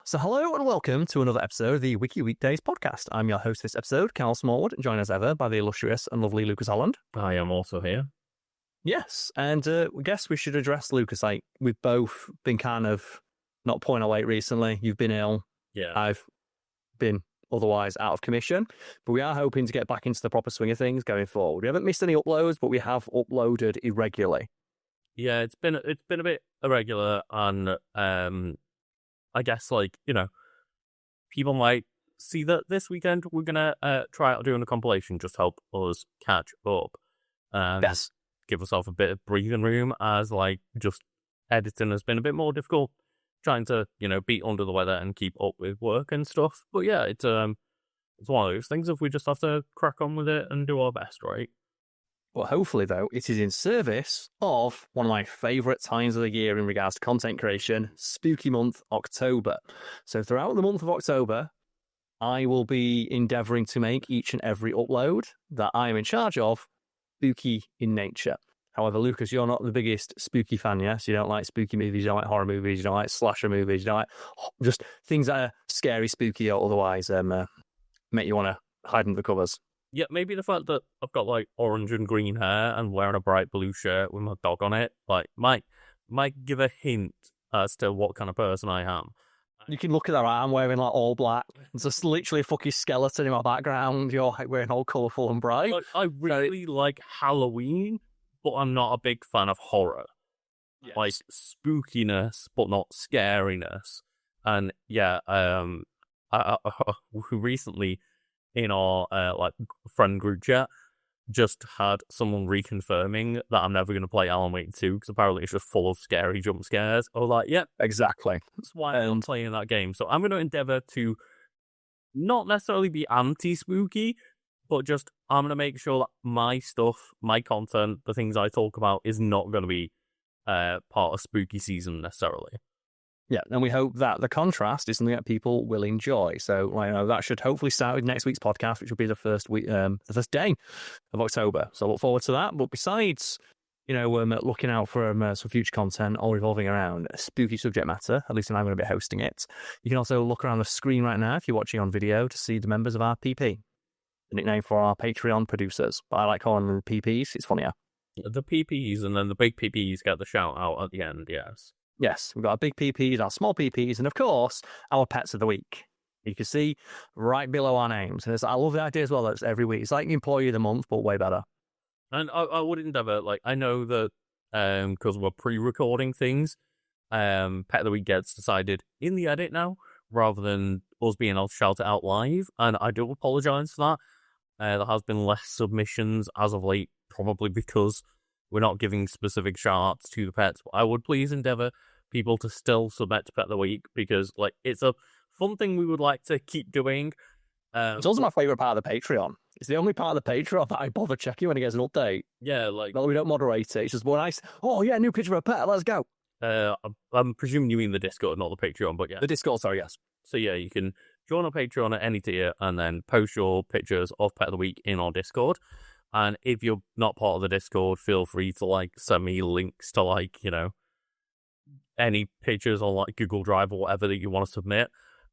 So hello and welcome to another episode of the Wiki Weekdays podcast. I'm your host this episode, Karl Smallwood, joined as ever by the illustrious and lovely Lucas Holland. I am also here. Yes, and I guess we should address Lucas. Like, we've both been kind of not pulling our weight recently. You've been ill. Yeah. I've been otherwise out of commission. But we are hoping to get back into the proper swing of things going forward. We haven't missed any uploads, but we have uploaded irregularly. Yeah, it's been a bit irregular, and I guess, people might see that this weekend we're gonna try out doing a compilation, just help us catch up and Yes. give ourselves a bit of breathing room, as just editing has been a bit more difficult, trying to be under the weather and keep up with work and stuff. But yeah, it's one of those things. If we just have to crack on with it and do our best, right? Well, hopefully, though, it is in service of one of my favourite times of the year in regards to content creation, spooky month, October. So throughout the month of October, I will be endeavouring to make each and every upload that I am in charge of spooky in nature. However, Lucas, you're not the biggest spooky fan, yes? You don't like spooky movies, you don't like horror movies, you don't like slasher movies, you don't like just things that are scary, spooky, or otherwise make you want to hide under the covers. Yeah, maybe the fact that I've got orange and green hair and wearing a bright blue shirt with my dog on it, might give a hint as to what kind of person I am. You can look at that, I'm wearing all black. There's just literally a fucking skeleton in my background. You're wearing all colourful and bright. I really like Halloween, but I'm not a big fan of horror. Yes. Like spookiness, but not scariness. And yeah, we recently in our friend group chat just had someone reconfirming that I'm never going to play Alan Wake 2 because apparently it's just full of scary jump scares. Oh, Exactly. That's why I'm playing that game. So I'm going to endeavour to not necessarily be anti-spooky, but just I'm going to make sure that my stuff, my content, the things I talk about is not going to be part of spooky season necessarily. Yeah, and we hope that the contrast is something that people will enjoy. So that should hopefully start with next week's podcast, which will be the first week, the first day of October. So I look forward to that. But besides, looking out for some future content all revolving around a spooky subject matter, at least I'm going to be hosting it. You can also look around the screen right now if you're watching on video to see the members of our PP, the nickname for our Patreon producers. But I like calling them PPs. It's funnier. The PPs and then the big PPs get the shout out at the end. Yes. Yes, we've got our big PPs, our small PPs, and of course, our pets of the week. You can see right below our names. And I love the idea as well that it's every week. It's like the employee of the month, but way better. And I would endeavour, I know that because we're pre-recording things, Pet of the Week gets decided in the edit now, rather than us being able to shout it out live. And I do apologise for that. There has been less submissions as of late, probably because we're not giving specific shout-outs to the pets. But I would please endeavour people to still submit to Pet of the Week, because it's a fun thing we would like to keep doing. It's also my favourite part of the Patreon. It's the only part of the Patreon that I bother checking when it gets an update. Yeah, Well, we don't moderate it. It's just more nice. Oh, yeah, new picture of a pet. Let's go. I'm presuming you mean the Discord, not the Patreon, but yeah. The Discord, sorry, yes. So yeah, you can join our Patreon at any tier and then post your pictures of Pet of the Week in our Discord. And if you're not part of the Discord, feel free to send me links to any pictures on Google Drive or whatever that you want to submit.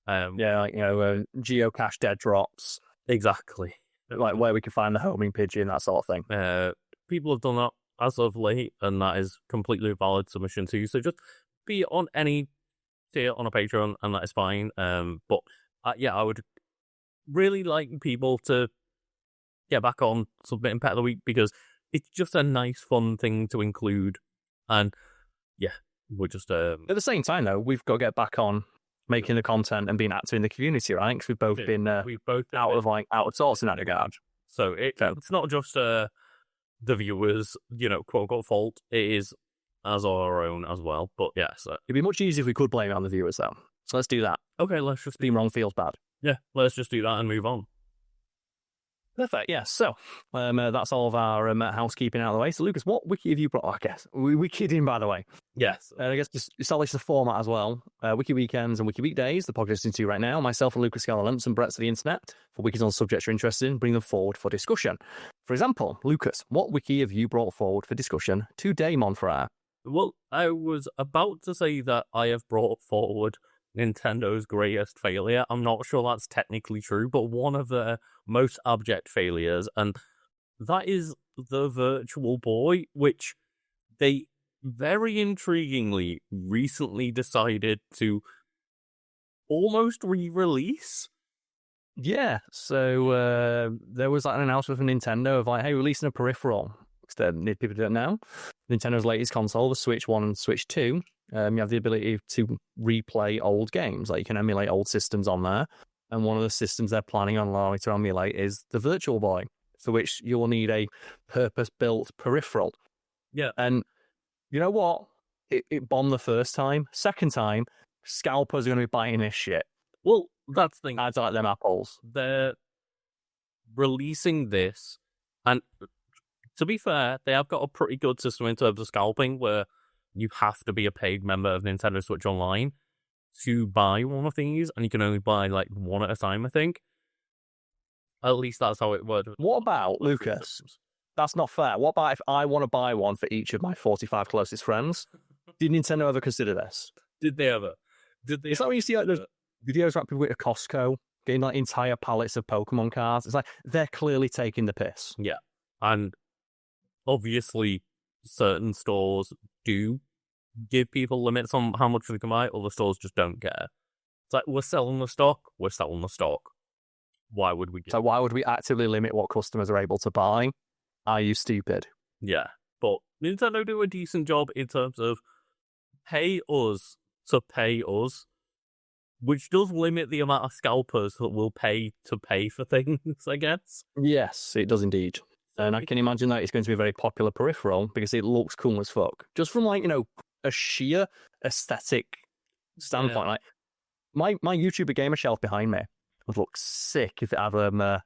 Geocache dead drops. Exactly. Where we can find the homing pigeon, that sort of thing. People have done that as of late, and that is completely valid submission too. So just be on any tier on a Patreon, and that is fine. But I would really like people to get back on submitting Pet of the Week, because it's just a nice, fun thing to include. And yeah, we're just at the same time though, we've got to get back on making the content and being active in the community, right? Because we've both been out of sorts in that regard. So it's not just the viewers, quote unquote fault. It is as our own as well. But yeah, so it'd be much easier if we could blame it on the viewers though. So let's do that. Okay, let's just being wrong feels bad. Yeah, let's just do that and move on. Perfect, yes. So, that's all of our housekeeping out of the way. So, Lucas, what wiki have you brought? Oh, I guess. We're kidding, by the way. Yes. I guess just establish the format as well. Wiki Weekends and Wiki Weekdays, the podcast listening to right now. Myself and Lucas Holland, some Bretts of the internet, for wikis on subjects you're interested in, bring them forward for discussion. For example, Lucas, what wiki have you brought forward for discussion today, mon frere? Well, I was about to say that I have brought forward Nintendo's greatest failure. I'm not sure that's technically true, but one of their most abject failures, and that is the Virtual Boy, which they very intriguingly recently decided to almost re-release. Yeah, so there was like an announcement from Nintendo of like, hey, releasing a peripheral. Because people don't know. Nintendo's latest console, the Switch 1 and Switch 2, you have the ability to replay old games. Like you can emulate old systems on there. And one of the systems they're planning on allowing to emulate is the Virtual Boy, for which you will need a purpose-built peripheral. Yeah. And you know what? It bombed the first time. Second time, scalpers are going to be biting this shit. Well, that's the thing. I'd like them apples. They're releasing this, and to be fair, they have got a pretty good system in terms of scalping, where you have to be a paid member of Nintendo Switch Online to buy one of these, and you can only buy like one at a time, I think. At least that's how it worked. What about, Lucas? That's not fair. What about if I want to buy one for each of my 45 closest friends? Did Nintendo ever consider this? Did they ever? It's like when you see like those videos where people go to Costco getting like entire pallets of Pokemon cards. It's like they're clearly taking the piss. Yeah. And obviously, certain stores do give people limits on how much they can buy. Other stores just don't care. It's like, we're selling the stock. Why would we? So why would we actively limit what customers are able to buy? Are you stupid? Yeah, but Nintendo do a decent job in terms of pay us to pay us, which does limit the amount of scalpers that will pay to pay for things, I guess. Yes, it does indeed. And I can imagine that it's going to be a very popular peripheral because it looks cool as fuck. Just from like, a sheer aesthetic standpoint. Yeah. Like my YouTuber gamer shelf behind me would look sick if it had a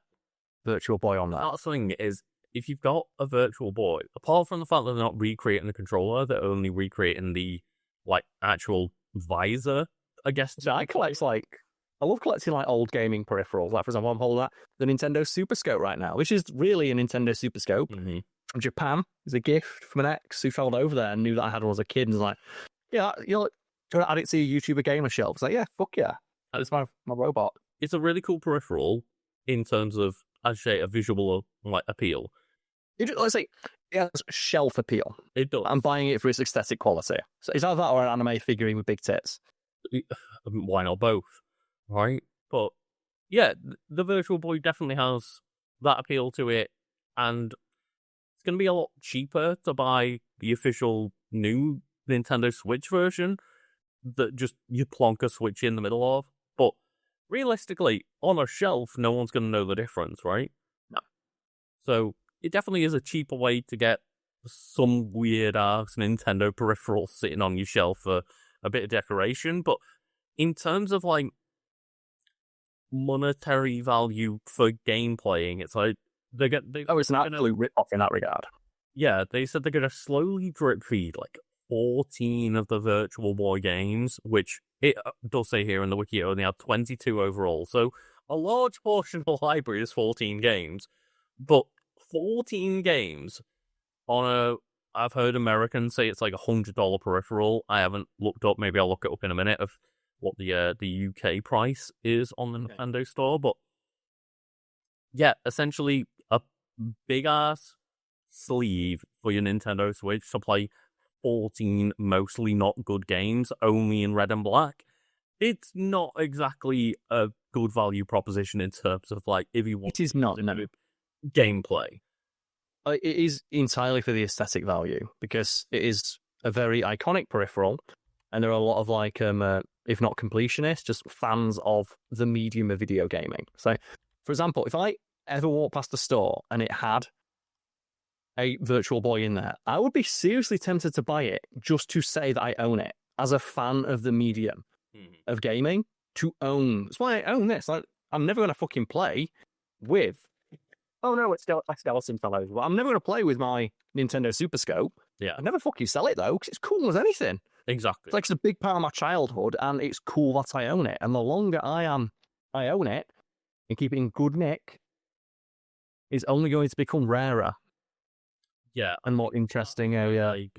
Virtual Boy on that. That's the thing is, if you've got a Virtual Boy, apart from the fact that they're not recreating the controller, they're only recreating the like actual visor, I guess. So I love collecting like old gaming peripherals. Like for example, I'm holding the Nintendo Super Scope right now, which is really a Nintendo Super Scope from Japan. It's a gift from an ex who traveled over there and knew that I had one as a kid and was like, yeah, trying to add it to your YouTuber gamer shelf. It's like, yeah, fuck yeah. That's my robot. It's a really cool peripheral in terms of, I'd say, a visual like appeal. Let's say it has shelf appeal. It does. I'm buying it for its aesthetic quality. So it's either that or an anime figurine with big tits. Why not both? Right? But yeah, the Virtual Boy definitely has that appeal to it, and it's going to be a lot cheaper to buy the official new Nintendo Switch version that just you plonk a Switch in the middle of. But realistically, on a shelf, no one's going to know the difference, right? No. So it definitely is a cheaper way to get some weird-ass Nintendo peripheral sitting on your shelf for a bit of decoration. But in terms of, like, monetary value for game playing, it's like it's an absolute rip-off in that regard. Yeah, they said they're going to slowly drip feed, like, 14 of the Virtual Boy games, which it does say here in the wiki, it only had 22 overall. So a large portion of the library is 14 games. But 14 games on I've heard Americans say it's like $100 peripheral. I haven't looked up. Maybe I'll look it up in a minute of what the UK price is on the Nintendo store. But yeah, essentially a big ass sleeve for your Nintendo Switch to play 14 mostly not good games, only in red and black. It's not exactly a good value proposition in terms of like if you want. It is not gameplay. It is entirely for the aesthetic value because it is a very iconic peripheral, and there are a lot of like if not completionists, just fans of the medium of video gaming. So, for example, if I ever walked past the store and it had a Virtual Boy in there, I would be seriously tempted to buy it just to say that I own it as a fan of the medium of gaming. To own, that's why I own this. I'm never going to fucking play with. Oh no, it's skeleton fellows. Well, I'm never going to play with my Nintendo Super Scope. Yeah, I'd never fucking sell it though because it's cool as anything. Exactly. It's like it's a big part of my childhood, and it's cool that I own it. And the longer I own it and keep it in good nick, it's only going to become rarer. Yeah, and more interesting an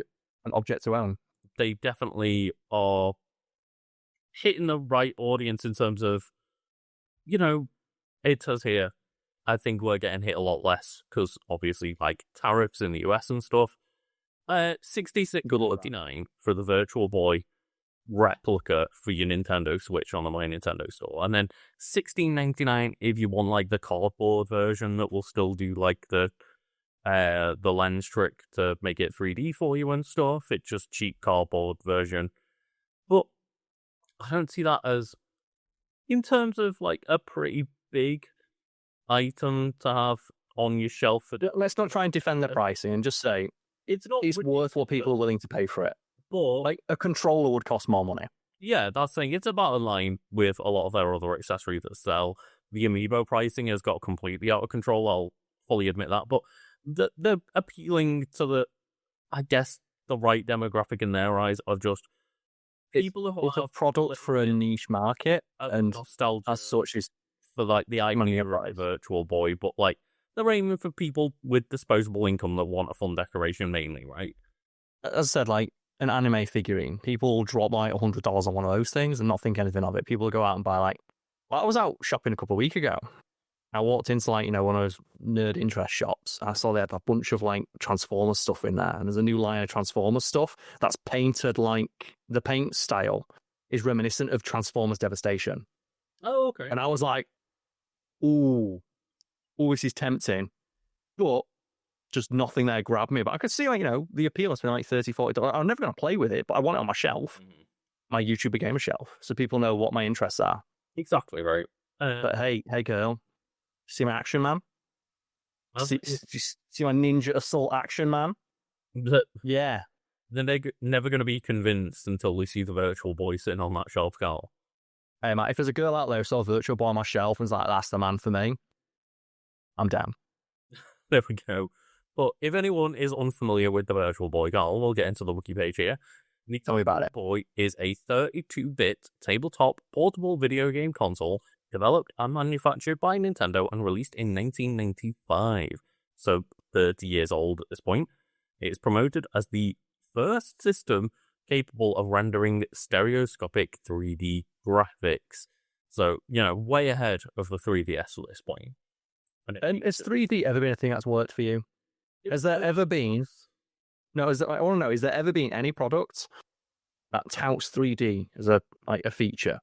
object to own. They definitely are hitting the right audience in terms of, you know, it says here, I think we're getting hit a lot less because obviously, like, tariffs in the US and stuff. $66.99 for the Virtual Boy replica for your Nintendo Switch on the My Nintendo store, and then $16.99 if you want like the cardboard version that will still do like the lens trick to make it 3D for you and stuff. It's just cheap cardboard version, but I don't see that as, in terms of like a pretty big item to have on your shelf. Let's not try and defend the pricing and just say it's not. It's worth what people are willing to pay for it. But like a controller would cost more money. Yeah, that's the thing. It's about in line with a lot of their other accessories that sell. The Amiibo pricing has got completely out of control. I'll fully admit that. But they're appealing to the, I guess, the right demographic in their eyes of just people who it's a product for a niche market, and nostalgia as such is for like the irony of right. Virtual Boy. But like they're aiming for people with disposable income that want a fun decoration mainly, right? As I said, like an anime figurine, people will drop like $100 on one of those things and not think anything of it. People will go out and buy like, well, I was out shopping a couple of weeks ago. I walked into like, one of those nerd interest shops. And I saw they had a bunch of like Transformers stuff in there. And there's a new line of Transformers stuff that's painted like the paint style is reminiscent of Transformers Devastation. Oh, okay. And I was like, ooh, this is tempting. But just nothing there grabbed me. But I could see, like, the appeal has been like $30, $40. I'm never going to play with it, but I want it on my shelf, my YouTuber gamer shelf, so people know what my interests are. Exactly right. But hey, girl, see my action man? See my Ninja Assault action man? Yeah. Then they're never going to be convinced until they see the Virtual Boy sitting on that shelf, Karl. Hey, Matt, if there's a girl out there who saw a Virtual Boy on my shelf and was like, that's the man for me, I'm down. There we go. But if anyone is unfamiliar with the Virtual Boy, Karl, we'll get into the wiki page here. Tell me about it. Boy is a 32-bit tabletop portable video game console developed and manufactured by Nintendo and released in 1995. So 30 years old at this point. It is promoted as the first system capable of rendering stereoscopic 3D graphics. So, way ahead of the 3DS at this point. And has 3D ever been a thing that's worked for you? Has there ever been... No, I want to know, has there ever been any product that touts 3D as a feature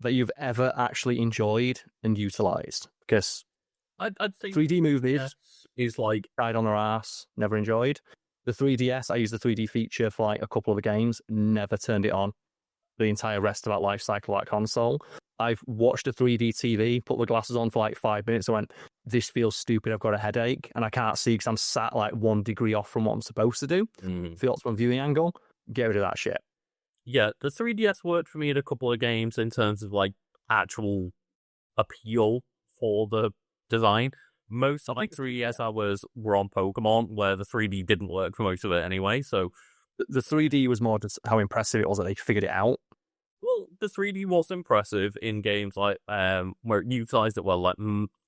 that you've ever actually enjoyed and utilized? Because I'd say 3D movies is like died on their ass, never enjoyed. The 3DS, I used the 3D feature for like a couple of the games, never turned it on the entire rest of that life cycle of that console. I've watched a 3D TV, put the glasses on for like 5 minutes, and went, this feels stupid, I've got a headache, and I can't see because I'm sat like 1 degree off from what I'm supposed to do. The optimum viewing angle, get rid of that shit. Yeah, the 3DS worked for me in a couple of games in terms of like actual appeal for the design. Most of like 3DS hours were on Pokemon, where the 3D didn't work for most of it anyway, so... The 3D was more just how impressive it was that they figured it out. Well, the 3D was impressive in games like where it utilized it well, like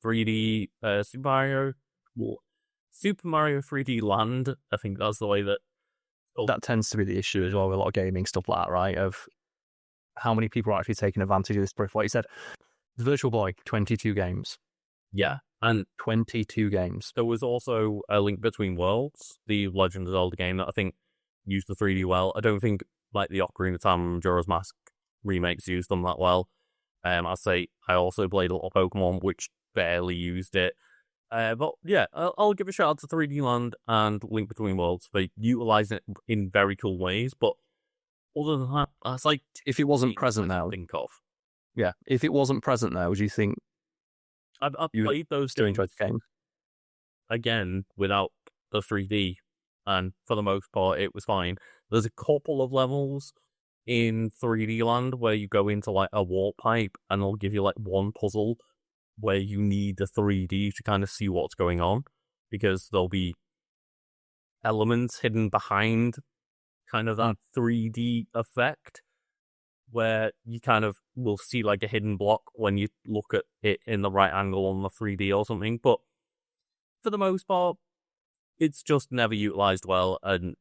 3D Super Mario 3D Land. I think that's the way that... That tends to be the issue as well with a lot of gaming stuff like that, right? Of how many people are actually taking advantage of this. Like you said, the Virtual Boy, 22 games. Yeah, and 22 games. There was also A Link Between Worlds, the Legend of Zelda game that I think used the 3D well. I don't think like the Ocarina of Time and Majora's Mask remakes used them that well. I'd say I also played a lot of Pokemon, which barely used it. But yeah, I'll give a shout out to 3D Land and Link Between Worlds for utilizing it in very cool ways. But other than that, that's like if it wasn't present now, think of. Yeah, if it wasn't present now, would you think I've played those games again without the 3D, and for the most part, it was fine. There's a couple of levels in 3D Land where you go into like a warp pipe, and they'll give you like one puzzle where you need the 3D to kind of see what's going on, because there'll be elements hidden behind kind of that 3D effect where you kind of will see like a hidden block when you look at it in the right angle on the 3D or something. But for the most part, it's just never utilized well, and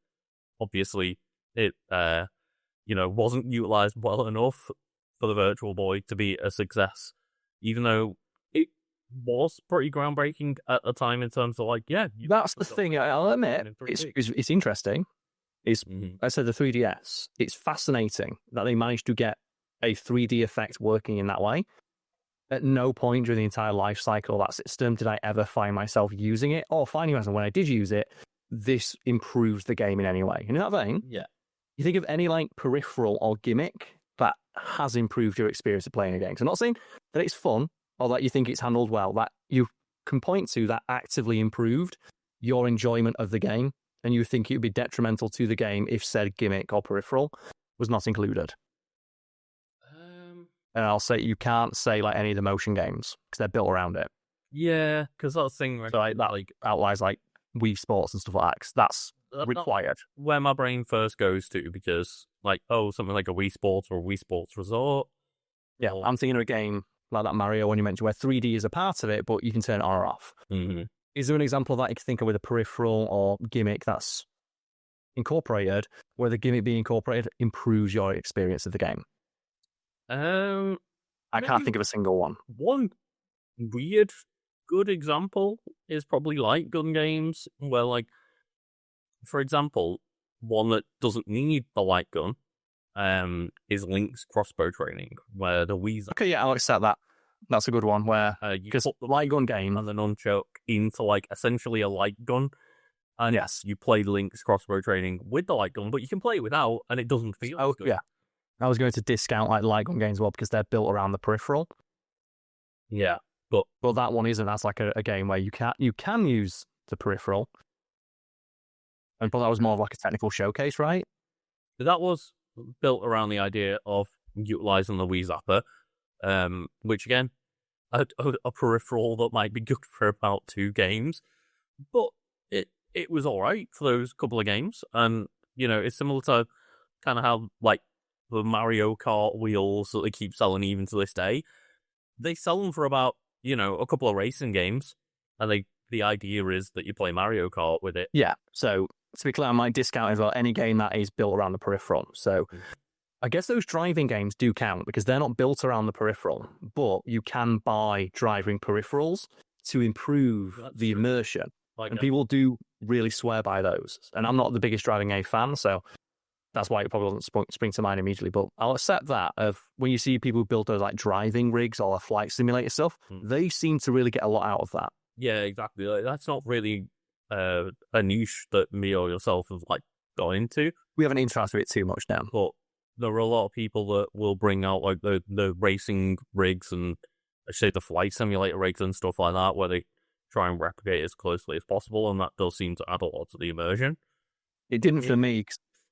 obviously it wasn't utilized well enough for the Virtual Boy to be a success, even though it was pretty groundbreaking at the time in terms of That's the thing. I'll admit, it's interesting. I said the 3DS. It's fascinating that they managed to get a 3D effect working in that way. At no point during the entire life cycle of that system did I ever find myself using it or finding myself when I did use it, this improves the game in any way. And in that vein, you think of any peripheral or gimmick that has improved your experience of playing a game. So I'm not saying that it's fun or that you think it's handled well, that you can point to that actively improved your enjoyment of the game and you think it would be detrimental to the game if said gimmick or peripheral was not included. And I'll say you can't say any of the motion games because they're built around it. Yeah, because that's the thing. So that outlies Wii Sports and stuff like that. 'Cause that's required. Where my brain first goes to, because something like a Wii Sports or a Wii Sports Resort. Yeah, I'm thinking of a game like that Mario one you mentioned where 3D is a part of it, but you can turn it on or off. Mm-hmm. Is there an example of that you can think of with a peripheral or gimmick that's incorporated, where the gimmick being incorporated improves your experience of the game? I can't think of a single one. One weird good example is probably light gun games, where for example, one that doesn't need the light gun is Link's crossbow training, where the Wii's okay, yeah, I'll accept that. That's a good one where you put the light gun game and the nunchuck into essentially a light gun. And yes, you play Link's crossbow training with the light gun, but you can play it without, and it doesn't feel as good. Yeah. I was going to discount light gun games as well because they're built around the peripheral. Yeah, but that one isn't. That's a game where you can use the peripheral, but that was more of a technical showcase, right? That was built around the idea of utilizing the Wii Zapper, which again, a peripheral that might be good for about 2 games, but it was all right for those couple of games, and it's similar to kind of how the Mario Kart wheels that they keep selling even to this day. They sell them for about, a couple of racing games. And the idea is that you play Mario Kart with it. Yeah. So, to be clear, I might discount as well any game that is built around the peripheral. So, I guess those driving games do count because they're not built around the peripheral. But you can buy driving peripherals to improve the immersion. And people do really swear by those. And I'm not the biggest driving game fan, so that's why it probably doesn't spring to mind immediately. But I'll accept that of when you see people build those driving rigs or flight simulator stuff, they seem to really get a lot out of that. Yeah, exactly. That's not really a niche that me or yourself have got into. We haven't interacted with it too much now. But there are a lot of people that will bring out the racing rigs and say the flight simulator rigs and stuff like that, where they try and replicate as closely as possible, and that does seem to add a lot to the immersion. It didn't for me.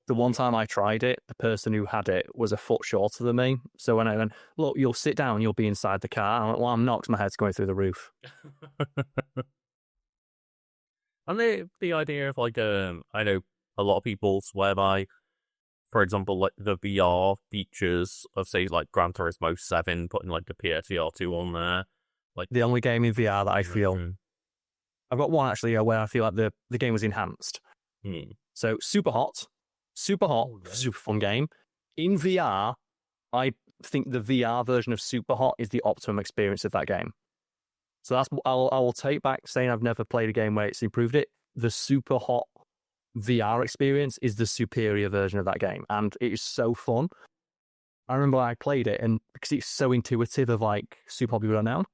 The one time I tried it, the person who had it was a foot shorter than me. So when I went, look, you'll sit down, you'll be inside the car. I'm like, well, I'm not, 'cause my head's going through the roof. And the idea of I know a lot of people swear by, for example, the VR features of say Gran Turismo 7, putting the PSVR 2 on there. The only game in VR that I feel, I've got one actually where I feel the game was enhanced. So Super Hot, super fun game. In VR, I think the VR version of Super Hot is the optimum experience of that game. So I will take back saying I've never played a game where it's improved it. The Super Hot VR experience is the superior version of that game, and it is so fun. I remember I played it, and because it's so intuitive of Super Hot People Now,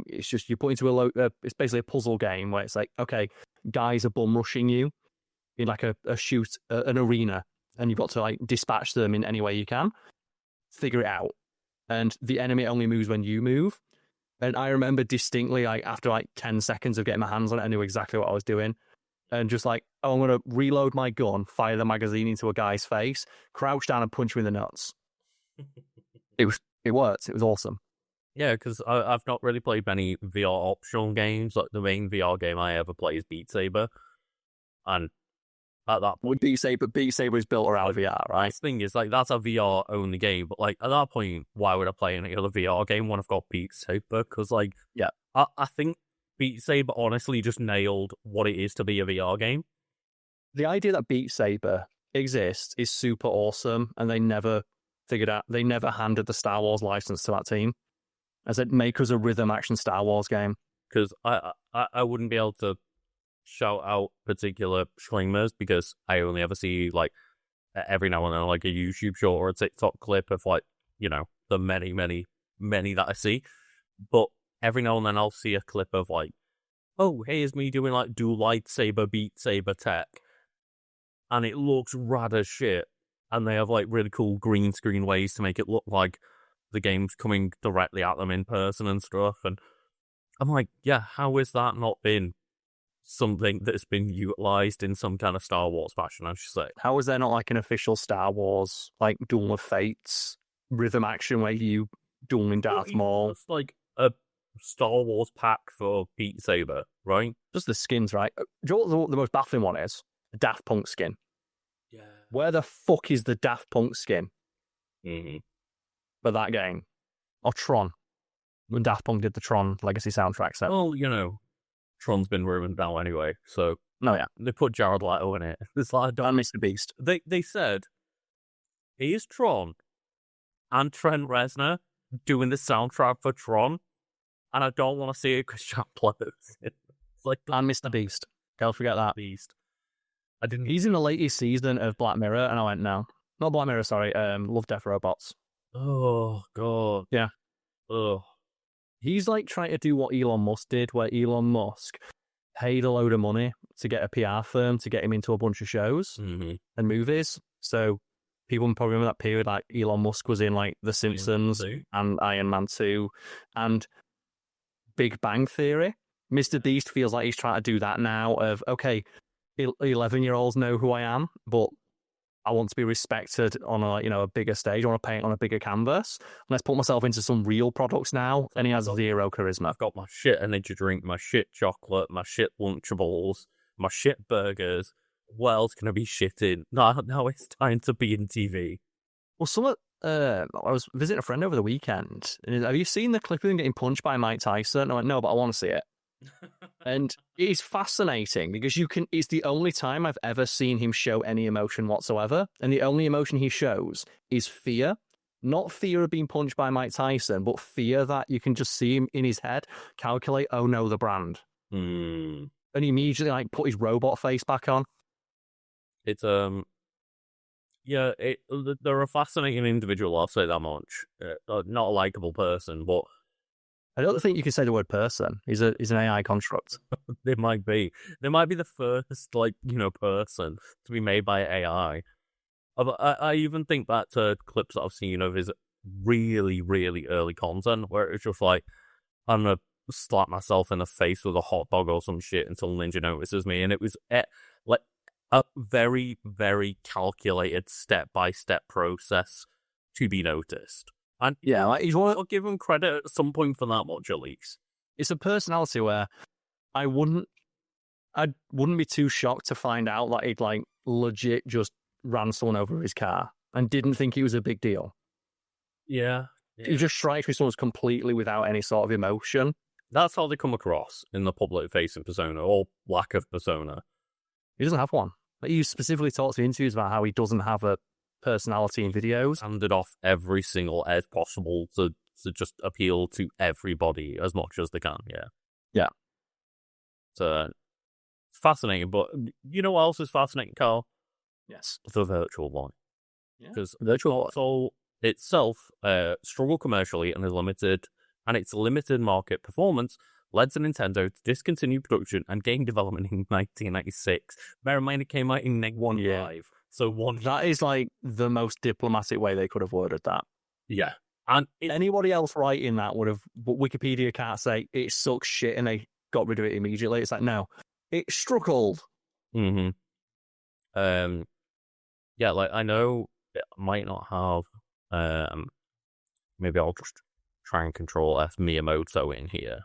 it's just you put into it's basically a puzzle game where it's okay, guys are bum rushing you in an arena, and you've got to dispatch them in any way you can, figure it out, and the enemy only moves when you move. And I remember distinctly after 10 seconds of getting my hands on it, I knew exactly what I was doing, and just I'm going to reload my gun, fire the magazine into a guy's face, crouch down and punch him in the nuts. It worked. It was awesome. Yeah, because I've not really played many VR optional games. The main VR game I ever play is Beat Saber, and at that point, Beat Saber is built around VR, right? The thing is, that's a VR only game, but at that point, why would I play any other VR game when I've got Beat Saber? Because I think Beat Saber honestly just nailed what it is to be a VR game. The idea that Beat Saber exists is super awesome, and they never handed the Star Wars license to that team. I said, make us a rhythm action Star Wars game. Because I wouldn't be able to shout out particular streamers because I only ever see like every now and then like a YouTube short or a TikTok clip of like, you know, the many that I see. But every now and then I'll see a clip of like, oh, here's me doing like dual lightsaber, beat saber tech. And it looks rad as shit. And they have like really cool green screen ways to make it look like the game's coming directly at them in person and stuff. And I'm like, yeah, how has that not been something that's been utilized in some kind of Star Wars fashion, I should say? How is there not like an official Star Wars, like Duel of Fates rhythm action where you dueling Darth Maul? It's like a Star Wars pack for Beat Saber, right? Just the skins, right? Do you know what the most baffling one is? The Daft Punk skin. Yeah. Where the fuck is the Daft Punk skin Mm-hmm. for that game? Or Tron. When Daft Punk did the Tron Legacy soundtrack set. Well, you know, Tron's been ruined now anyway, so No, yeah. they put Jared Leto in it. It's like, And Mr. Beast. They said, here's Tron and Trent Reznor doing the soundtrack for Tron, and I don't want to see it because Jared Leto's in it. It's like, And Mr. Beast. Don't forget that. Beast. I didn't. He's in the latest season of Black Mirror, and I went, no. Not Black Mirror, sorry. Love, Death, Robots. Oh, God. Yeah. Oh. He's like trying to do what Elon Musk did, where Elon Musk paid a load of money to get a PR firm to get him into a bunch of shows and movies. So people probably remember that period, like Elon Musk was in like The Simpsons and Iron Man 2 and Big Bang Theory. Mr. Beast feels like he's trying to do that now of, okay, 11-year-olds know who I am, but I want to be respected on a bigger stage. I want to paint on a bigger canvas. Let's put myself into some real products now. And he has zero charisma. I've got my shit energy drink, my shit chocolate, my shit Lunchables, my shit burgers. What else can I be shitting? Now it's time to be in TV. Well, I was visiting a friend over the weekend. And have you seen the clip of him getting punched by Mike Tyson? And I went, no, but I want to see it. And it is fascinating because it's the only time I've ever seen him show any emotion whatsoever. And the only emotion he shows is fear. Not fear of being punched by Mike Tyson, but fear that you can just see him in his head calculate, oh no, the brand. And he immediately like put his robot face back on. It's yeah, they're a fascinating individual, I'll say that much. Not a likable person, but I don't think you can say the word person. He's an AI construct. They might be the first, person to be made by AI. I even think back to clips that I've seen of his really, really early content where it's just like, I'm gonna slap myself in the face with a hot dog or some shit until Ninja notices me, and it was like a very, very calculated step-by-step process to be noticed. And yeah, like I'll give him credit at some point for that much, at least. It's a personality where I wouldn't be too shocked to find out that he'd like legit just ran someone over with his car and didn't think it was a big deal. Yeah. He just strikes me someone completely without any sort of emotion. That's how they come across in the public-facing persona, or lack of persona. He doesn't have one. Like, he specifically talks in interviews about how he doesn't have a personality in videos. Handed off every single edge possible to just appeal to everybody as much as they can, yeah. Yeah. It's fascinating, but you know what else is fascinating, Karl? Yes. The virtual one. Because virtual console itself struggled commercially and its limited market performance led to Nintendo to discontinue production and game development in 1996. Bear in mind it came out in 1995. So that is like the most diplomatic way they could have worded that. Yeah. And anybody else writing that would have, but Wikipedia can't say it sucks shit and they got rid of it immediately. It's like, no, it struggled. Yeah, like I know it might not have, maybe I'll just try and control F Miyamoto in here.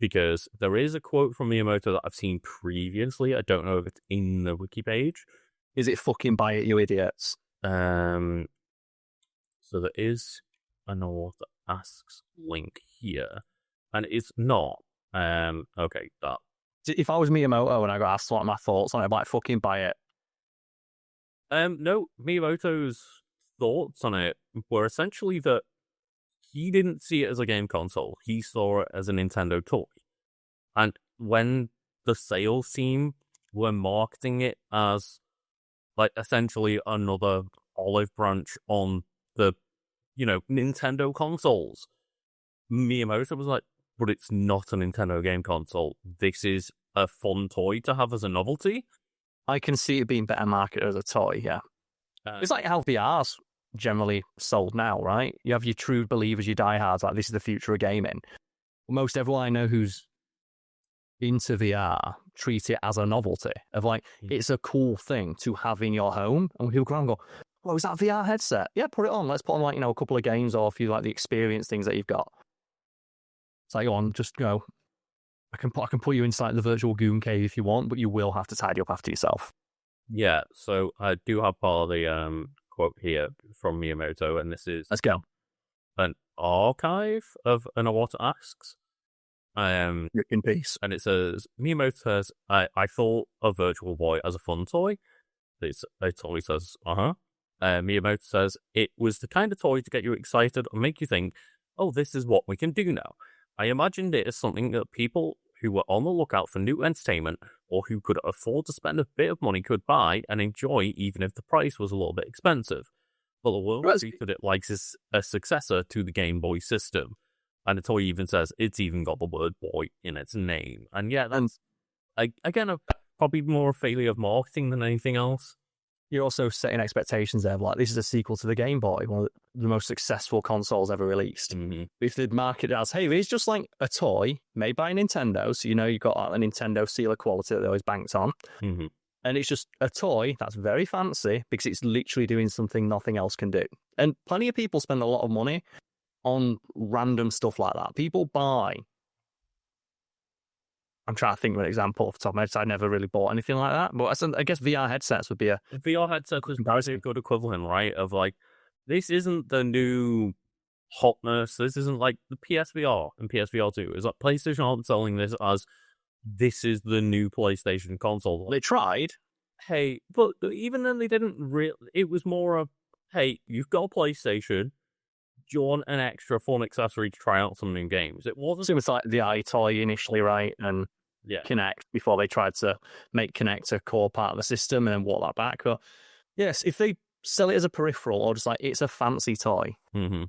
Because there is a quote from Miyamoto that I've seen previously. I don't know if it's in the wiki page. Is it fucking buy it, you idiots? So there is an author asks link here, and it's not. Okay, that. If I was Miyamoto and I got asked what my thoughts on it, I'd be like, fucking buy it. No, Miyamoto's thoughts on it were essentially that he didn't see it as a game console. He saw it as a Nintendo toy. And when the sales team were marketing it as, like, essentially another olive branch on the, Nintendo consoles, Miyamoto was like, but it's not a Nintendo game console. This is a fun toy to have as a novelty. I can see it being better marketed as a toy, yeah. It's like how VR's generally sold now, right? You have your true believers, your diehards, like this is the future of gaming. Most everyone I know who's into VR treat it as a novelty of like, it's a cool thing to have in your home. And people come and go, well, is that a VR headset? Yeah, put it on. Let's put on like, a couple of games or if you like the experience things that you've got. It's like, go on, just go. I can put you inside the virtual goon cave if you want, but you will have to tidy up after yourself. Yeah, so I do have part of the quote here from Miyamoto, and this is... Let's go. An archive of an Iwata Asks. In peace. And it says, Miyamoto says, I thought of Virtual Boy as a fun toy. It always says, Miyamoto says, it was the kind of toy to get you excited and make you think, oh, this is what we can do now. I imagined it as something that people who were on the lookout for new entertainment or who could afford to spend a bit of money could buy and enjoy even if the price was a little bit expensive. But the world treated it like a successor to the Game Boy system. And the toy even says it's even got the word boy in its name. And yeah, that's, again, probably more a failure of marketing than anything else. You're also setting expectations there of like, this is a sequel to the Game Boy, one of the most successful consoles ever released. Mm-hmm. If they'd market it as, hey, it's just like a toy made by Nintendo, so you've got like, a Nintendo seal of quality that they always banked on. Mm-hmm. And it's just a toy that's very fancy because it's literally doing something nothing else can do. And plenty of people spend a lot of money on random stuff like that. People buy... I'm trying to think of an example off the top of my head. I never really bought anything like that. But I guess VR headsets would be a... VR headset is a good equivalent, right? Of like, this isn't the new hotness. This isn't like the PSVR and PSVR 2. It's like PlayStation aren't selling this as this is the new PlayStation console. They tried. Hey, but even then they didn't really... It was more of, hey, you've got a PlayStation. Do you want an extra fun accessory to try out some new games? It wasn't... So it was like the iToy initially, right? And Kinect, before they tried to make Kinect a core part of the system and then walk that back. But yes, if they sell it as a peripheral or just like it's a fancy toy. Mm-hmm.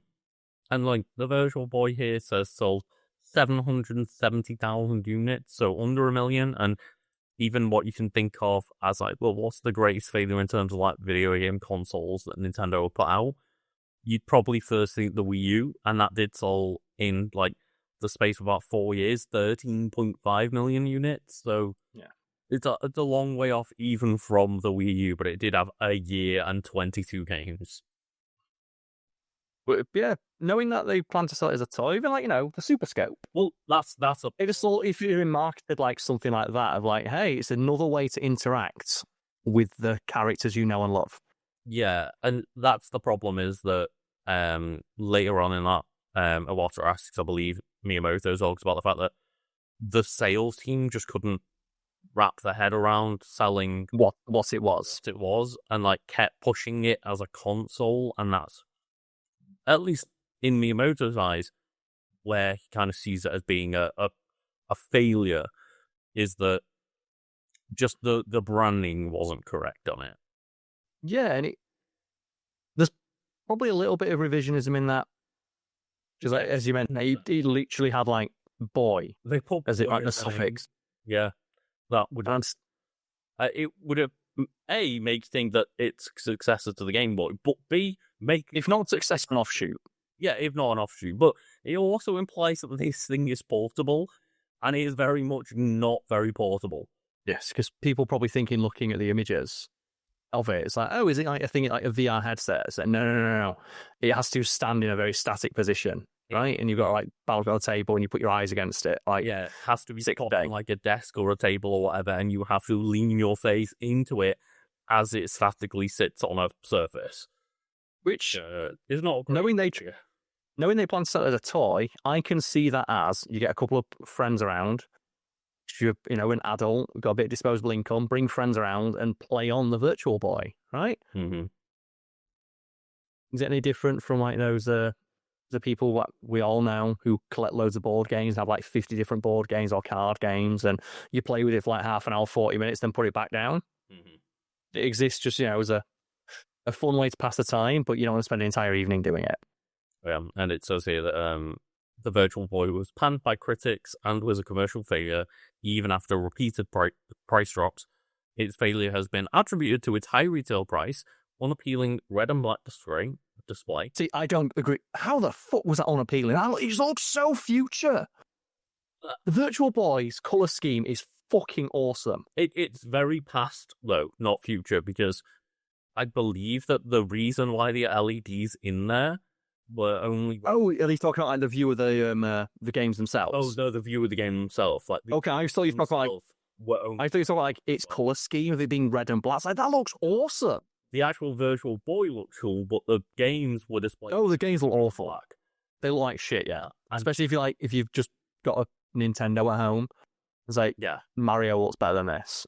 And like the Virtual Boy here says sold 770,000 units, so under 1 million. And even what you can think of as like, well, what's the greatest failure in terms of like video game consoles that Nintendo will put out? You'd probably first think the Wii U, and that did sell in like the space of about 4 years, 13.5 million units. So yeah, it's a long way off even from the Wii U, but it did have a year and 22 games. But yeah, knowing that they plan to sell it as a toy, even like, the Super Scope. Well, that's a... It just thought if you're marketed like something like that, of like, hey, it's another way to interact with the characters you know and love. Yeah, and that's the problem is that later on in that, Iwata Asks, I believe, Miyamoto talks about the fact that the sales team just couldn't wrap their head around selling what it was. What it was, and like kept pushing it as a console, and that's, at least in Miyamoto's eyes, where he kind of sees it as being a failure, is that just the branding wasn't correct on it. Yeah, and there's probably a little bit of revisionism in that. Just like, as you mentioned, he literally had like boy they put as it like the suffix. Yeah, that would it would have A, make you think that it's successor to the Game Boy, but B, make... If not successor, an offshoot. Yeah, if not an offshoot. But it also implies that this thing is portable, and it is very much not very portable. Yes, because people probably thinking, looking at the images of it, it's like, oh, is it like a thing like a VR headset? It's like, no. It has to stand in a very static position, right? And you've got like balance on a table and you put your eyes against it. Like, yeah, it has to be put on like a desk or a table or whatever, and you have to lean your face into it as it statically sits on a surface. Which is not great. Knowing they plan to sell it as a toy, I can see that as you get a couple of friends around, If you're, an adult, got a bit of disposable income, bring friends around and play on the Virtual Boy, right? Mm-hmm. Is it any different from like those the people that we all know who collect loads of board games, have like 50 different board games or card games, and you play with it for like half an hour, 40 minutes, then put it back down? Mm-hmm. It exists just, as a fun way to pass the time, but you don't want to spend an entire evening doing it. Yeah, and it says here that the Virtual Boy was panned by critics and was a commercial failure, even after repeated price drops. Its failure has been attributed to its high retail price, unappealing red and black display. See, I don't agree. How the fuck was that unappealing? It just looks so future. The Virtual Boy's colour scheme is fucking awesome. It's very past, though, not future, because I believe that the reason why the LEDs in there were only... Oh, are you talking about like the view of the games themselves? Oh, no, the view of the game themselves. Like okay, I thought you were talking like... I thought you were talking like its colour scheme of it being red and black. It's like, that looks awesome. The actual Virtual Boy looks cool, but the games were displayed... Oh, the games look awful. They look like shit, yeah. Especially if you've just got a Nintendo at home. It's like, yeah, Mario looks better than this.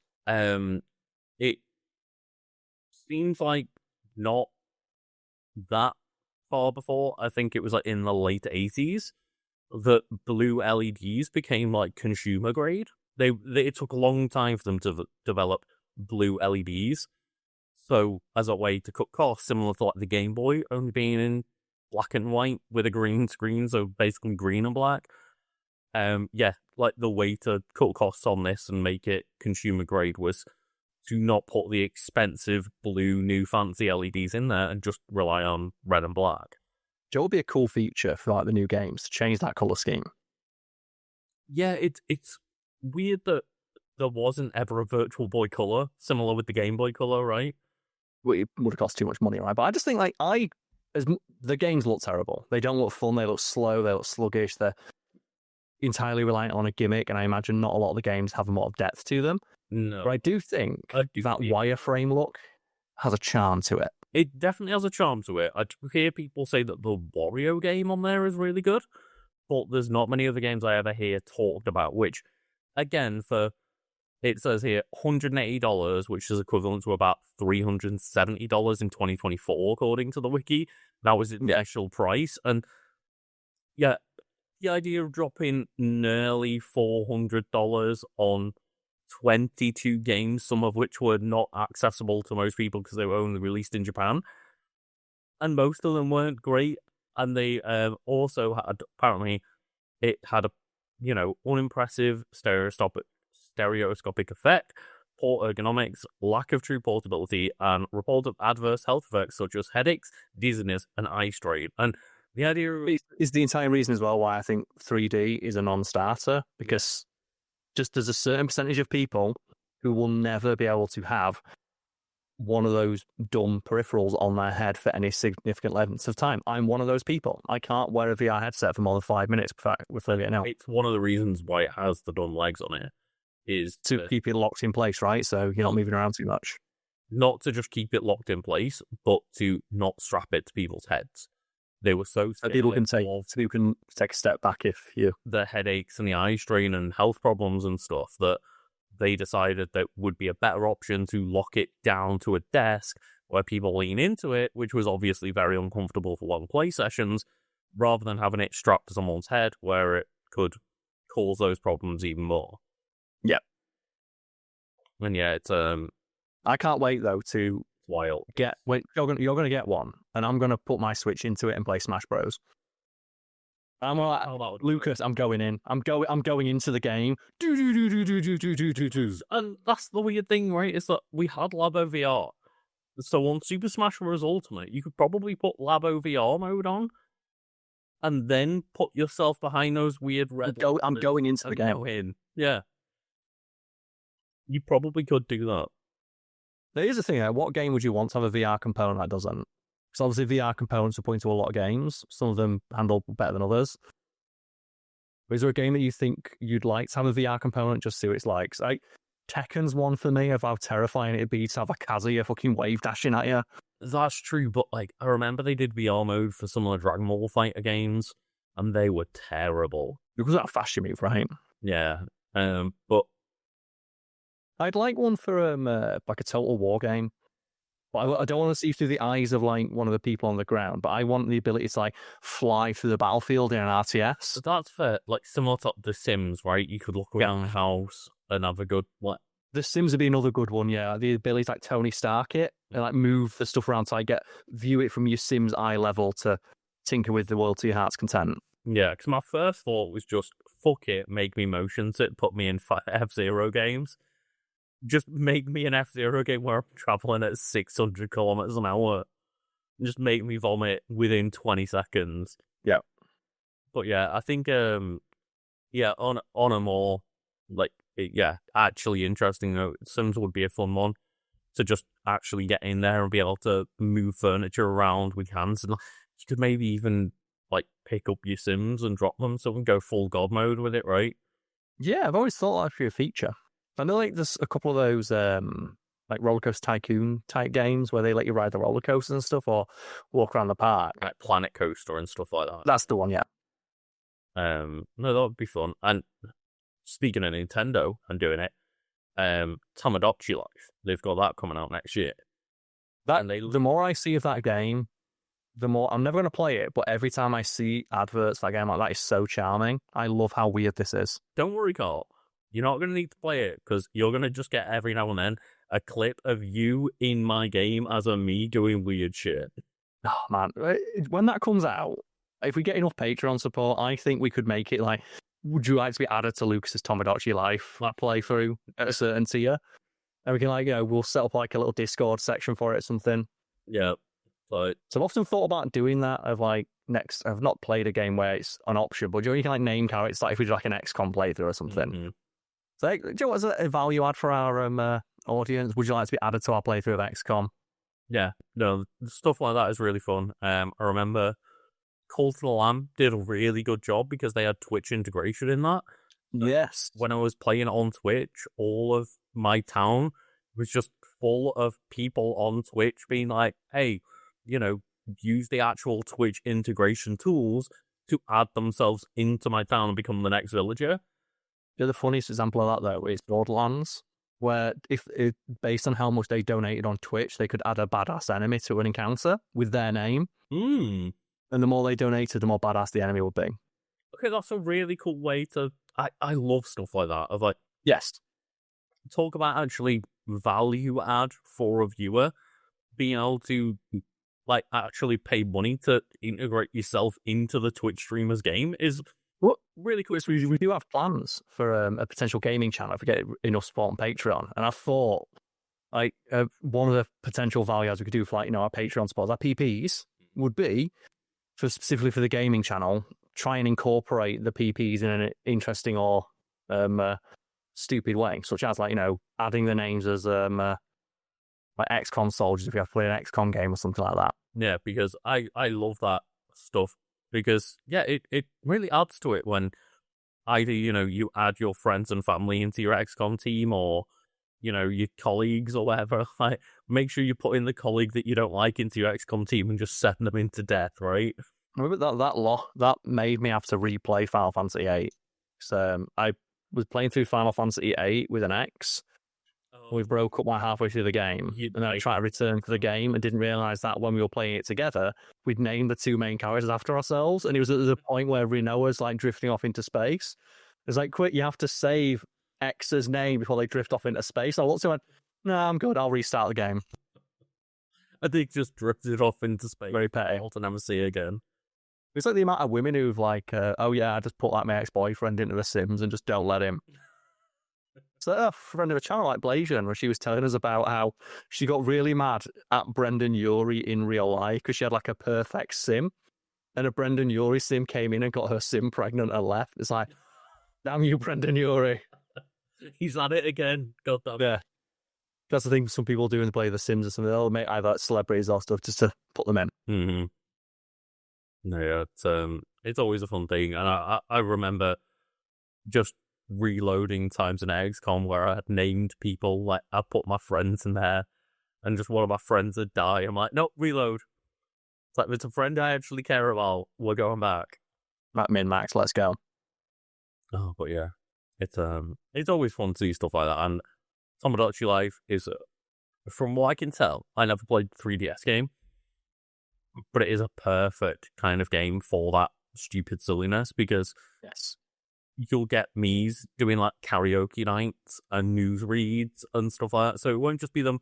It seems like not that far before, I think it was like in the late 80s, that blue LEDs became like consumer grade. It took a long time for them to develop blue LEDs. So as a way to cut costs, similar to like the Game Boy only being in black and white with a green screen, so basically green and black. Like the way to cut costs on this and make it consumer grade was to not put the expensive blue new fancy LEDs in there and just rely on red and black. It would be a cool feature for like the new games to change that colour scheme. Yeah, it's weird that there wasn't ever a Virtual Boy Color, similar with the Game Boy Color, right? Well, it would have cost too much money, right? But I just think the games look terrible. They don't look fun. They look slow. They look sluggish. They're entirely reliant on a gimmick, and I imagine not a lot of the games have a lot of depth to them. No. But I do think that wireframe look has a charm to it. It definitely has a charm to it. I hear people say that the Wario game on there is really good, but there's not many other games I ever hear talked about, which, again, it says here $180, which is equivalent to about $370 in 2024, according to the wiki. That was its actual price. And yeah, the idea of dropping nearly $400 on 22 games, some of which were not accessible to most people because they were only released in Japan, and most of them weren't great. And they also had, apparently, it had a unimpressive stereoscopic effect, poor ergonomics, lack of true portability, and reported adverse health effects such as headaches, dizziness, and eye strain. And the idea is the entire reason as well why I think 3D is a non-starter, because just there's a certain percentage of people who will never be able to have one of those dumb peripherals on their head for any significant lengths of time. I'm one of those people. I can't wear a VR headset for more than 5 minutes without getting out. It's one of the reasons why it has the dumb legs on it, is to keep it locked in place, right? So you're not moving around too much. Not to just keep it locked in place, but to not strap it to people's heads. They were so people can take a step back if you... the headaches and the eye strain and health problems and stuff, that they decided that would be a better option to lock it down to a desk where people lean into it, which was obviously very uncomfortable for long play sessions, rather than having it strapped to someone's head where it could cause those problems even more. Yep. And yeah, it's I can't wait though to wild. You're gonna get one, and I'm gonna put my Switch into it and play Smash Bros. I'm like, Lucas, I'm going in. I'm going into the game. And that's the weird thing, right? Is that we had Labo VR. So on Super Smash Bros. Ultimate, you could probably put Labo VR mode on, and then put yourself behind those weird red. I'm going into the game. Yeah, you probably could do that. There is a thing. What game would you want to have a VR component that doesn't? Because obviously VR components are put into a lot of games. Some of them handle better than others. But is there a game that you think you'd like to have a VR component just to see what it's like? Like Tekken's one for me of how terrifying it'd be to have a Kazuya fucking wave dashing at you. That's true, but like I remember they did VR mode for some of the Dragon Ball Fighter games, and they were terrible. Because that fast you move, right? Yeah, But I'd like one for like a total war game. But I don't want to see through the eyes of like one of the people on the ground. But I want the ability to like fly through the battlefield in an RTS. that's fair. Like similar to The Sims, right? You could look around the house and have a good The Sims would be another good one, yeah. The ability to like Tony Stark it and like move the stuff around to like view it from your Sims eye level to tinker with the world to your heart's content. Yeah, because my first thought was just, fuck it, make me motion sit, put me in F-Zero games. Just make me an F-Zero game where I'm traveling at 600 kilometers an hour. Just make me vomit within 20 seconds. Yeah. But yeah, I think, on a more, actually interesting note, Sims would be a fun one to just actually get in there and be able to move furniture around with hands. And you could maybe even, like, pick up your Sims and drop them so we can go full God mode with it, right? Yeah, I've always thought that'd be a feature. I know like there's a couple of those like roller coaster tycoon type games where they let you ride the roller coasters and stuff or walk around the park. Like Planet Coaster and stuff like that. That's the one, yeah. No, that would be fun. And speaking of Nintendo and doing it, Tamagotchi Life, they've got that coming out next year. The more I see of that game, the more I'm never going to play it, but every time I see adverts for that game, like that is so charming. I love how weird this is. Don't worry, Karl. You're not going to need to play it because you're going to just get every now and then a clip of you in my game as a me doing weird shit. Oh, man. When that comes out, if we get enough Patreon support, I think we could make it like, would you like to be added to Lucas's Tamagotchi Life playthrough at a certain tier? And we can we'll set up like a little Discord section for it or something. Yeah. So I've often thought about doing that I've not played a game where it's an option, but you can like name characters, like if we do like an XCOM playthrough or something. Mm-hmm. So, do you know what's a value add for our audience? Would you like to be added to our playthrough of XCOM? Yeah, no, stuff like that is really fun. I remember Call to the Lamb did a really good job because they had Twitch integration in that. Yes. When I was playing on Twitch, all of my town was just full of people on Twitch being like, hey, use the actual Twitch integration tools to add themselves into my town and become the next villager. The funniest example of that, though, is Borderlands, where based on how much they donated on Twitch, they could add a badass enemy to an encounter with their name. Mm. And the more they donated, the more badass the enemy would be. Okay, that's a really cool way to... I love stuff like that. Of yes. Talk about actually value add for a viewer. Being able to actually pay money to integrate yourself into the Twitch streamer's game is... really cool. We do have plans for a potential gaming channel if we get enough support on Patreon. And I thought, one of the potential value adds we could do for our Patreon supporters, our PPs, would be specifically for the gaming channel, try and incorporate the PPs in an interesting or stupid way, such as adding the names as XCOM soldiers if you have to play an XCOM game or something like that. Yeah, because I love that stuff. Because, yeah, it really adds to it when either, you add your friends and family into your XCOM team or, your colleagues or whatever. Make sure you put in the colleague that you don't like into your XCOM team and just send them into death, right? Remember that made me have to replay Final Fantasy VIII. So I was playing through Final Fantasy VIII with an ex. We broke up halfway through the game, and then I tried to return to the game and didn't realise that when we were playing it together, we'd named the two main characters after ourselves, and it was at the point where Rinoa's drifting off into space. It's quick, you have to save X's name before they drift off into space. I looked and went, no, I'm good, I'll restart the game. I think just drifted off into space. Very petty. To never see again. It's the amount of women who've oh yeah, I just put my ex-boyfriend into The Sims and just don't let him. So a friend of a channel like Blasian, where she was telling us about how she got really mad at Brendan Urie in real life because she had a perfect sim, and a Brendan Urie sim came in and got her sim pregnant and left. It's damn you, Brendan Urie. He's at it again. God damn. Yeah. That's the thing some people do when they play The Sims or something. They'll make either celebrities or stuff just to put them in. Mm-hmm. No, yeah, it's always a fun thing. And I remember just reloading times in XCOM where I had named people, I put my friends in there and just one of my friends would die. I'm like, nope, reload. It's it's a friend I actually care about. We're going back. Min-max, let's go. Oh, but yeah. It's always fun to see stuff like that. And Tomodachi Life is, from what I can tell, I never played the 3DS game, but it is a perfect kind of game for that stupid silliness, because Yes. you'll get me's doing like karaoke nights and news reads and stuff like that. So it won't just be them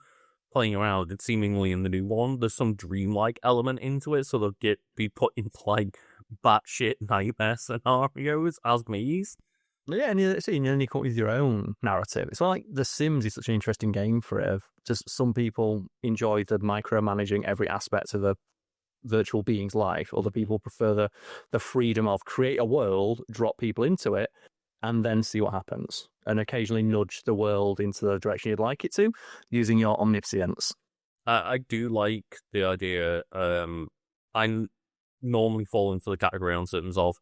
playing around. It's seemingly in the new one, there's some dreamlike element into it, so they'll be put into like batshit nightmare scenarios as me's. Yeah, and then you come up with your own narrative. It's like The Sims is such an interesting game for it. Of just some people enjoy the micromanaging every aspect of a virtual being's life. Other people prefer the freedom of create a world, drop people into it, and then see what happens. And occasionally nudge the world into the direction you'd like it to, using your omniscience. I do like the idea. I normally fall into the category on terms of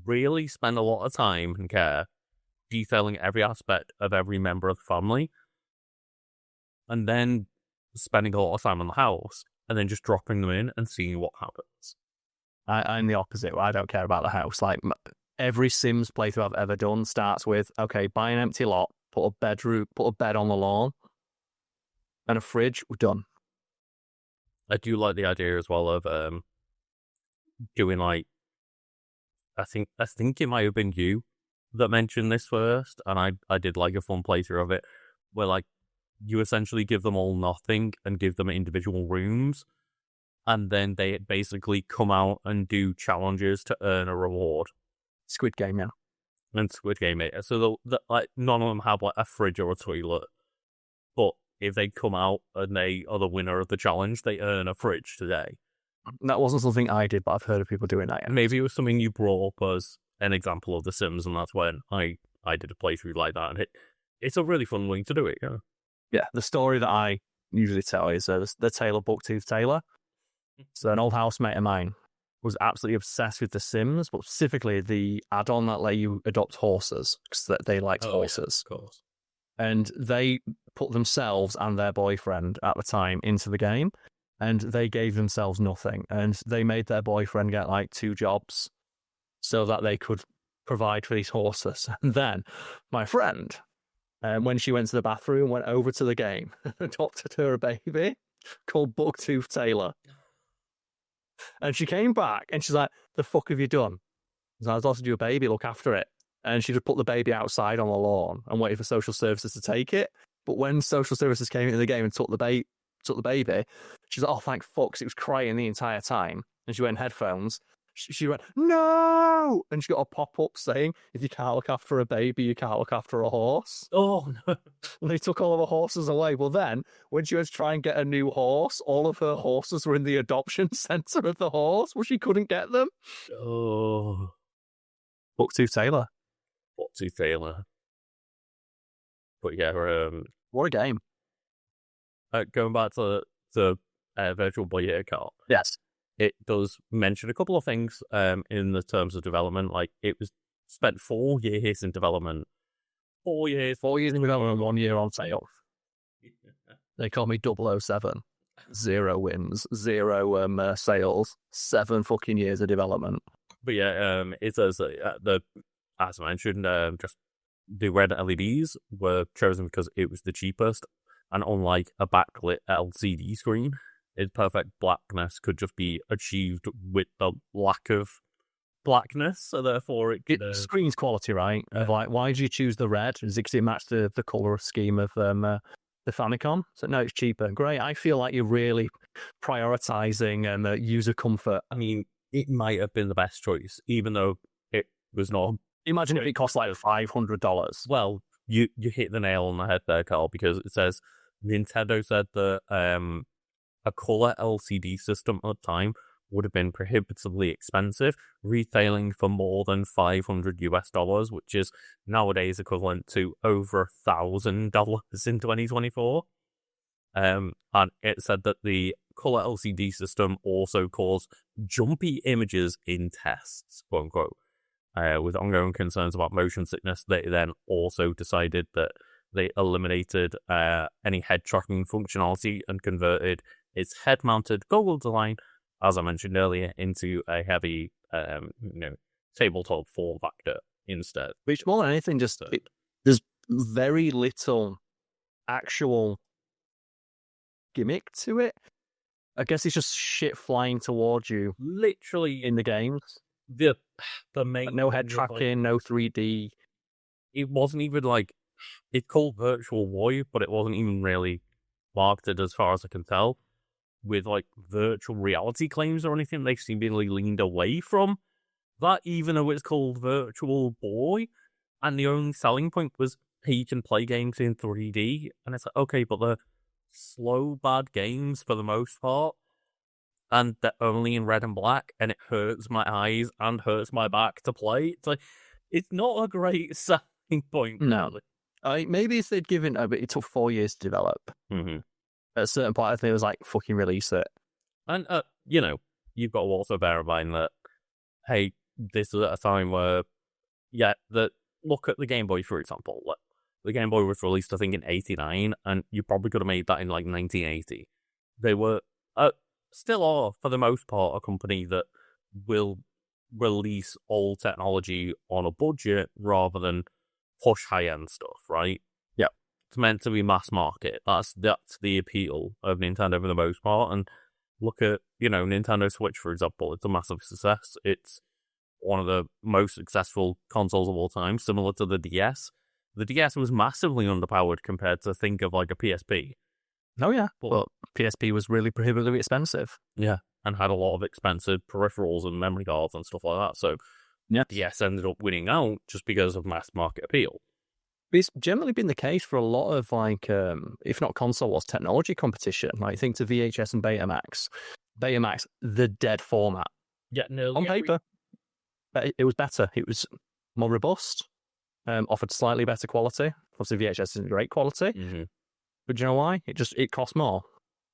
really spend a lot of time and care detailing every aspect of every member of the family, and then spending a lot of time on the house, and then just dropping them in and seeing what happens. I'm the opposite. I don't care about the house. Like every Sims playthrough I've ever done starts with, okay, buy an empty lot, put a bed on the lawn, and a fridge. We're done. I do like the idea as well of doing like, I think it might have been you that mentioned this first, and I did like a fun playthrough of it where like you essentially give them all nothing and give them individual rooms, and then they basically come out and do challenges to earn a reward. Squid Game, yeah. And Squid Game, it. So like none of them have like a fridge or a toilet, but if they come out and they are the winner of the challenge, they earn a fridge today. That wasn't something I did, but I've heard of people doing that. Yeah. Maybe it was something you brought up as an example of The Sims, and that's when I did a playthrough like that, and it's a really fun way to do it. Yeah. Yeah, the story that I usually tell is the tale of Bucktooth Taylor. So an old housemate of mine was absolutely obsessed with The Sims, but specifically the add-on that let you adopt horses, because they liked horses. Yeah, of course. And they put themselves and their boyfriend at the time into the game, and they gave themselves nothing. And they made their boyfriend get like 2 jobs so that they could provide for these horses. And then my friend, when she went to the bathroom, went over to the game, adopted her a baby called Bucktooth Taylor. And she came back and she's like, the fuck have you done? I was adopted you a baby, look after it. And she just put the baby outside on the lawn and waited for social services to take it. But when social services came into the game and took the baby, she's like, oh, thank fuck, 'cause it was crying the entire time. And she went in headphones. She went, no! And she got a pop-up saying, if you can't look after a baby, you can't look after a horse. Oh, no. And they took all of her horses away. Well, then, when she went to try and get a new horse, all of her horses were in the adoption centre of the horse. Well, she couldn't get them. Oh. Bucktooth Taylor. Bucktooth Taylor. But yeah, what a game. Going back to Virtual Boy here, Karl. Yes. It does mention a couple of things in the terms of development. Like, it was spent 4 years in development. 4 years. 4 years in development, 1 year on sale. They call me 007. 0 wins, 0 sales, 7 fucking years of development. But yeah, it says as I mentioned, just the red LEDs were chosen because it was the cheapest, and unlike a backlit LCD screen, its perfect blackness could just be achieved with the lack of blackness, so therefore it screen's quality, right? Of like, why did you choose the red? Is it because it matched the colour scheme of the Famicom? So no, it's cheaper. Great. I feel like you're really prioritising user comfort. I mean, it might have been the best choice, even though it was not. Imagine if it cost like $500. Well, you hit the nail on the head there, Karl, because it says Nintendo said that a colour LCD system at the time would have been prohibitively expensive, retailing for more than $500 US, which is nowadays equivalent to over $1,000 in 2024. And it said that the colour LCD system also caused jumpy images in tests, quote unquote. With ongoing concerns about motion sickness, they then also decided that they eliminated any head tracking functionality and converted its head-mounted goggle design, as I mentioned earlier, into a heavy, tabletop form factor instead. Which more than anything, there's very little actual gimmick to it. I guess it's just shit flying towards you. Literally in the games. The main Like, no head tracking, no 3D. It wasn't even like it's called Virtual Boy, but it wasn't even really marketed as far as I can tell with like virtual reality claims or anything. They seemingly leaned away from that, even though it's called Virtual Boy, and the only selling point was hey, you can play games in 3D, and it's like okay, but they're slow, bad games for the most part, and they're only in red and black, and it hurts my eyes and hurts my back to play. It's like it's not a great selling point. No. Really. Maybe if they'd given, but it took 4 years to develop. Mm-hmm. At a certain point, I think it was like, fucking release it. And, you've got to also bear in mind that, hey, this is at a time where, look at the Game Boy, for example. Like, the Game Boy was released, I think, in 89, and you probably could have made that in, like, 1980. They were, still are, for the most part, a company that will release old technology on a budget rather than push high-end stuff, right? Yeah. It's meant to be mass market. That's the appeal of Nintendo for the most part. And look at, Nintendo Switch, for example. It's a massive success. It's one of the most successful consoles of all time, similar to the DS. The DS was massively underpowered compared to think of like a PSP. Oh, yeah. But PSP was really prohibitively expensive. Yeah. And had a lot of expensive peripherals and memory cards and stuff like that. So yeah, DS ended up winning out just because of mass market appeal. It's generally been the case for a lot of, like, if not console wars, technology competition. Like, think to VHS and Betamax. Betamax, the dead format. Yeah, no. On paper, but it was better. It was more robust, offered slightly better quality. Obviously, VHS isn't great quality. Mm-hmm. But do you know why? It cost more.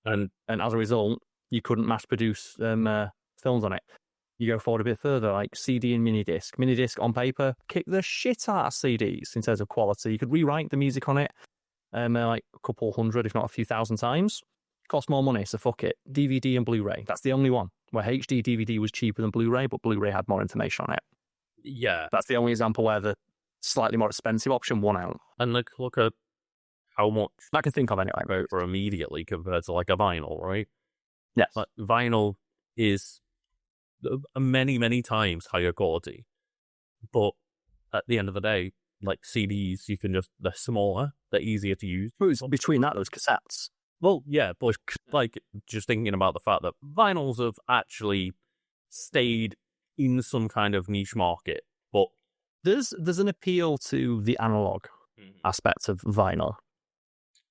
And as a result, you couldn't mass produce films on it. You go forward a bit further, like CD and minidisc. Minidisc on paper, kick the shit out of CDs in terms of quality. You could rewrite the music on it like a couple hundred, if not a few thousand times. Cost more money, so fuck it. DVD and Blu-ray. That's the only one where HD DVD was cheaper than Blu-ray, but Blu-ray had more information on it. Yeah. That's the only example where the slightly more expensive option won out. And look at how much I can think of anyway. For immediately compared to like a vinyl, right? Yes. Like, vinyl is many, many times higher quality. But at the end of the day, like CDs, they're smaller, they're easier to use. Between that, those cassettes. Well, yeah, but like just thinking about the fact that vinyls have actually stayed in some kind of niche market, but there's an appeal to the analog aspect of vinyl.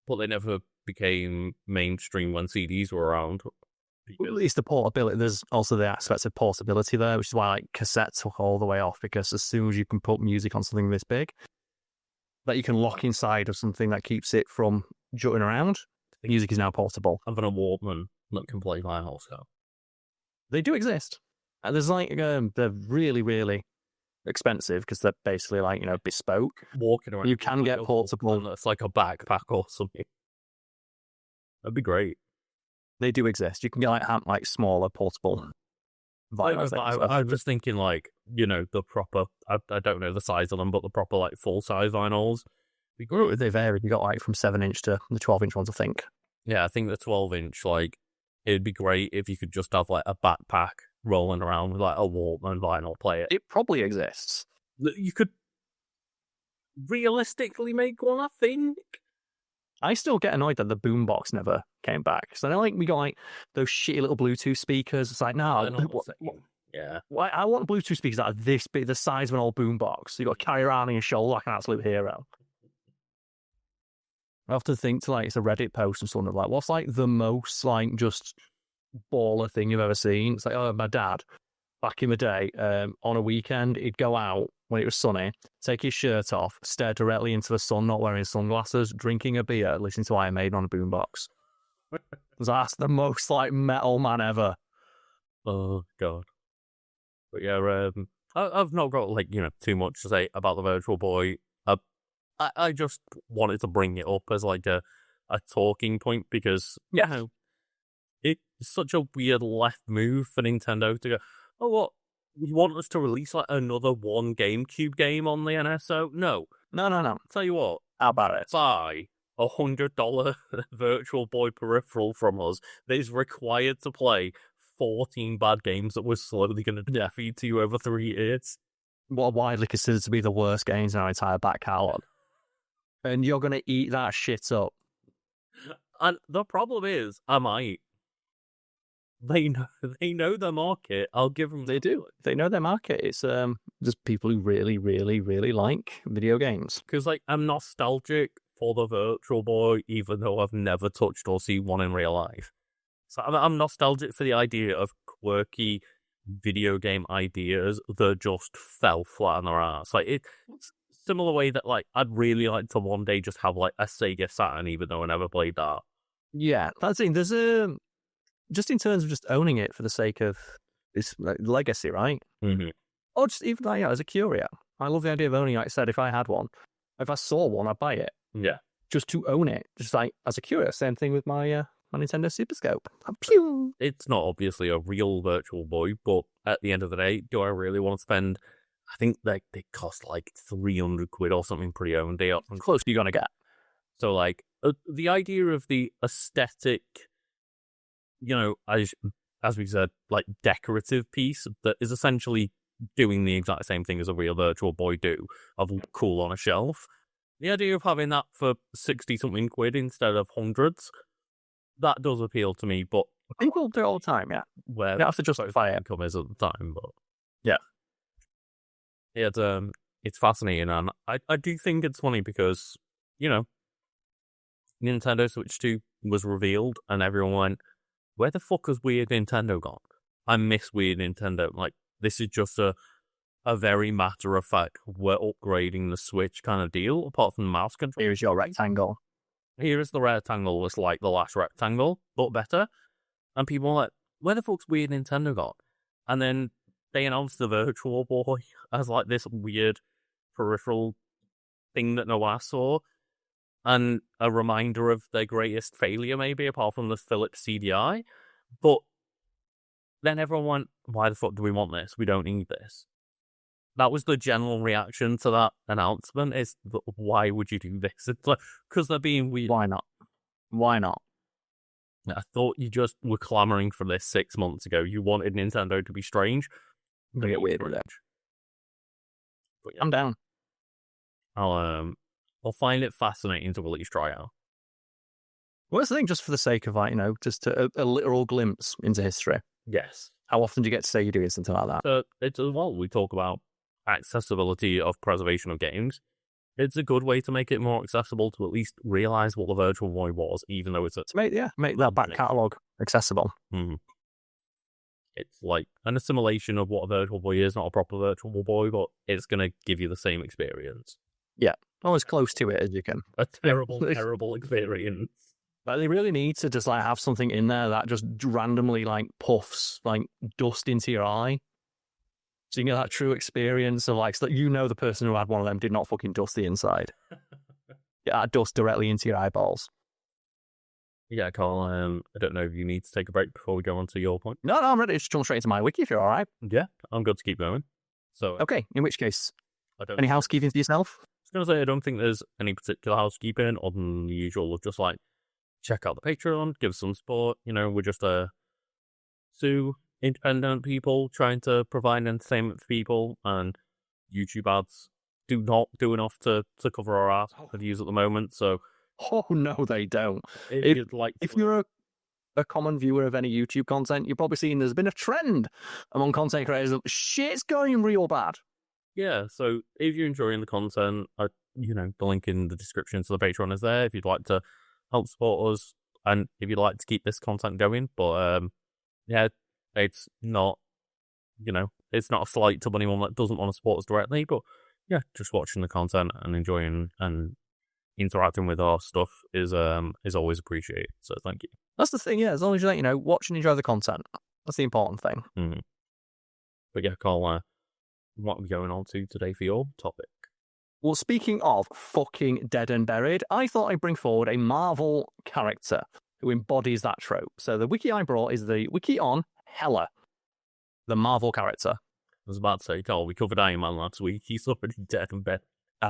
But they never became mainstream when CDs were around. Well, it's the portability. There's also the aspect of portability there, which is why like cassettes took all the way off, because as soon as you can put music on something this big that you can lock inside of something that keeps it from jutting around, the music is now portable. Having a Walkman that can play vinyl, so they do exist. And there's like they're really, really expensive because they're basically like bespoke. Walking around, you can get portable. It's like a backpack or something. That'd be great. They do exist. You can get like smaller portable vinyl things. I was just thinking like the proper. I don't know the size of them, but the proper like full size vinyls. They vary. You got like from 7-inch to the 12-inch ones, I think. Yeah, I think the 12-inch, like, it'd be great if you could just have like a backpack rolling around with like a Walkman vinyl player. It probably exists. You could realistically make one, I think. I still get annoyed that the boombox never came back. So I know, like, we got like those shitty little Bluetooth speakers. It's like, no, yeah. I want Bluetooth speakers that are this big, the size of an old boombox. So you got to carry around on your shoulder like an absolute hero. I often think to like it's a Reddit post and something like, what's like the most like just baller thing you've ever seen? It's like, oh, my dad back in the day on a weekend he'd go out when it was sunny, take his shirt off, stare directly into the sun, not wearing sunglasses, drinking a beer, listening to Iron Maiden on a boombox. That's the most like metal man ever. Oh god. But yeah, I've not got like too much to say about the Virtual Boy. I just wanted to bring it up as like a talking point because it's such a weird left move for Nintendo to go, oh what, You want us to release like another one GameCube game on the NSO? No. No. Tell you what, How about it? buy $100 Virtual Boy peripheral from us that is required to play 14 bad games that we're slowly going to feed to you over 3 years. What are widely considered to be the worst games in our entire back catalogue. And you're going to eat that shit up. And the problem is, I might. They know their market. I'll give them. They do. They know their market. It's just people who really, really, really like video games. Because like I'm nostalgic for the Virtual Boy, even though I've never touched or seen one in real life. So I'm nostalgic for the idea of quirky video game ideas that just fell flat on their ass. Like it's similar way that like I'd really like to one day just have like a Sega Saturn, even though I never played that. Yeah, that's it. There's just in terms of just owning it for the sake of this legacy, right? Mm-hmm. Or just even like, as a curio. I love the idea of owning, like I said, if I had one, if I saw one, I'd buy it. Yeah. Just to own it. Just like as a curio. Same thing with my my Nintendo Super Scope. Pew! It's not obviously a real Virtual Boy, but at the end of the day, do I really want to spend... I think they cost like 300 quid or something pre-owned. They are Close you're going to get. So like the idea of the aesthetic, you know, as we said, like decorative piece that is essentially doing the exact same thing as a real Virtual Boy do, of cool on a shelf. The idea of having that for 60-something quid instead of hundreds, that does appeal to me, but... People do it all the time, yeah. Where you have to justify it. Income is at the time, but... Yeah. It's fascinating, and I do think it's funny because, you know, Nintendo Switch 2 was revealed, and everyone went, where the fuck has Weird Nintendo gone? I miss Weird Nintendo. Like, this is just a very matter-of-fact, we're upgrading the Switch kind of deal, apart from the mouse control. Here's your rectangle. Here is the rectangle. It's like the last rectangle, but better. And people are like, where the fuck's Weird Nintendo gone? And then they announced the Virtual Boy as like this weird peripheral thing that no one saw. And a reminder of their greatest failure, maybe, apart from the Philips CDI. But then everyone went, why the fuck do we want this? We don't need this. That was the general reaction to that announcement, is why would you do this? It's like, because they're being weird. Why not? Why not? I thought you just were clamoring for this 6 months ago. You wanted Nintendo to be strange. They get weird with it. But yeah, I'm down. I'll find it fascinating to at least try out. Well, that's the thing, just for the sake of, like, you know, just a literal glimpse into history. Yes. How often do you get to say you're doing something like that? It's as well, we talk about accessibility of preservation of games. It's a good way to make it more accessible to at least realize what the Virtual Boy was, even though it's to make that back catalogue accessible. Mm-hmm. It's like an assimilation of what a Virtual Boy is, not a proper Virtual Boy, but it's going to give you the same experience. Yeah, as close to it as you can. A terrible experience. But they really need to just like have something in there that just randomly like puffs like dust into your eye. So you get that true experience of like, so that you know the person who had one of them did not fucking dust the inside. Get that dust directly into your eyeballs. Yeah, Karl, I don't know if you need to take a break before we go on to your point. No, I'm ready to jump straight into my wiki if you're all right. Yeah, I'm good to keep going. So okay, in which case, any housekeeping for yourself? I was going to say, I don't think there's any particular housekeeping other than the usual of just like, check out the Patreon, give some support. You know, we're just two independent people trying to provide entertainment for people, and YouTube ads do not do enough to cover our ass views at the moment. So, oh no, they don't. If you're a common viewer of any YouTube content, you're probably seeing there's been a trend among content creators of shit's going real bad. Yeah, so if you're enjoying the content, you know, the link in the description to the Patreon is there if you'd like to help support us, and if you'd like to keep this content going. But yeah, it's not, you know, it's not a slight to anyone that doesn't want to support us directly, but yeah, just watching the content and enjoying and interacting with our stuff is always appreciated. So thank you. That's the thing, yeah. As long as you know, watch and enjoy the content, that's the important thing. Mm-hmm. But yeah, Karl, what are we going on to today for your topic? Well, speaking of fucking dead and buried, I thought I'd bring forward a Marvel character who embodies that trope. So the wiki I brought is the wiki on Hela, the Marvel character. was about to say, Karl, we covered Iron Man last week. He's already dead and bed.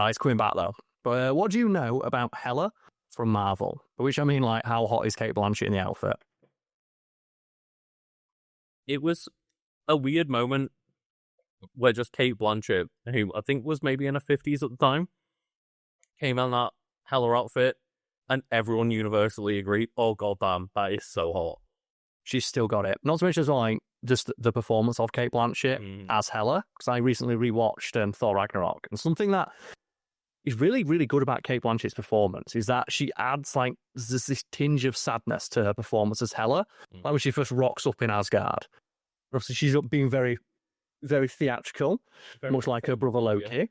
He's coming back, though. But what do you know about Hela from Marvel? By which I mean, like, how hot is Kate Blanchett in the outfit? It was a weird moment where just Kate Blanchett, who I think was maybe in her 50s at the time, came out in that Hela outfit, and everyone universally agreed, oh, goddamn, that is so hot. She's still got it. Not to mention as well, like, just the performance of Kate Blanchett as Hela, because I recently rewatched Thor Ragnarok, and something that is really, really good about Kate Blanchett's performance is that she adds, like, this tinge of sadness to her performance as Hela, like when she first rocks up in Asgard. Obviously, she's up being very, very theatrical, much like her brother Loki,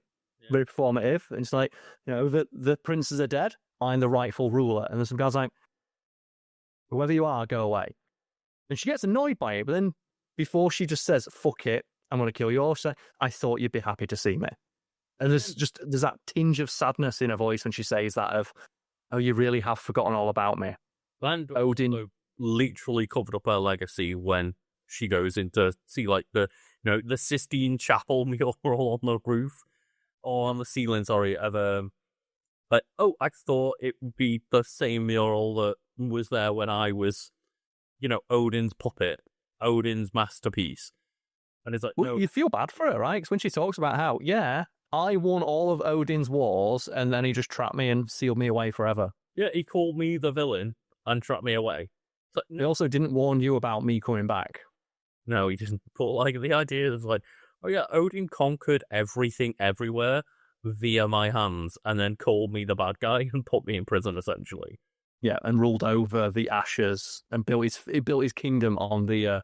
very performative, and it's like, you know, the princes are dead, I'm the rightful ruler, and there's some guys like, whoever you are, go away. And she gets annoyed by it, but then before she just says, fuck it, I'm going to kill you all, she says, I thought you'd be happy to see me. And there's that tinge of sadness in her voice when she says that of, oh, you really have forgotten all about me. And Odin literally covered up her legacy when she goes in to see, like, the Sistine Chapel mural on the roof, or on the ceiling, sorry, of, like, oh, I thought it would be the same mural that was there when I was, you know, Odin's puppet, Odin's masterpiece. And it's like, well, no. You feel bad for her, right? Because when she talks about how, yeah, I won all of Odin's wars, and then he just trapped me and sealed me away forever. Yeah, he called me the villain and trapped me away. Like, He also didn't warn you about me coming back. No, he didn't. But, like, the idea is like, oh yeah, Odin conquered everything everywhere via my hands, and then called me the bad guy and put me in prison, essentially. Yeah, and ruled over the ashes and built his kingdom on the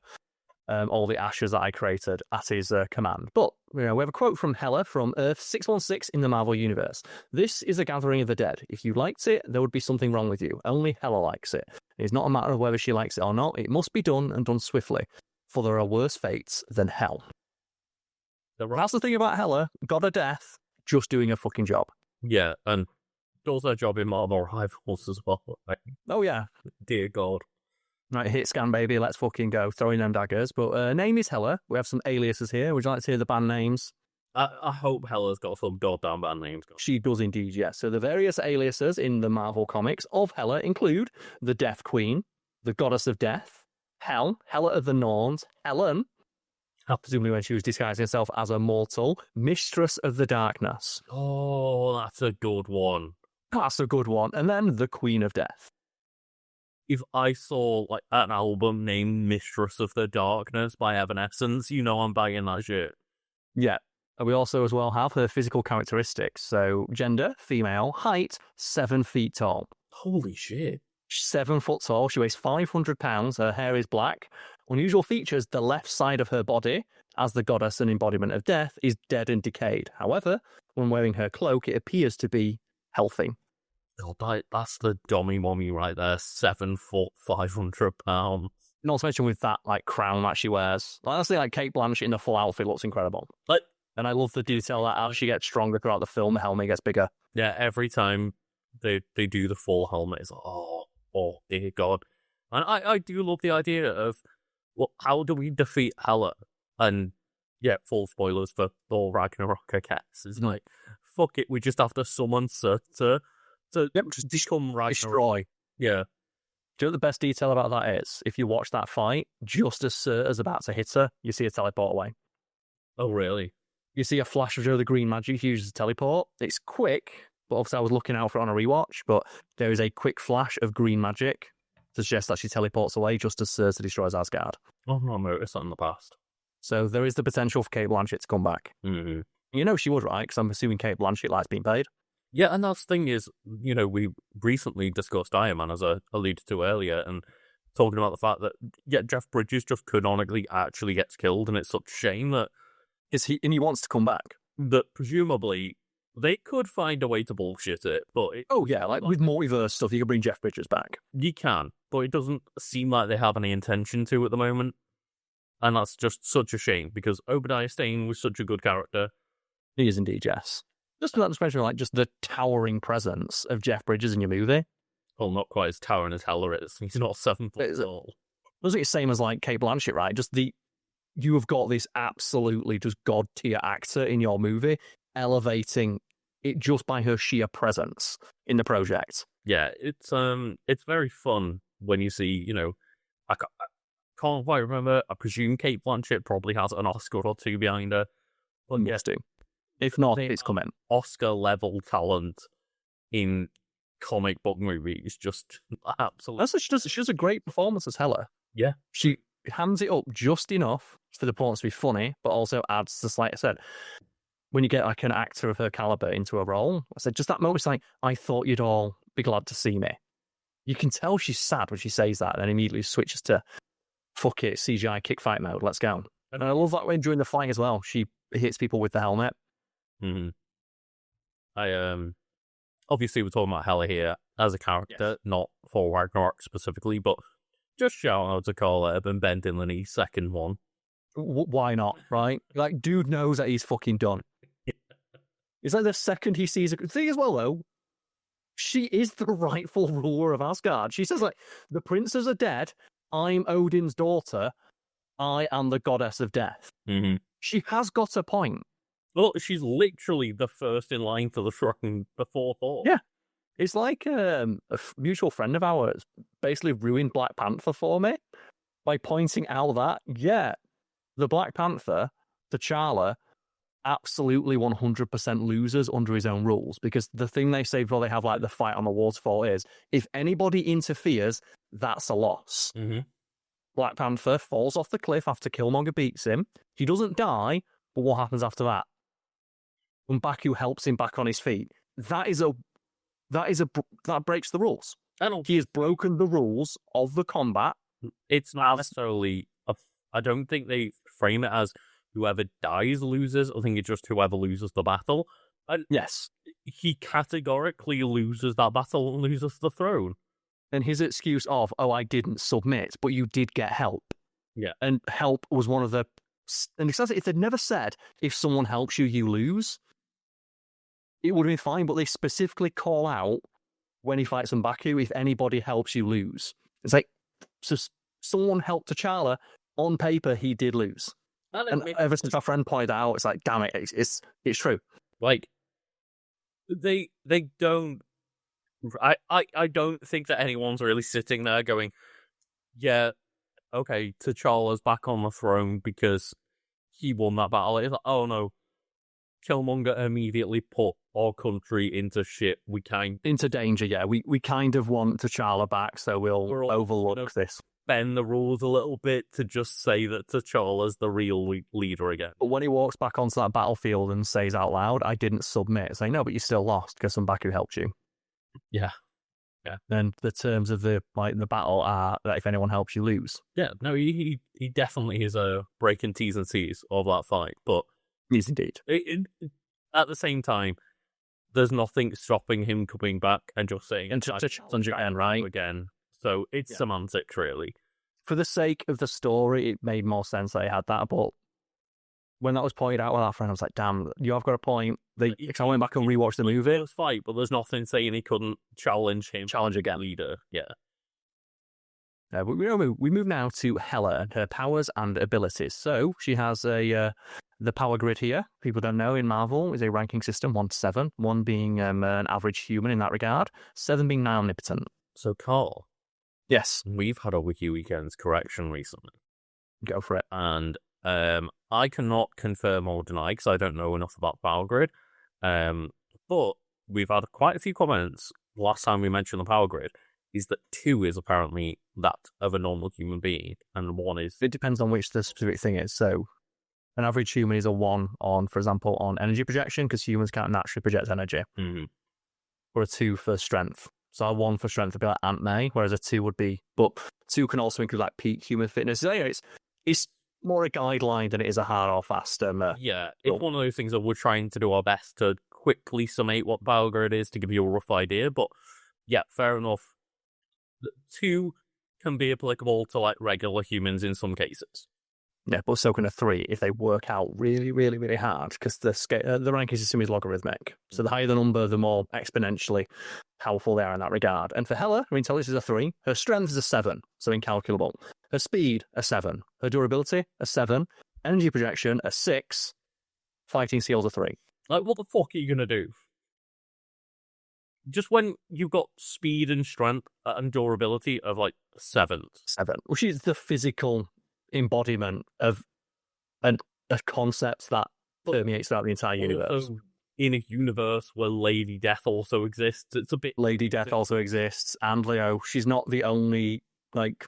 all the ashes that I created at his command. But you know, we have a quote from Hela from Earth 616 in the Marvel Universe. This is a gathering of the dead. If you liked it, there would be something wrong with you. Only Hela likes it. It is not a matter of whether she likes it or not. It must be done and done swiftly, for there are worse fates than hell. That's the thing about Hela, god of death, just doing a fucking job. Yeah, and does her job in Marvel Rivals as well. Like, oh yeah. Dear God. Right, hit scan, baby. Let's fucking go. Throwing them daggers. But name is Hela. We have some aliases here. Would you like to hear the band names? I hope Hela's got some goddamn band names. She does indeed, yes. So the various aliases in the Marvel comics of Hela include the Death Queen, the Goddess of Death, Hel, Hela of the Norns, Helen, presumably when she was disguising herself as a mortal, Mistress of the Darkness. Oh, that's a good one. That's a good one. And then the Queen of Death. If I saw, like, an album named Mistress of the Darkness by Evanescence, you know I'm buying that shit. Yeah. And we also as well have her physical characteristics. So gender, female, height, 7 feet tall. Holy shit. She's 7 foot tall. She weighs 500 pounds. Her hair is black. Unusual features, the left side of her body, as the goddess and embodiment of death, is dead and decayed. However, when wearing her cloak, it appears to be healthy. Oh, that's the dummy mummy right there. 7 foot, 500 pounds. Not to mention with that, like, crown that she wears. Honestly, like, Kate Blanchett in the full outfit looks incredible. And I love the detail that as she gets stronger throughout the film, the helmet gets bigger. Yeah, every time they do the full helmet, it's like, oh, dear God. And I do love the idea of, well, how do we defeat Hela? And, yeah, full spoilers for Thor Ragnarok, I guess. It's like, fuck it, we just have to summon Surtur to just become Ragnarok. Destroy. Yeah. Do you know what the best detail about that is? If you watch that fight, just as Surtur's about to hit her, you see her teleport away. Oh, really? You see a flash of the green magic he uses to teleport. It's quick, but obviously I was looking out for it on a rewatch, but there is a quick flash of green magic to suggest that she teleports away just as Surtur destroys Asgard. I've not noticed that in the past. So there is the potential for Kate Blanchett to come back. Mm-hmm. You know she would, right? Because I'm assuming Kate Blanchett likes being paid. Yeah, and that's the thing is, you know, we recently discussed Iron Man, as I alluded to earlier, and talking about the fact that, yeah, Jeff Bridges just canonically actually gets killed, and it's such a shame that... And he wants to come back. That presumably they could find a way to bullshit it, but... oh, yeah, like with multiverse stuff, you can bring Jeff Bridges back. You can, but it doesn't seem like they have any intention to at the moment. And that's just such a shame, because Obadiah Stane was such a good character. He is indeed, yes. Just not to mention, like, just the towering presence of Jeff Bridges in your movie. Well, not quite as towering as Hela is. He's not 7 foot tall. Doesn't it the same as, like, Kate Blanchett, right? Just the you have got this absolutely just god tier actor in your movie, elevating it just by her sheer presence in the project. Yeah, it's very fun when you see, I can't quite remember. I presume Kate Blanchett probably has an Oscar or two behind her. But Must do. If not, it's coming. Oscar level talent in comic book movies, just absolutely. She does a great performance as Hela. Yeah. She hands it up just enough for the performance to be funny, but also adds the like I said, when you get like an actor of her caliber into a role, I said just that moment, it's like, I thought you'd all be glad to see me. You can tell she's sad when she says that, and then immediately switches to fuck it, CGI kick fight mode, let's go. And I love that way during the fight as well. She hits people with the helmet. Mm-hmm. Obviously we're talking about Hela here as a character, not for Ragnarok specifically, but just shout out to Karl and Ben Dinley's second one. Why not, right? Like, dude knows that he's fucking done. It's like the second he sees a thing as well, though. She is the rightful ruler of Asgard. She says, like, the princes are dead. I'm Odin's daughter. I am the goddess of death. Mm-hmm. She has got a point. Well, she's literally the first in line to the throne before Thor. Yeah. It's like a mutual friend of ours basically ruined Black Panther for me by pointing out that, the Black Panther, T'Challa, absolutely 100% loses under his own rules, because the thing they say before they have like the fight on the waterfall is, if anybody interferes, that's a loss. Mm-hmm. Black Panther falls off the cliff after Killmonger beats him. He doesn't die, but what happens after that? When Baku helps him back on his feet, that breaks the rules. He has broken the rules of the combat. It's not necessarily I don't think they frame it as whoever dies loses. I think it's just whoever loses the battle. And yes, he categorically loses that battle and loses the throne. And his excuse of, I didn't submit, but you did get help. Yeah. And help was one of the... And if they'd never said, if someone helps you, you lose, it would have been fine, but they specifically call out when he fights on Baku, if anybody helps you lose. It's like, so someone helped T'Challa, on paper he did lose. And ever since my friend pointed out, it's like, damn it, it's true. Like, they don't... I don't think that anyone's really sitting there going, yeah, okay, T'Challa's back on the throne because he won that battle. It's like, oh no, Killmonger immediately put our country into shit. Into danger, yeah. We kind of want T'Challa back, so we'll overlook this. Bend the rules a little bit to just say that T'Challa's the real leader again. But when he walks back onto that battlefield and says out loud, I didn't submit, it's like, no, but you still lost because some Baku helped you. Yeah. Then the terms of the battle are that if anyone helps, you lose. Yeah, no, he definitely is breaking T's and C's of that fight, but yes, indeed. At the same time, there's nothing stopping him coming back and just saying and to challenge again, right? Again. So it's semantics, really. For the sake of the story, it made more sense that I had that, but when that was pointed out with our friend, I was like, damn, you have got a point. I went back and rewatched the movie. It was fight, but there's nothing saying he couldn't challenge him. Challenge again. Leader, yeah. We move now to Hela and her powers and abilities. So she has the power grid here. People don't know, in Marvel is a ranking system, 1 to 7. 1 being an average human in that regard, 7 being nigh omnipotent. So, Karl. Yes. We've had a Wiki Weekends correction recently. Go for it. And I cannot confirm or deny because I don't know enough about power grid. But we've had quite a few comments last time we mentioned the power grid, is that 2 is apparently that of a normal human being, and 1 is... It depends on which the specific thing is. So an average human is a 1 on, for example, on energy projection, because humans can't naturally project energy. Mm-hmm. Or a 2 for strength. So a 1 for strength would be like Aunt May, whereas a 2 would be... But 2 can also include like peak human fitness. So anyway, it's more a guideline than it is a hard or fast. Yeah, it's one of those things that we're trying to do our best to quickly summate what power grid is to give you a rough idea. But yeah, fair enough. 2 can be applicable to like regular humans in some cases. Yeah, but so can a 3 if they work out really, really, really hard, because the ranking system is logarithmic. So the higher the number, the more exponentially powerful they are in that regard. And for Hela, her intelligence is a 3, her strength is a 7, so incalculable. Her speed, a 7. Her durability, a 7. Energy projection, a 6. Fighting skills, a 3. Like, what the fuck are you gonna do? Just when you've got speed and strength and durability of, like, 7. 7. Which is the physical embodiment of a concept that permeates throughout the entire universe. Also, in a universe where Lady Death also exists, it's a bit... Lady Death also exists, and Leo, she's not the only, like,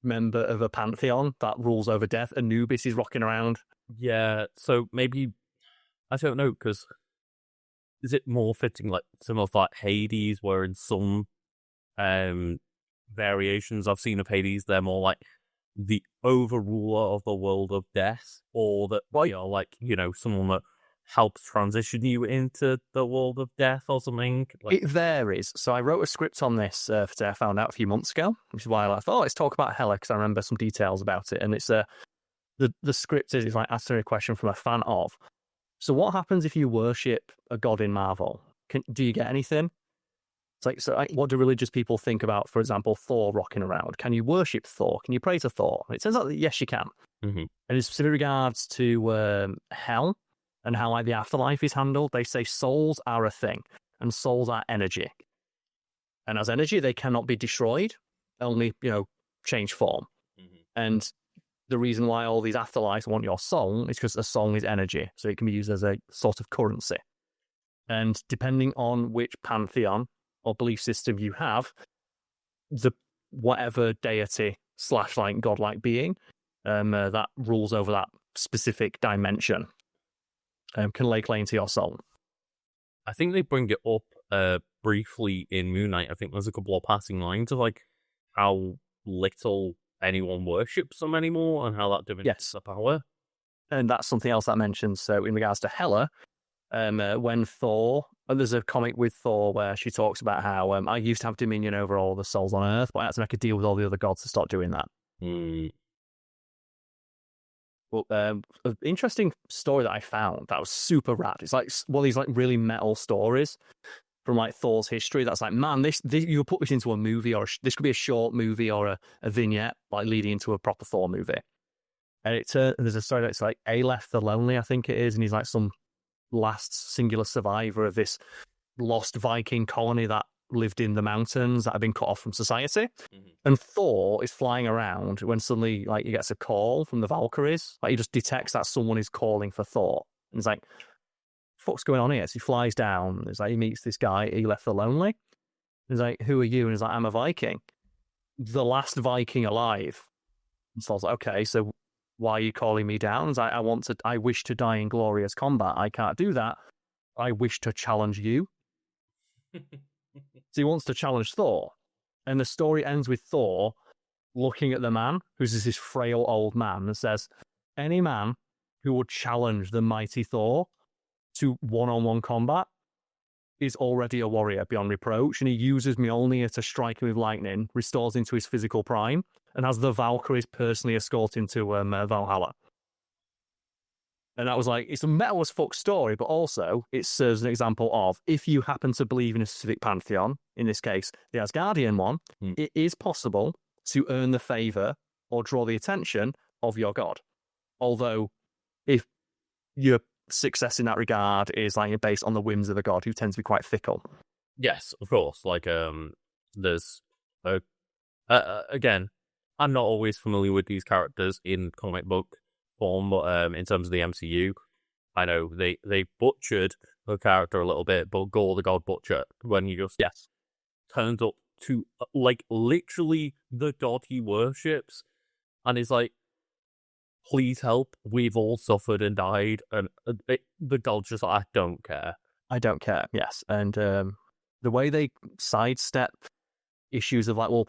member of a pantheon that rules over death. Anubis is rocking around. Yeah, so maybe... I don't know, because... Is it more fitting, like, some of, like, Hades, where in some variations I've seen of Hades, they're more like the overruler of the world of death, or that, you know, like, you know, someone that helps transition you into the world of death or something? Like... It varies. So I wrote a script on this for today. I found out a few months ago, which is why I thought, let's talk about Hela, because I remember some details about it. And it's the script is like answering a question from a fan of. So what happens if you worship a god in Marvel? Do you get anything? It's like, so what do religious people think about, for example, Thor rocking around? Can you worship Thor? Can you pray to Thor? It turns out that yes, you can. Mm-hmm. And in specific regards to hell and how like the afterlife is handled, they say souls are a thing, and souls are energy. And as energy, they cannot be destroyed, only, you know, change form. Mm-hmm. And the reason why all these afterlives want your soul is because a soul is energy, so it can be used as a sort of currency. And depending on which pantheon or belief system you have, the whatever deity / like godlike being that rules over that specific dimension can lay claim to your soul. I think they bring it up briefly in Moon Knight. I think there's a couple of passing lines of like how little anyone worships them anymore and how that diminishes the power. And that's something else that mentions. So in regards to Hela, when Thor, there's a comic with Thor where she talks about how I used to have dominion over all the souls on Earth, but I had to make a deal with all the other gods to stop doing that. Well, an interesting story that I found that was super rad. It's like one of these like really metal stories from like Thor's history. That's like, man, this you could put this into a movie, or this could be a short movie or a vignette like leading into a proper Thor movie. And there's a story that's like Aleph the Lonely, I think it is, and he's like some last singular survivor of this lost Viking colony that lived in the mountains that had been cut off from society. Mm-hmm. And Thor is flying around when suddenly like he gets a call from the Valkyries. Like he just detects that someone is calling for Thor. And he's like, what's going on here? So he flies down. It's like he meets this guy, Aleph the Lonely. He's like, who are you? And he's like, I'm a Viking. The last Viking alive. And so I was like, okay, so why are you calling me down? He's like, I wish to die in glorious combat. I can't do that. I wish to challenge you. So he wants to challenge Thor. And the story ends with Thor looking at the man, who's this frail old man, and says, any man who would challenge the mighty Thor to one-on-one combat is already a warrior beyond reproach, and he uses Mjolnir to strike him with lightning, restores him to his physical prime, and has the Valkyries personally escort him to Valhalla. And that was like, it's a metal as fuck story, but also it serves an example of, if you happen to believe in a specific pantheon, in this case, the Asgardian one, it is possible to earn the favour or draw the attention of your god. Although, if your success in that regard is like based on the whims of the god, who tends to be quite fickle. Yes, of course. Like, there's again, I'm not always familiar with these characters in comic book form, but in terms of the MCU, I know they butchered the character a little bit, but Gore the God Butcher, when he just turns up to like literally the god he worships, and is like, please help, we've all suffered and died, and the god's just like, I don't care. Yes. And the way they sidestep issues of like, well,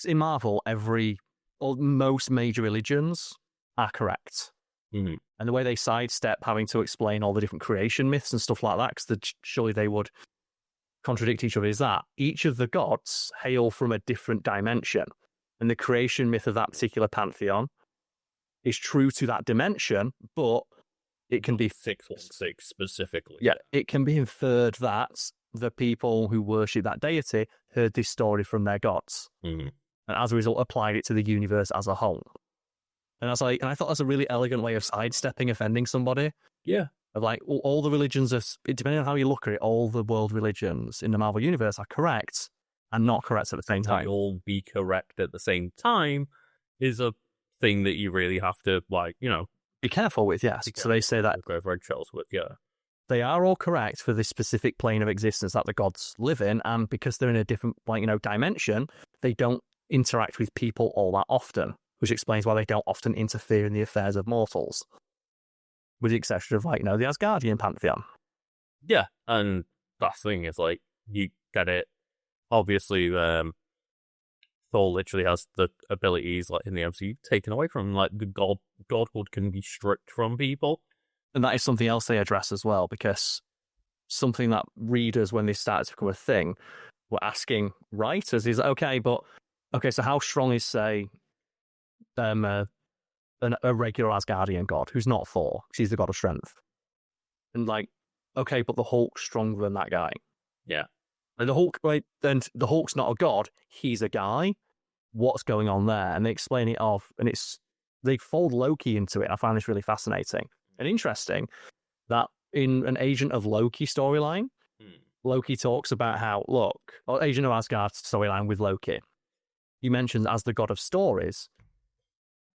in Marvel, most major religions are correct. Mm-hmm. And the way they sidestep having to explain all the different creation myths and stuff like that, because surely they would contradict each other, is that each of the gods hail from a different dimension. And the creation myth of that particular pantheon is true to that dimension, but it can be 616 specifically. Yeah, it can be inferred that the people who worship that deity heard this story from their gods, and as a result applied it to the universe as a whole. And I was like, and I thought that's a really elegant way of sidestepping offending somebody. Yeah. Of like, all the religions are, depending on how you look at it, all the world religions in the Marvel universe are correct and not correct at the same time. They all be correct at the same time is a thing that you really have to, like, be careful with, yes. So they say that go over eggshells with, yeah. They are all correct for this specific plane of existence that the gods live in, and because they're in a different, dimension, they don't interact with people all that often, which explains why they don't often interfere in the affairs of mortals. With the exception of, the Asgardian pantheon. Yeah, and that's the thing, is, like, you get it. Obviously, Thor literally has the abilities, like, in the MCU taken away from him. Like, the godhood can be stripped from people. And that is something else they address as well, because something that readers, when they started to become a thing, were asking writers is, okay, so how strong is, say, a regular Asgardian god who's not Thor? She's the god of strength. And okay, but the Hulk's stronger than that guy. Yeah. And the Hulk, then the Hulk's not a god, he's a guy. What's going on there? And they explain it off, and they fold Loki into it. I find this really fascinating and interesting that in an Agent of Loki storyline, Loki talks about how, or Agent of Asgard storyline with Loki, he mentions as the god of stories,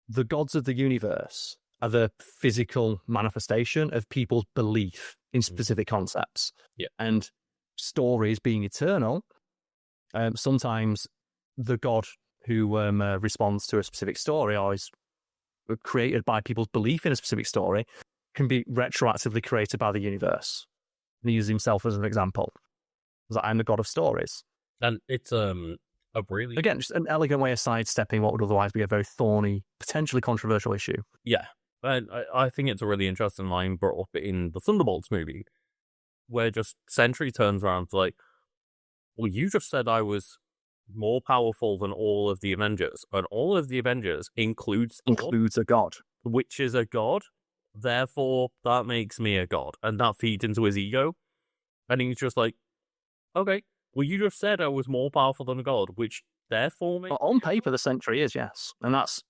the gods of the universe are the physical manifestation of people's belief in specific concepts. Yeah. And stories being eternal, sometimes the god who responds to a specific story or is created by people's belief in a specific story can be retroactively created by the universe. And he uses himself as an example. He's like, I'm the god of stories. And it's again, just an elegant way of sidestepping what would otherwise be a very thorny, potentially controversial issue. Yeah. And I think it's a really interesting line brought up in the Thunderbolts movie, where just Sentry turns around to like, well, you just said I was more powerful than all of the Avengers, and all of the Avengers includes a god. Which is a god, therefore that makes me a god, and that feeds into his ego, and he's just like, okay, well, you just said I was more powerful than a god, which therefore makes... On paper, the Sentry is, yes. And that's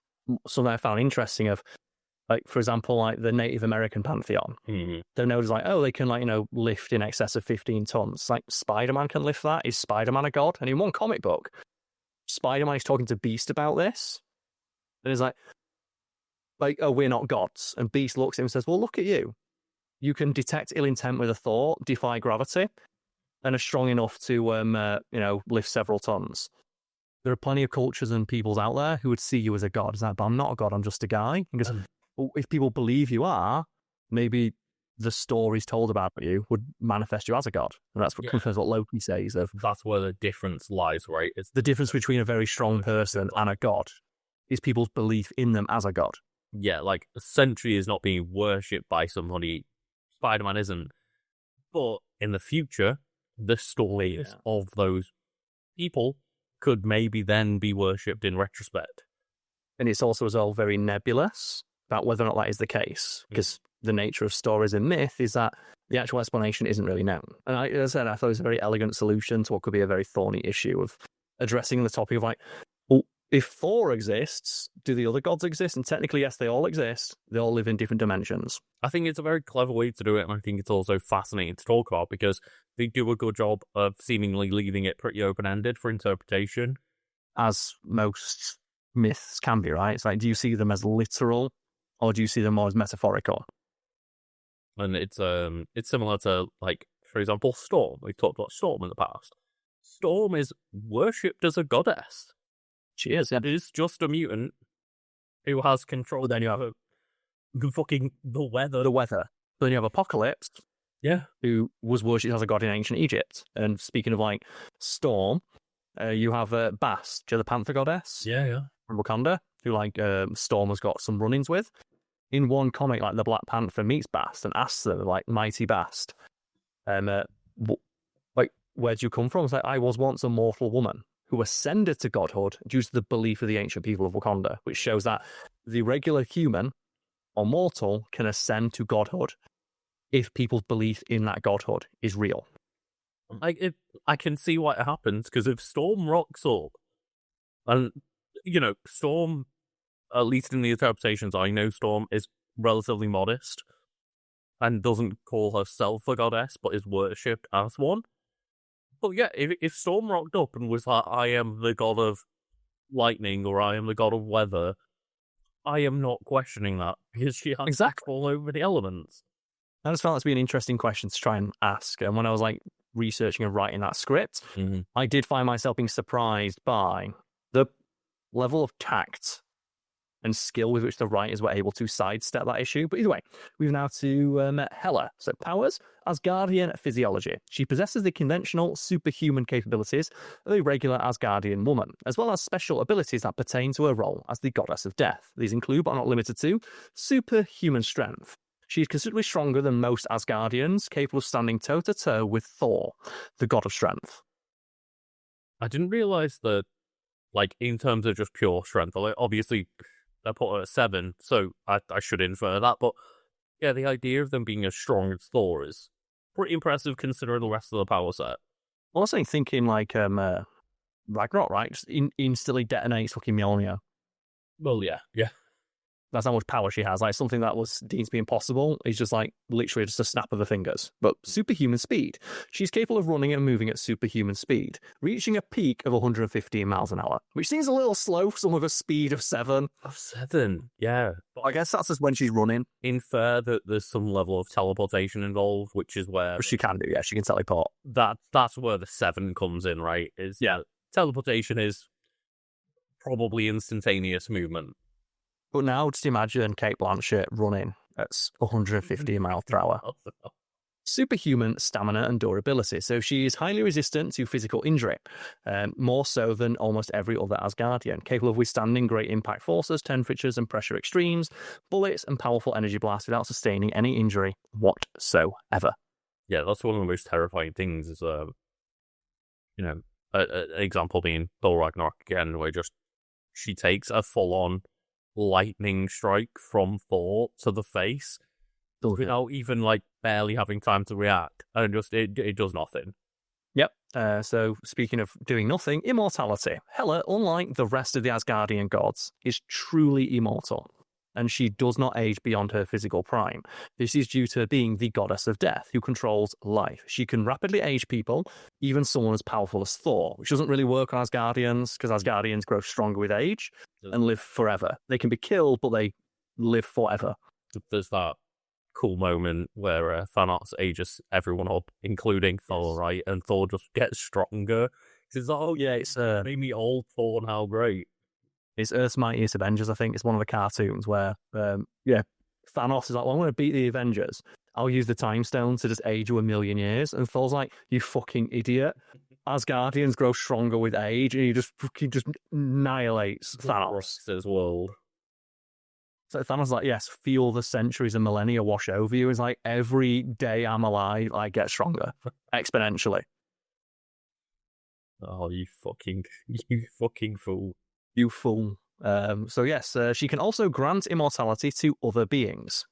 something I found interesting of, for example, the Native American pantheon. Mm-hmm. They're known as they can, lift in excess of 15 tons. Spider-Man can lift that. Is Spider-Man a god? And in one comic book, Spider-Man is talking to Beast about this. And he's like, oh, we're not gods. And Beast looks at him and says, well, look at you. You can detect ill intent with a thought, defy gravity, and are strong enough to, lift several tons. There are plenty of cultures and peoples out there who would see you as a god. It's like, but I'm not a god, I'm just a guy. Because well, if people believe you are, maybe the stories told about you would manifest you as a god. And that's what confirms what Loki says. That's where the difference lies, right? It's the difference between a very strong person and a god is people's belief in them as a god. Yeah, a Sentry is not being worshipped by somebody. Spider-Man isn't. But in the future, the stories of those people could maybe then be worshipped in retrospect. And it's also as well very nebulous about whether or not that is the case, because the nature of stories and myth is that the actual explanation isn't really known. And as I said, I thought it was a very elegant solution to what could be a very thorny issue of addressing the topic of well, if Thor exists, do the other gods exist? And technically, yes, they all exist. They all live in different dimensions. I think it's a very clever way to do it, and I think it's also fascinating to talk about because they do a good job of seemingly leaving it pretty open-ended for interpretation. As most myths can be, right? It's do you see them as literal, or do you see them more as metaphorical? And it's similar to, for example, Storm. We talked about Storm in the past. Storm is worshipped as a goddess. She is, yeah. It is just a mutant who has control. Then you have the weather. The weather. Then you have Apocalypse. Yeah. Who was worshipped as a god in ancient Egypt. And speaking of Storm, you have Bast, the Panther goddess. Yeah. From Wakanda, who Storm has got some run-ins with. In one comic, the Black Panther meets Bast and asks them, mighty Bast, where'd you come from? It's I was once a mortal woman who ascended to godhood due to the belief of the ancient people of Wakanda, which shows that the regular human or mortal can ascend to godhood if people's belief in that godhood is real. I can see why it happens, because if Storm rocks up, and, Storm, at least in the interpretations I know, Storm is relatively modest and doesn't call herself a goddess, but is worshipped as one. But yeah, if Storm rocked up and was like, I am the god of lightning, or I am the god of weather, I am not questioning that, because she has all over the elements. I just found that to be an interesting question to try and ask. And when I was researching and writing that script, I did find myself being surprised by the level of tact and skill with which the writers were able to sidestep that issue. But either way, we've now met Hela. So powers, Asgardian physiology. She possesses the conventional superhuman capabilities of a regular Asgardian woman, as well as special abilities that pertain to her role as the goddess of death. These include, but are not limited to, superhuman strength. She is considerably stronger than most Asgardians, capable of standing toe-to-toe with Thor, the god of strength. I didn't realise that, in terms of just pure strength, obviously I put her at 7, so I should infer that, but yeah, the idea of them being as strong as Thor is pretty impressive considering the rest of the power set. Also thinking Ragnarok, right? Just instantly detonates fucking Mjolnir. Well, yeah. That's how much power she has. Something that was deemed to be impossible is just literally just a snap of the fingers. But superhuman speed. She's capable of running and moving at superhuman speed, reaching a peak of 115 miles an hour, which seems a little slow for someone with a speed of 7. Of 7, yeah. But I guess that's just when she's running. Infer that there's some level of teleportation involved, which is where... She can do, yeah. She can teleport. That's where the 7 comes in, right? Teleportation is probably instantaneous movement. But now just imagine Cate Blanchett running at 150 miles per hour. Superhuman stamina and durability. So she is highly resistant to physical injury, more so than almost every other Asgardian, capable of withstanding great impact forces, temperatures and pressure extremes, bullets and powerful energy blasts without sustaining any injury whatsoever. Yeah, that's one of the most terrifying things is, an example being Thor Ragnarok again, where she takes a full-on lightning strike from Thor to the face without even barely having time to react, and it does nothing. Yep. So speaking of doing nothing, immortality. Hela, unlike the rest of the Asgardian gods, is truly immortal, and she does not age beyond her physical prime. This is due to being the goddess of death, who controls life. She can rapidly age people, even someone as powerful as Thor, which doesn't really work on Asgardians, because Asgardians grow stronger with age and live forever. They can be killed, but they live forever. There's that cool moment where Thanos ages everyone up, including Thor, right? And Thor just gets stronger. He says, it's made me old Thor now, great. It's Earth's Mightiest Avengers, I think. It's one of the cartoons where, Thanos is like, well, I'm going to beat the Avengers. I'll use the time stone to just age you 1,000,000 years. And Thor's like, you fucking idiot. Asgardians grow stronger with age, and he just fucking annihilates Thanos. His world. So Thanos is like, yes, feel the centuries and millennia wash over you. It's like, every day I'm alive, I get stronger exponentially. Oh, you fucking fool. You fool. So yes, she can also grant immortality to other beings,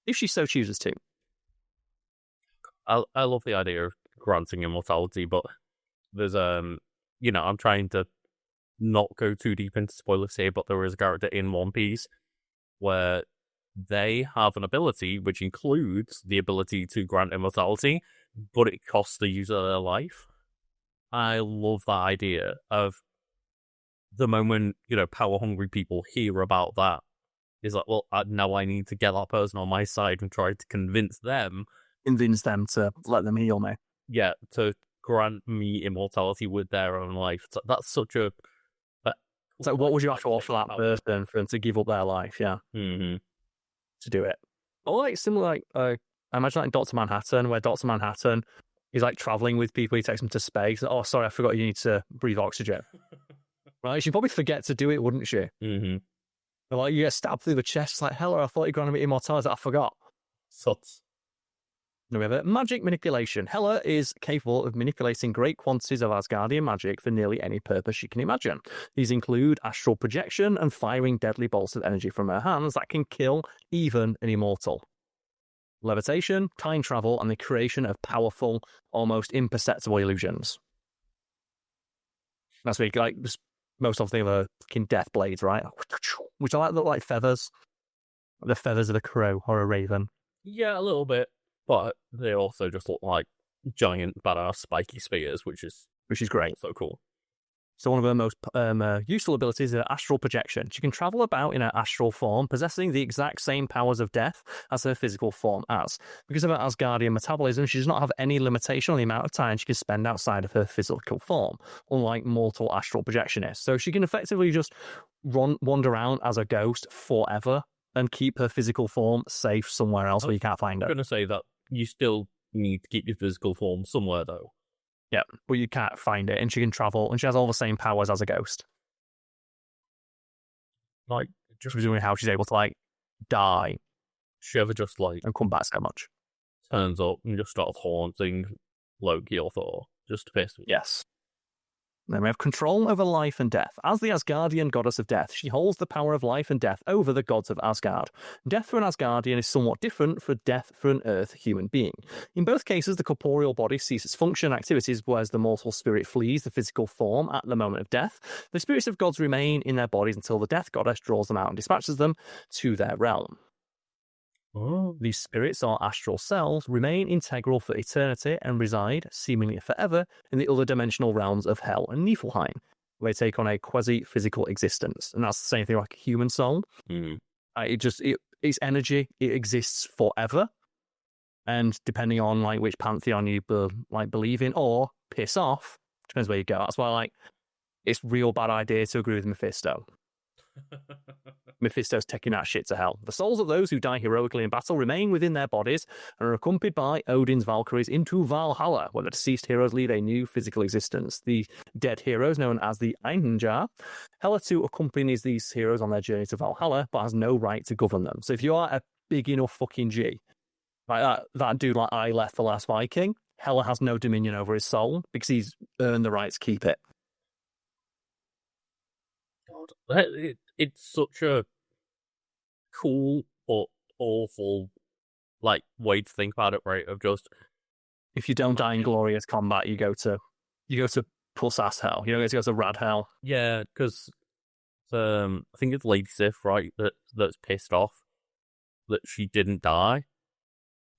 if she so chooses to. I love the idea of granting immortality, but there's I'm trying to not go too deep into spoilers here, but there is a character in One Piece where they have an ability which includes the ability to grant immortality, but it costs the user their life. I love that idea of the moment, power-hungry people hear about that, is like, well, now I need to get that person on my side and try to convince them to let them heal me. Yeah, to grant me immortality with their own life. That's such a... It's like, what would you have to offer that person for them to give up their life, yeah? Mm-hmm. To do it. Or similar, I imagine Dr. Manhattan, where Dr. Manhattan is traveling with people, he takes them to space. Oh, sorry, I forgot you need to breathe oxygen. Right, she'd probably forget to do it, wouldn't she? Mm-hmm. You get stabbed through the chest, it's like, Hela, I thought you granted me immortality, I forgot. Suts. Then we have it. Magic manipulation. Hela is capable of manipulating great quantities of Asgardian magic for nearly any purpose she can imagine. These include astral projection and firing deadly bolts of energy from her hands that can kill even an immortal. levitation, time travel, and the creation of powerful, almost imperceptible illusions. That's where you like most often think of a fucking death blades, right? Which I like look like feathers. The feathers of a crow or a raven. Yeah, a little bit. But they also just look like giant, badass, spiky spears, which is great. So cool. So one of her most useful abilities is astral projection. She can travel about in her astral form, possessing the exact same powers of death as her physical form has. Because of her Asgardian metabolism, she does not have any limitation on the amount of time she can spend outside of her physical form, unlike mortal astral projectionists. So she can effectively just wander around as a ghost forever and keep her physical form safe somewhere else where you can't find her. I'm going to say that you still need to keep your physical form somewhere, though. Yeah, but you can't find it, and she can travel, and she has all the same powers as a ghost. Like, just presumably how she's able to, like, die. She ever just, like... and come back so much. Turns up and just starts haunting Loki or Thor, just to piss me. Yes. Then we have control over life and death. As the Asgardian goddess of death, she holds the power of life and death over the gods of Asgard. Death for an Asgardian is somewhat different from death for an Earth human being. In both cases, the corporeal body ceases function and activities, whereas the mortal spirit flees the physical form at the moment of death. The spirits of gods remain in their bodies until the death goddess draws them out and dispatches them to their realm. These spirits, or astral selves, remain integral for eternity and reside, seemingly forever, in the other dimensional realms of Hell and Niflheim, where they take on a quasi-physical existence. And that's the same thing like a human soul. It's energy, it exists forever. And depending on like which pantheon you believe in or piss off, depends where you go. That's why it's a real bad idea to agree with Mephisto. Mephisto's taking that shit to hell. The souls of those who die heroically in battle remain within their bodies and are accompanied by Odin's Valkyries into Valhalla, where the deceased heroes lead a new physical existence. The dead heroes, known as the Einherjar, Hela too accompanies these heroes on their journey to Valhalla, but has no right to govern them. So if you are a big enough fucking G, like that dude like Eileth, the last Viking, Hela has no dominion over his soul because he's earned the right to keep it. God, it's such a cool but awful way to think about it, right? Of just if you don't die in glorious combat, you go to puss ass hell. You don't get to go to rad hell. Yeah, because I think it's Lady Sif, right? That's pissed off that she didn't die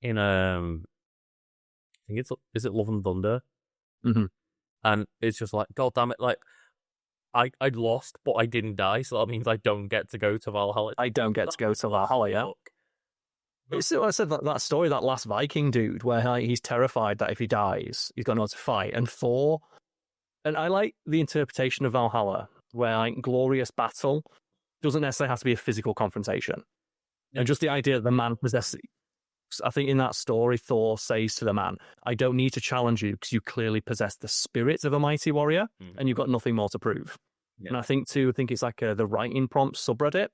in I think is it Love and Thunder? Mm-hmm. And it's just like, God damn it, I lost, but I didn't die, so that means I don't get to go to Valhalla. I don't get to go to Valhalla, yeah. It's what I said, that story, that last Viking dude, where he's terrified that if he dies, he's got no one to fight. And Thor, and I like the interpretation of Valhalla, where glorious battle doesn't necessarily have to be a physical confrontation. Yeah. And just the idea that the man possesses... I think in that story, Thor says to the man, I don't need to challenge you because you clearly possess the spirit of a mighty warrior and you've got nothing more to prove. Yeah. And I think it's like the writing prompt subreddit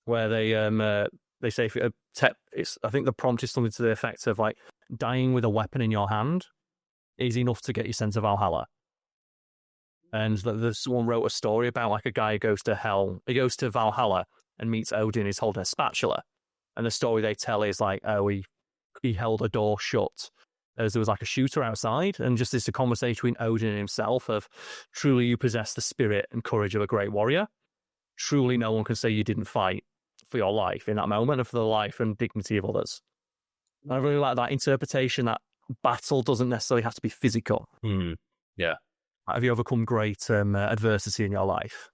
where they say, I think the prompt is something to the effect of dying with a weapon in your hand is enough to get you sent to Valhalla. And someone wrote a story about a guy who goes to hell, he goes to Valhalla and meets Odin, he's holding a spatula. And the story they tell is he held a door shut as there was a shooter outside, and just it's a conversation between Odin and himself of truly you possess the spirit and courage of a great warrior. Truly no one can say you didn't fight for your life in that moment and for the life and dignity of others. And I really like that interpretation that battle doesn't necessarily have to be physical. Yeah. Have you overcome great adversity in your life?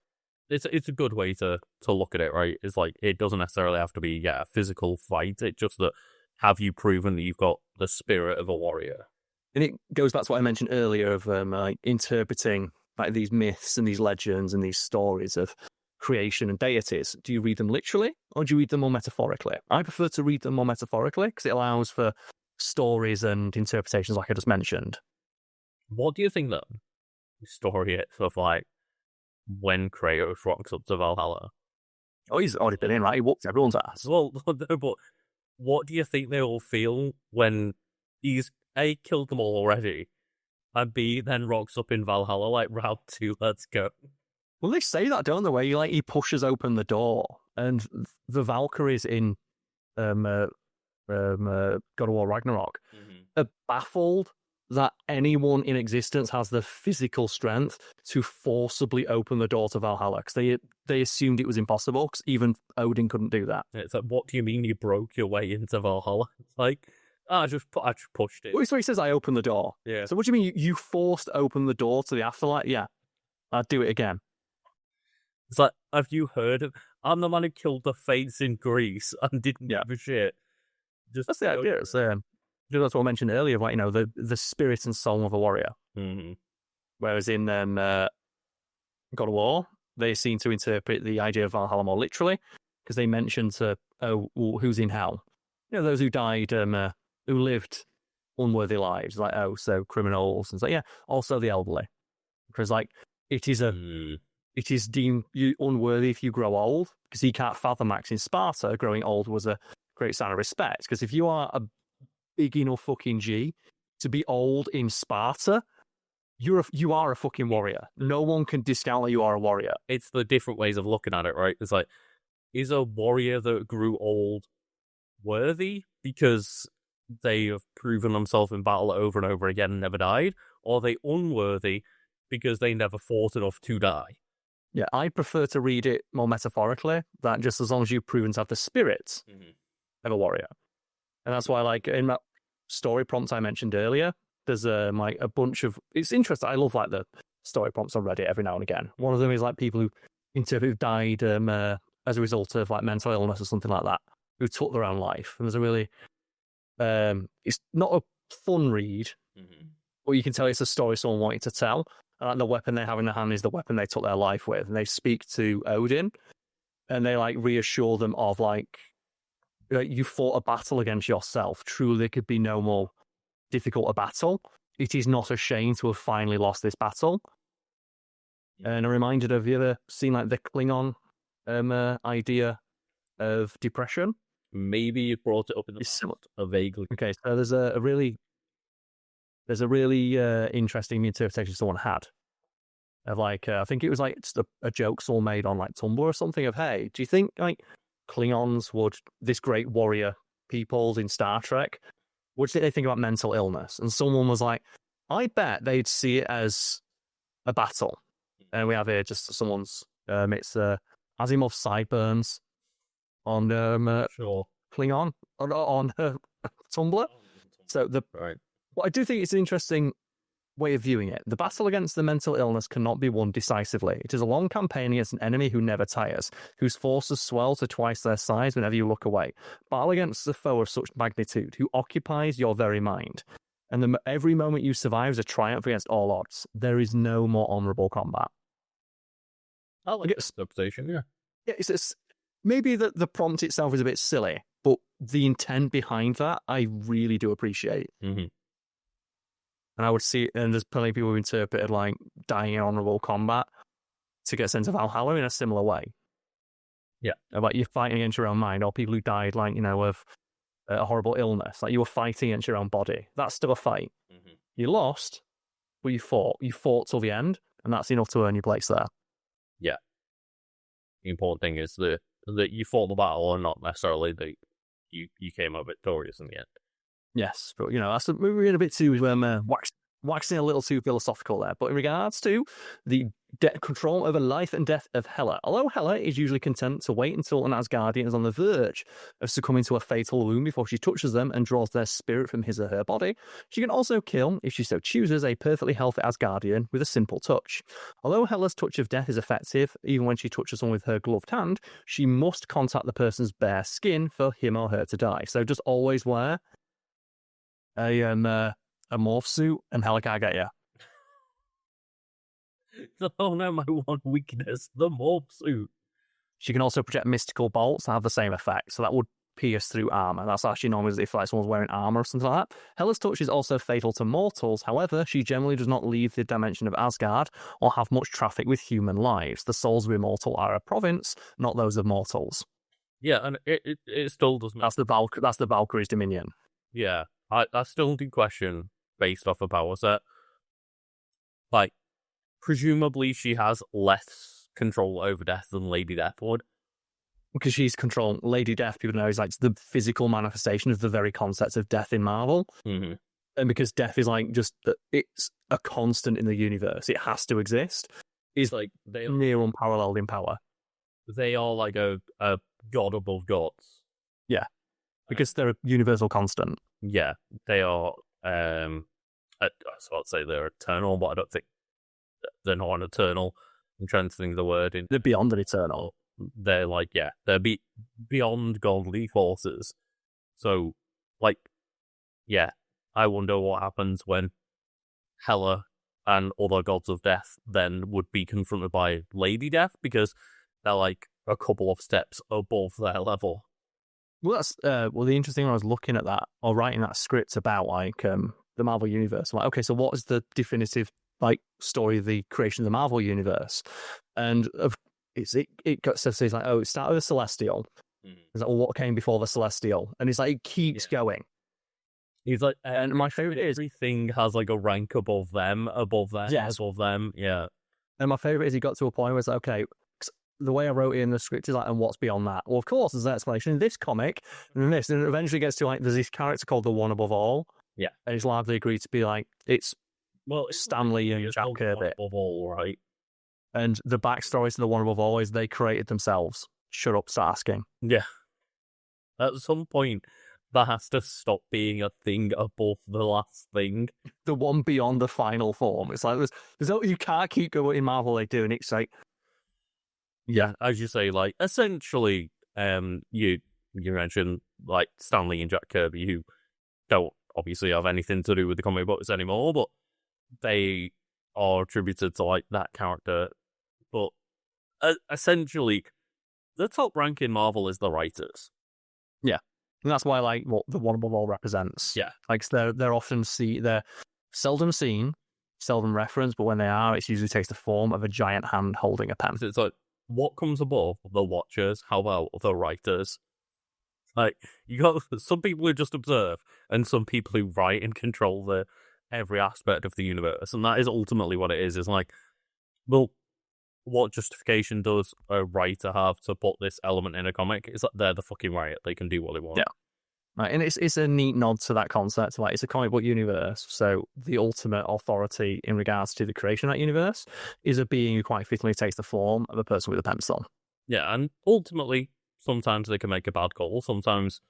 It's a good way to look at it, right? It's it doesn't necessarily have to be a physical fight. It's just that have you proven that you've got the spirit of a warrior? And it goes back to what I mentioned earlier of interpreting these myths and these legends and these stories of creation and deities. Do you read them literally or do you read them more metaphorically? I prefer to read them more metaphorically because it allows for stories and interpretations like I just mentioned. What do you think that story is of when Kratos rocks up to Valhalla? Oh, he's already been in, right? He whooped everyone's ass. Well, no, but what do you think they all feel when he's A, killed them all already, and B, then rocks up in Valhalla round 2, let's go? Well, they say that, don't they? Where he pushes open the door, and the Valkyries in God of War Ragnarok, are baffled that anyone in existence has the physical strength to forcibly open the door to Valhalla, because they assumed it was impossible, because even Odin couldn't do that. It's like, what do you mean you broke your way into Valhalla? It's like, I just pushed it. So he says, I opened the door. Yeah. So what do you mean you forced open the door to the afterlife? Yeah, I'd do it again. It's like, have you heard of... I'm the man who killed the Fates in Greece and didn't give a shit. That's the idea. It's, that's what I mentioned earlier, like, the spirit and soul of a warrior. Mm-hmm. Whereas in God of War, they seem to interpret the idea of Valhalla more literally, because they mention who's in hell? Those who died, who lived unworthy lives, like, so criminals, and so, yeah, also the elderly. Because, like, it is deemed you unworthy if you grow old, because he can't fathom Max in Sparta. Growing old was a great sign of respect, because if you are a big enough fucking G to be old in Sparta, you are a fucking warrior. No one can discount that you are a warrior. It's the different ways of looking at it, right? It's like, is a warrior that grew old worthy because they have proven themselves in battle over and over again and never died? Or are they unworthy because they never fought enough to die? Yeah, I prefer to read it more metaphorically, that just as long as you've proven to have the spirit of a warrior. And that's why, like, in that story prompt I mentioned earlier, there's a bunch of... It's interesting. I love, like, the story prompts on Reddit every now and again. One of them is, like, people who died as a result of, like, mental illness or something like that, who took their own life. And there's a really... it's not a fun read, but you can tell it's a story someone wanted to tell. And the weapon they have in their hand is the weapon they took their life with. And they speak to Odin, and they, like, reassure them of, like, you fought a battle against yourself. Truly, there could be no more difficult a battle. It is not a shame to have finally lost this battle. And I'm reminded of, you ever seen, like, the Klingon idea of depression? Maybe you brought it up in the past, vaguely. Okay, so there's a really interesting interpretation someone had of, like, I think it was, like, just a joke someone made on, like, Tumblr or something of, hey, do you think, like, Klingons this great warrior peoples in Star Trek, what do they think about mental illness? And someone was like, I bet they'd see it as a battle. And we have here just someone's, it's Asimov's sideburns on Klingon on Tumblr. So Well, I do think it's an interesting way of viewing it. The battle against the mental illness cannot be won decisively. It is a long campaign against an enemy who never tires, whose forces swell to twice their size whenever you look away. Battle against a foe of such magnitude, who occupies your very mind. And every moment you survive is a triumph against all odds. There is no more honourable combat. I like this interpretation, yeah. Yeah, it's maybe the prompt itself is a bit silly, but the intent behind that, I really do appreciate. And I would see, and there's plenty of people who interpreted, like, dying in honourable combat to get sent to Valhalla in a similar way. Yeah. About you fighting against your own mind, or people who died, like, of a horrible illness. Like, you were fighting against your own body. That's still a fight. You lost, but you fought. You fought till the end, and that's enough to earn your place there. Yeah. The important thing is that you fought the battle, and not necessarily that you came out victorious in the end. Yes, but, that's we're a bit too waxing a little too philosophical there. But in regards to the control over life and death of Hela, although Hela is usually content to wait until an Asgardian is on the verge of succumbing to a fatal wound before she touches them and draws their spirit from his or her body, she can also kill, if she so chooses, a perfectly healthy Asgardian with a simple touch. Although Hela's touch of death is effective, even when she touches someone with her gloved hand, she must contact the person's bare skin for him or her to die. So just always wear a morph suit, and Hela can't get you. Oh no, my one weakness, the morph suit. She can also project mystical bolts that have the same effect, so that would pierce through armor. That's actually normally if, like, someone's wearing armor or something like that. Hela's touch is also fatal to mortals. However, she generally does not leave the dimension of Asgard or have much traffic with human lives. The souls of immortal are a province, not those of mortals. Yeah, and it still doesn't. That's the Valkyrie's dominion. Yeah. I still do question, based off a power set, like, presumably she has less control over death than Lady Death would. because she's controlling Lady Death. People know is like the physical manifestation of the very concept of death in Marvel, Mm-hmm. and because death is like just it's a constant in the universe. It has to exist. Is like they near unparalleled in power. They are like a god above gods. Yeah, because they're a universal constant. Yeah, they are. I was about to say they're eternal, but I don't think they're not an eternal. I'm trying to think of the word. They're beyond an eternal. They're like, yeah, they're beyond godly forces. So, like, yeah, I wonder what happens when Hela and other gods of death then would be confronted by Lady Death, because they're like a couple of steps above their level. Well, that's the interesting one. I was looking at that or writing that script about like the Marvel universe. I'm like, okay, so what is the definitive like story of the creation of the Marvel universe? And it says like, oh, it started with a Celestial. It's like, well, what came before the Celestial? And it's like it keeps going. He's like, and my favorite is everything has like a rank above them, above them. Yeah. And my favorite is he got to a point where it's like, okay, the way I wrote it in the script is like, and what's beyond that? Well, of course, there's an explanation in this comic, and then this, and it eventually gets to like, there's this character called the One Above All. Yeah. And it's largely agreed to be like, it's Stanley and Jack Kirby. Above all, right? And the backstory to the One Above All is they created themselves. Shut up, start asking. Yeah. At some point, that has to stop being a thing above the last thing. The one beyond the final form. It's like, there's no, you can't keep going in Marvel they do, and it's like, yeah, as you say, like, essentially, you mentioned, like, Stanley and Jack Kirby, who don't obviously have anything to do with the comic books anymore, but they are attributed to, like, that character. But essentially, the top rank in Marvel is the writers. Yeah. And that's why, like, what the One Above All represents. Yeah. Like, they're often they're seldom seen, seldom referenced, but when they are, it usually takes the form of a giant hand holding a pen. It's like, what comes above the watchers? How about the writers? Like, you got some people who just observe, and some people who write and control every aspect of the universe, and that is ultimately what it is. It's like, well, what justification does a writer have to put this element in a comic? It's like they're the fucking writer; they can do what they want. Yeah. Right, and it's a neat nod to that concept. Like, it's a comic book universe, so the ultimate authority in regards to the creation of that universe is a being who quite fittingly takes the form of a person with a pencil. Yeah, and ultimately, sometimes they can make a bad call. Sometimes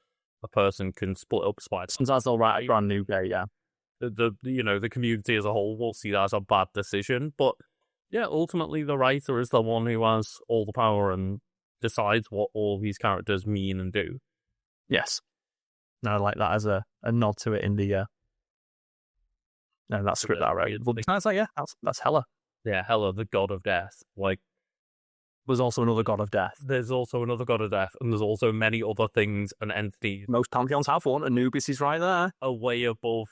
a person can split up Spider. Sometimes they'll write a brand new day. Yeah, the community as a whole will see that as a bad decision, but yeah, ultimately the writer is the one who has all the power and decides what all these characters mean and do. Yes. No, I like that as a nod to it in the that script that I wrote. But besides that, yeah, that's Hela. Yeah, Hela, the god of death. Like, there's also another god of death. There's also another god of death, and there's also many other things and entities. Most pantheons have one. Anubis is right there. A way above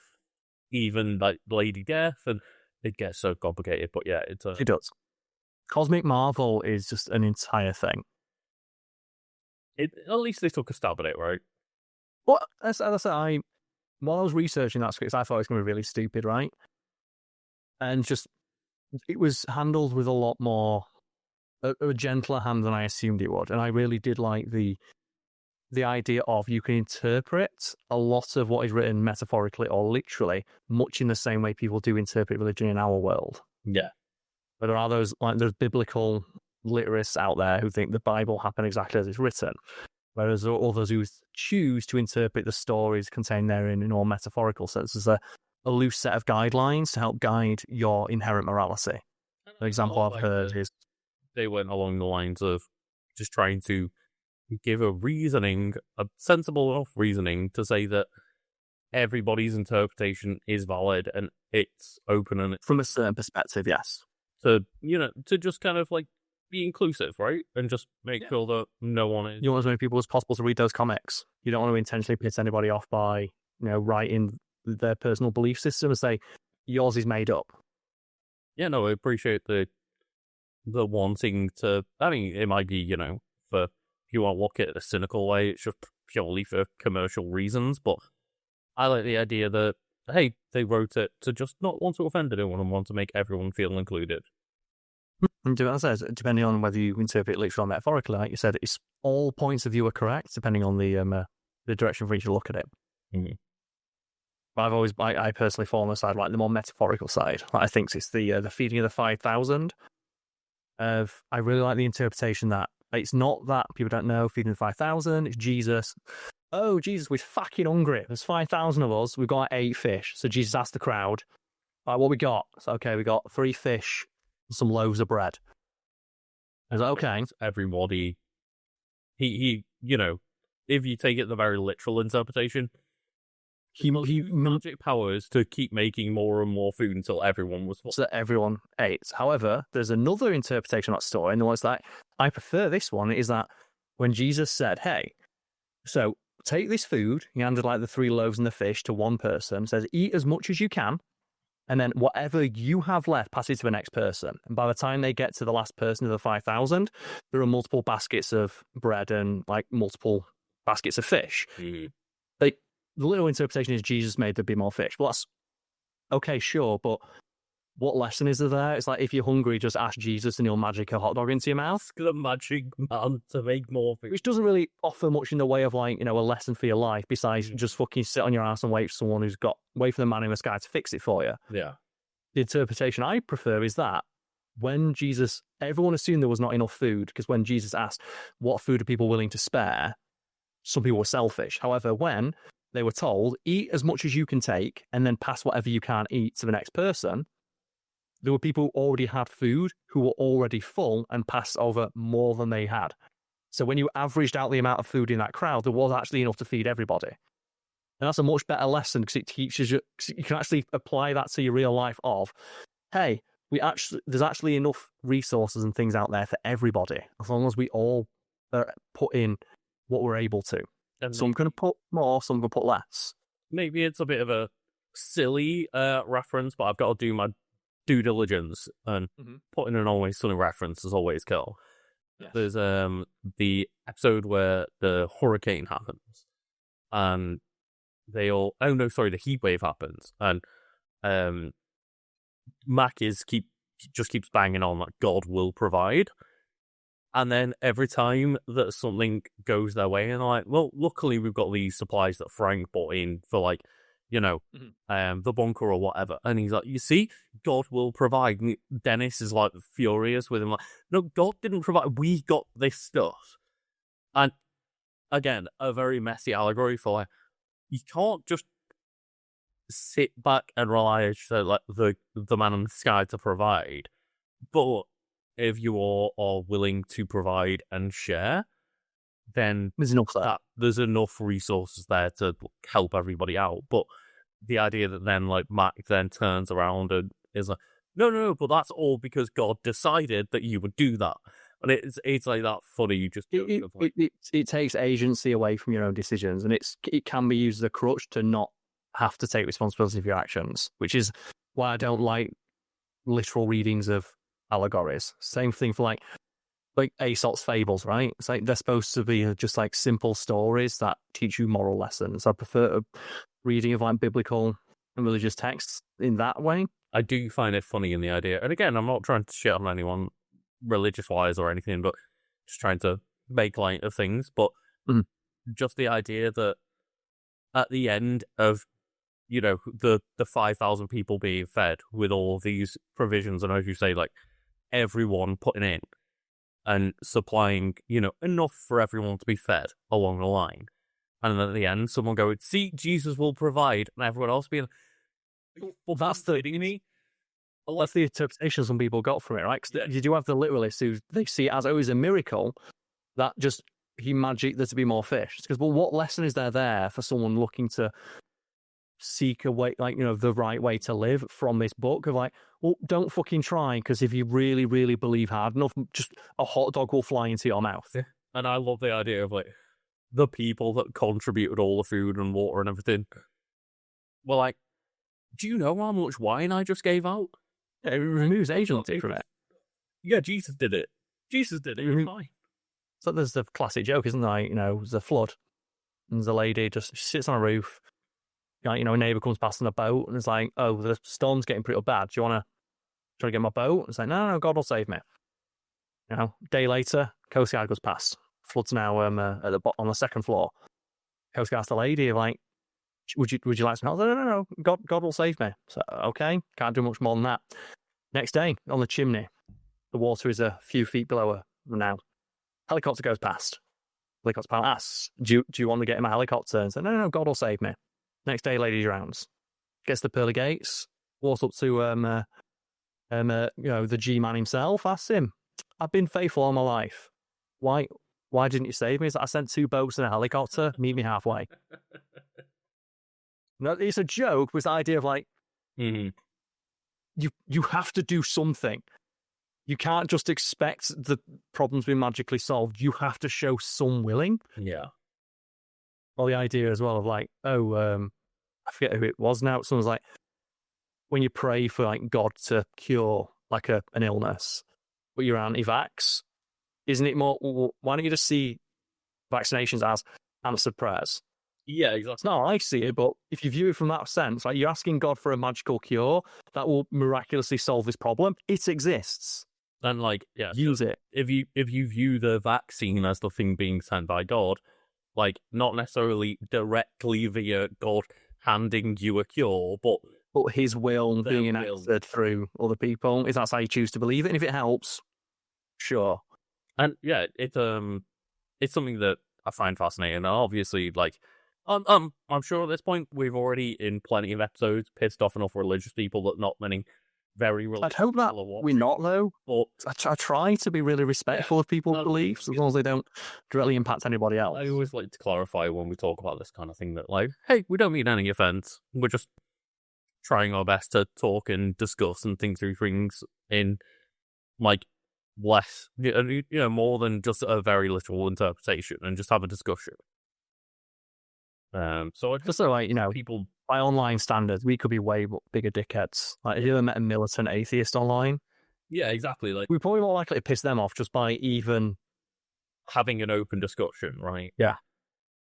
even like Lady Death, and it gets so complicated. But yeah, it does. Cosmic Marvel is just an entire thing. At least they took a stab at it, right? Well, as I said, while I was researching that script, I thought it was going to be really stupid, right? And just, it was handled with a lot more, a gentler hand than I assumed it would. And I really did like the idea of you can interpret a lot of what is written metaphorically or literally, much in the same way people do interpret religion in our world. Yeah. But there are those biblical literists out there who think the Bible happened exactly as it's written. Whereas there are others who choose to interpret the stories contained therein in a more metaphorical sense as a loose set of guidelines to help guide your inherent morality. The example I've heard is... They went along the lines of just trying to give a reasoning, a sensible enough reasoning to say that everybody's interpretation is valid and it's open and... From a certain perspective, yes. To just kind of like be inclusive, right? And just make sure that no one is... You want as many people as possible to read those comics. You don't want to intentionally piss anybody off by, writing their personal belief system and say, yours is made up. Yeah, no, I appreciate the wanting to... I mean, it might be, for... If you want to look at it a cynical way, it's just purely for commercial reasons, but I like the idea that, hey, they wrote it to just not want to offend anyone and want to make everyone feel included. And as I said, depending on whether you interpret it literally or metaphorically, like you said, it's all points of view are correct, depending on the direction for which you look at it. Mm-hmm. I personally fall on the side, like the more metaphorical side. Like, I think it's the feeding of the 5,000. I really like the interpretation that it's not that people don't know feeding the 5,000. It's Jesus. Oh, Jesus, we're fucking hungry. There's 5,000 of us. We've got 8 fish. So Jesus asked the crowd, "Right, what we got?" So okay, we got 3 fish, and some loaves of bread. I was like, okay. Everybody, he, if you take it the very literal interpretation, he magic powers to keep making more and more food until everyone was full. So that everyone ate. However, there's another interpretation of that story, and the one's that I prefer this one is that when Jesus said, "Hey, so take this food," he handed like the 3 loaves and the fish to one person, says, "Eat as much as you can, and then whatever you have left, pass it to the next person." And by the time they get to the last person of the 5,000, there are multiple baskets of bread and like multiple baskets of fish. Mm-hmm. The literal interpretation is Jesus made there be more fish. Well, that's okay, sure, but what lesson is there? It's like if you're hungry, just ask Jesus and he'll magic a hot dog into your mouth. The magic man to make more food. Which doesn't really offer much in the way of like, a lesson for your life besides just fucking sit on your ass and wait for someone wait for the man in the sky to fix it for you. Yeah. The interpretation I prefer is that when everyone assumed there was not enough food because when Jesus asked, what food are people willing to spare? Some people were selfish. However, when they were told, eat as much as you can take and then pass whatever you can't eat to the next person, there were people who already had food who were already full and passed over more than they had. So when you averaged out the amount of food in that crowd, there was actually enough to feed everybody. And that's a much better lesson because it teaches you can actually apply that to your real life of, hey, there's actually enough resources and things out there for everybody as long as we all put in what we're able to. And some can put more, some can put less. Maybe it's a bit of a silly reference, but I've got to do my due diligence, and putting an Always Sunny reference is always cool. Yes. There's the episode where the hurricane happens, and the heat wave happens, and Mac keeps banging on that God will provide. And then every time that something goes their way, and I'm like, well, luckily we've got these supplies that Frank bought in for like, the bunker or whatever. And he's like, you see, God will provide. And Dennis is like furious with him, like, no, God didn't provide. We got this stuff. And again, a very messy allegory for like, you can't just sit back and rely on like the man in the sky to provide, but if you are willing to provide and share, then there's enough resources there to help everybody out. But the idea that then like Mac then turns around and is like, no, but that's all because God decided that you would do that. And it's like that funny. It takes agency away from your own decisions, and it can be used as a crutch to not have to take responsibility for your actions, which is why I don't like literal readings of allegories. Same thing for like Aesop's fables, right? It's like they're supposed to be just like simple stories that teach you moral lessons. I prefer a reading of like biblical and religious texts in that way. I do find it funny in the idea, and again, I'm not trying to shit on anyone religious wise or anything, but just trying to make light of things. But just the idea that at the end of the 5,000 people being fed with all of these provisions, and as you say, like everyone putting in and supplying, enough for everyone to be fed along the line. And then at the end, someone going, see, Jesus will provide, and everyone else being, well, that's the interpretation some people got from it, right? Because you do have the literalists who they see it as always a miracle that just he magicked there to be more fish. Because, well, what lesson is there for someone looking to seek a way, like, the right way to live from this book of like, well, don't fucking try, because if you really, really believe hard enough, just a hot dog will fly into your mouth. Yeah. And I love the idea of like the people that contributed all the food and water and everything were like, do you know how much wine I just gave out? Yeah, it removes agency from it. Yeah, Jesus did it. It's fine. So there's the classic joke, isn't there? There's a flood, and the lady just sits on a roof. A neighbour comes past on a boat and is like, oh, the storm's getting pretty bad. Do you want to trying to get my boat. It's like, no, God will save me. You know, day later, Coast Guard goes past. Flood's now at the on the second floor. Coast Guard's the lady, like, would you like some help? No, God will save me. So, okay, can't do much more than that. Next day, on the chimney, the water is a few feet below her now. Helicopter goes past. Helicopter pilot asks, do you want to get in my helicopter? And said, no, God will save me. Next day, lady drowns. Gets the pearly gates, walks up to the G-man himself, asks him, I've been faithful all my life. Why didn't you save me? He's like, I sent 2 boats and a helicopter, meet me halfway. No, it's a joke with the idea of like, you have to do something. You can't just expect the problems being magically solved. You have to show some willing. Yeah. Well, the idea as well of like, I forget who it was now. Someone's like, when you pray for like God to cure like an illness, but you're anti-vax, isn't it more? Well, why don't you just see vaccinations as answered prayers? Yeah, exactly. No, I see it, but if you view it from that sense, like you're asking God for a magical cure that will miraculously solve this problem, it exists. And like, yeah, use it. If you view the vaccine as the thing being sent by God, like not necessarily directly via God handing you a cure, but His will being enacted through other people, if that's how you choose to believe it, and if it helps, sure. And yeah, it's something that I find fascinating. And obviously, like, I'm sure at this point we've already in plenty of episodes pissed off enough religious people that not many very religious. I'd hope that we're not though. But I try to be really respectful of people's beliefs as long as they don't directly impact anybody else. I always like to clarify when we talk about this kind of thing that, like, hey, we don't mean any offense. We're just trying our best to talk and discuss and think through things in like less, more than just a very literal interpretation, and just have a discussion. So I just so like people by online standards, we could be way bigger dickheads. Like, if you ever met a militant atheist online, yeah, exactly. Like, we're probably more likely to piss them off just by even having an open discussion, right? Yeah,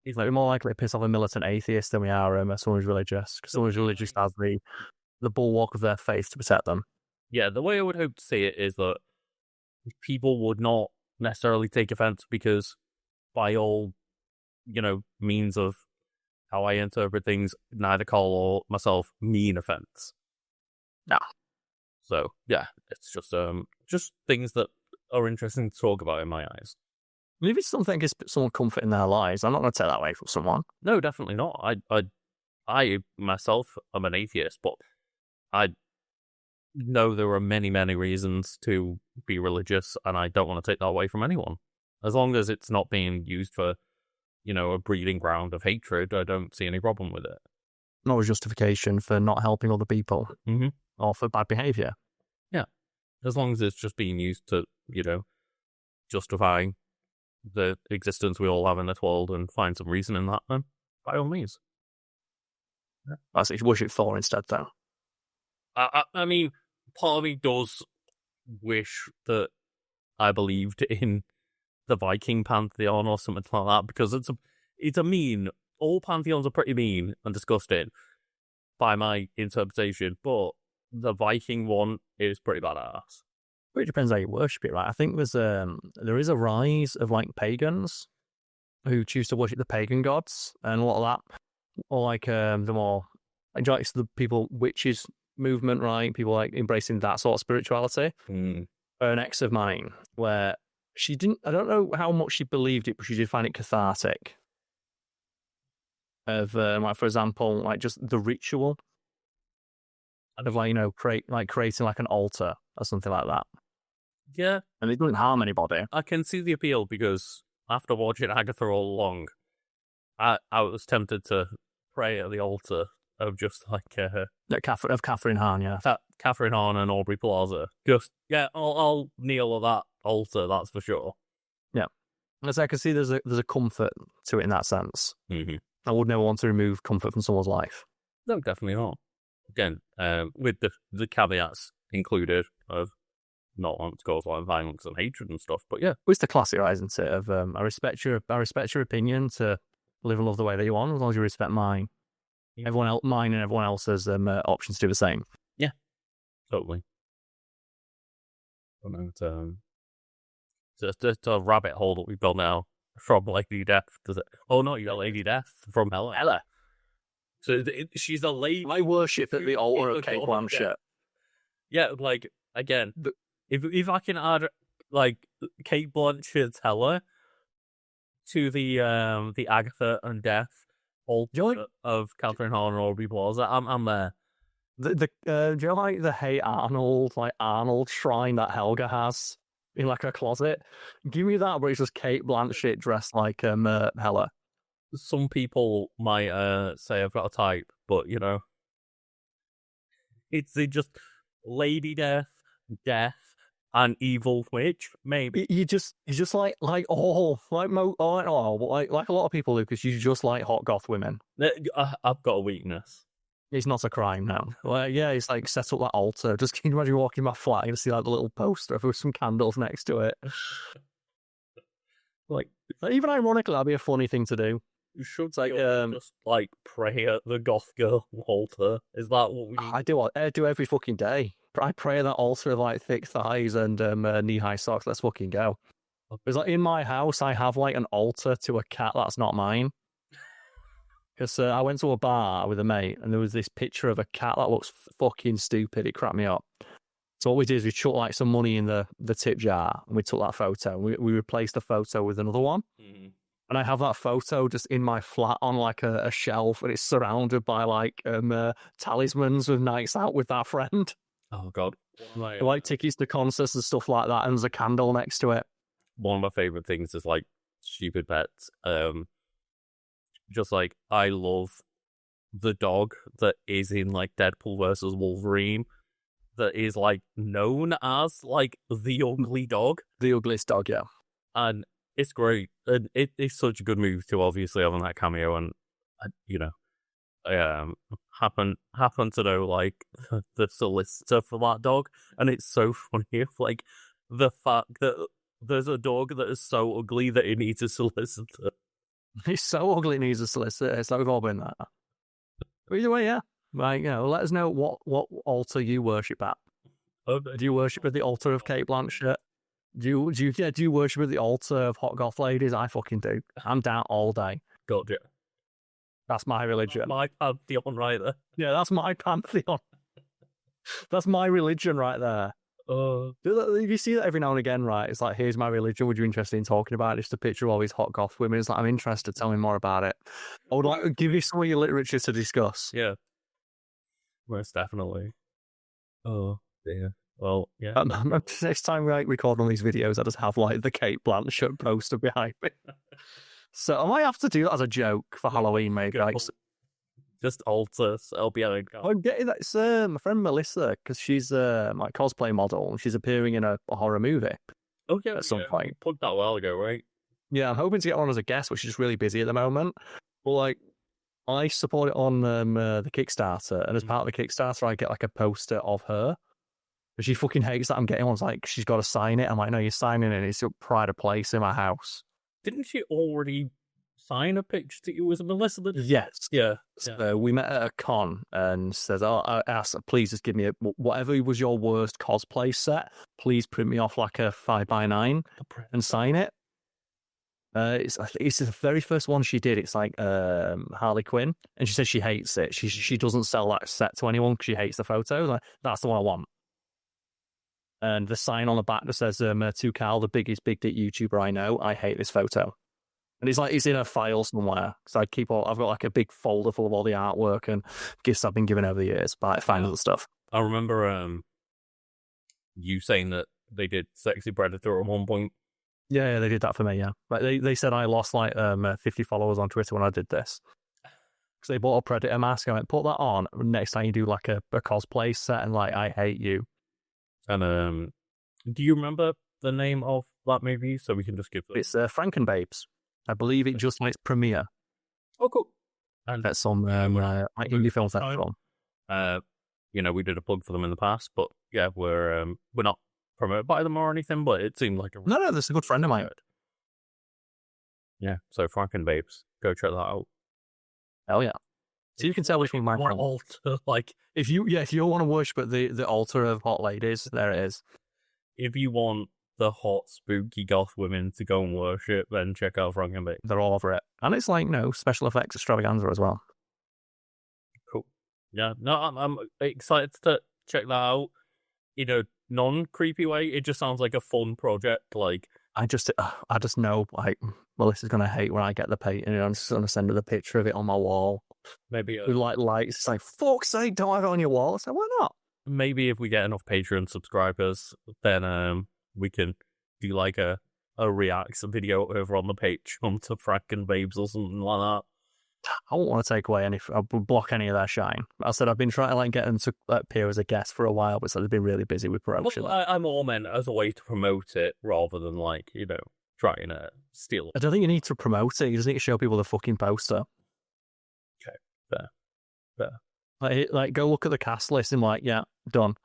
it's like we're more likely to piss off a militant atheist than we are someone who's religious, because someone who's religious has the bulwark of their faith to protect them. Yeah, the way I would hope to see it is that people would not necessarily take offense because, by all means of how I interpret things, neither Karl or myself mean offense. No. So yeah, it's just things that are interesting to talk about in my eyes. If it's something that gives someone comfort in their lives, I'm not going to take that away from someone. No, definitely not. I myself am an atheist, but I know there are many, many reasons to be religious, and I don't want to take that away from anyone. As long as it's not being used for, a breeding ground of hatred, I don't see any problem with it. Not a justification for not helping other people or for bad behaviour. Yeah. As long as it's just being used to, justify the existence we all have in this world and find some reason in that, then by all means. Yeah. That's what you worship Thor instead, though. I mean, part of me does wish that I believed in the Viking pantheon or something like that, because it's a mean. All pantheons are pretty mean and disgusting by my interpretation, but the Viking one is pretty badass. But it depends how you worship it, right? I think there is a rise of like pagans who choose to worship the pagan gods, and a lot of that, or like the more like the people witches movement, right? People like embracing that sort of spirituality. An ex of mine where she didn't, I don't know how much she believed it, but she did find it cathartic. Of like, for example, like just the ritual of like creating like an altar or something like that. Yeah, and it doesn't harm anybody. I can see the appeal, because after watching Agatha all along, I was tempted to pray at the altar of just like Catherine Hahn, yeah, Catherine Hahn and Aubrey Plaza. Just I'll kneel at that altar, that's for sure. Yeah, as I can see, there's a comfort to it in that sense. I would never want to remove comfort from someone's life. No, definitely not. Again, with the caveats included of not wanting to cause violence and hatred and stuff. But yeah, it's the classic, right, isn't it? Of I respect your opinion to live and love the way that you want, as long as you respect mine. Yeah. Mine and everyone else's options to do the same. Yeah, totally. don't know. It's a rabbit hole that we built now from Lady Death. Does it? Oh no, you got Lady Death from Hella. Ella. So she's a lady. I worship at the altar of Kate Blanchett. Yeah, like again, if I can add like Kate Blanchett's Hella to the Agatha and Death altar of Catherine Hahn and Aubrey Plaza, I'm there. Do you know, like the Hey Arnold, like Arnold shrine that Helga has in like her closet? Give me that, where it's just Kate Blanchett dressed like Hella. Some people might say I've got a type, but you know, it's just Lady Death, and Evil Witch. Maybe you just like a lot of people, Lucas. You just like hot goth women. I've got a weakness. It's not a crime now. Well, yeah, it's like set up that altar. Just can you imagine walking my flat and see like the little poster with some candles next to it? Like, even ironically, that'd be a funny thing to do. You should just like pray at the goth girl altar. Is that what we need? I do every fucking day. I pray at that altar of like thick thighs and knee-high socks. Let's fucking go. It's like in my house, I have like an altar to a cat that's not mine. Because I went to a bar with a mate and there was this picture of a cat that looks fucking stupid. It cracked me up. So what we did is we chucked like some money in the tip jar and we took that photo. We replaced the photo with another one. Mm-hmm. And I have that photo just in my flat on like a shelf, and it's surrounded by like talismans with nights out with that friend. Oh God! Like tickets to concerts and stuff like that, and there's a candle next to it. One of my favorite things is like stupid pets. Just like I love the dog that is in like Deadpool versus Wolverine, that is like known as like the ugly dog, the ugliest dog, yeah. And it's great, and it's such a good move to obviously having that cameo, and you know, happen to know like the solicitor for that dog, and it's so funny if like the fact that there's a dog that is so ugly that it needs a solicitor. He's so ugly it needs a solicitor. It's like we've all been there. But either way, yeah. Like, you know, let us know what altar you worship at. Do you worship at the altar of Kate Blanchett? Do you worship at the altar of hot goth ladies? I fucking do. I'm down all day. God, yeah. That's my religion. That's my pantheon right there. Yeah, that's my pantheon. That's my religion right there. You see that every now and again, right? It's like, here's my religion. Would you be interested in talking about it? It's a picture of all these hot goth women. It's like, I'm interested. Tell me more about it. I would like to give you some of your literature to discuss. Yeah. Most definitely. Oh, dear. Well, yeah. Next time we record on these videos, I just have like the Kate Blanchett poster behind me. So I might have to do that as a joke for Halloween, maybe. Like, just altars. I'll be able to. I'm getting that. It's my friend Melissa, because she's my cosplay model and she's appearing in a horror movie. Okay, at some point. Plugged that a while ago, right? Yeah, I'm hoping to get on as a guest, but she's just really busy at the moment. But like, I support it on the Kickstarter, and as part of the Kickstarter, I get like a poster of her. But she fucking hates that I'm getting one. It's like, she's got to sign it. I'm like, no, you're signing it. It's your pride of place in my house. Didn't she already sign a picture to you? Was it Melissa? Yes. Yeah. So we met at a con and says, I asked, please just give me whatever was your worst cosplay set. Please print me off like a 5x9 and sign it. It's the very first one she did. It's like Harley Quinn, and she says she hates it. She doesn't sell that set to anyone because she hates the photo. Like, that's the one I want. And the sign on the back that says, to Karl, the biggest big dick YouTuber I know, I hate this photo. And it's like, it's in a file somewhere. So I've got like a big folder full of all the artwork and gifts I've been given over the years, but I find other stuff. I remember you saying that they did Sexy Predator at one point. Yeah, they did that for me, yeah. But they said I lost like 50 followers on Twitter when I did this. Because they bought a Predator mask. I went, put that on. Next time you do like a cosplay set and like, I hate you. And do you remember the name of that movie? So we can just give it. It's Frankenbabes. I believe it just went its premiere. Oh, cool. And that's some indie film festival. You know, we did a plug for them in the past, but yeah, we're not promoted by them or anything, but it seemed like a no, that's a good friend of mine. Yeah, so Frankenbabes, go check that out. Hell yeah! So you can tell which one my friend. Altar, like if you want to worship at the altar of hot ladies, there it is. if you want the hot, spooky goth women to go and worship, then check out Frankenbeat. They're all over it. And it's like, special effects extravaganza as well. Cool. Yeah, no, I'm excited to check that out in a non-creepy way. It just sounds like a fun project. Like, I just know, like, Melissa's going to hate when I get the painting, and I'm just going to send her the picture of it on my wall. Maybe with, like, lights. It's like, fuck's sake, don't have it on your wall. I said, why not? Maybe if we get enough Patreon subscribers, then we can do, like, a react video over on the Patreon to Frankenbabes or something like that. I won't want to take away block any of their shine. I said I've been trying to like get them to appear as a guest for a while, but so they've been really busy with promotion. Well, I'm all meant as a way to promote it rather than like, trying to steal it. I don't think you need to promote it. You just need to show people the fucking poster. Okay, fair. Like go look at the cast list and like, yeah, done.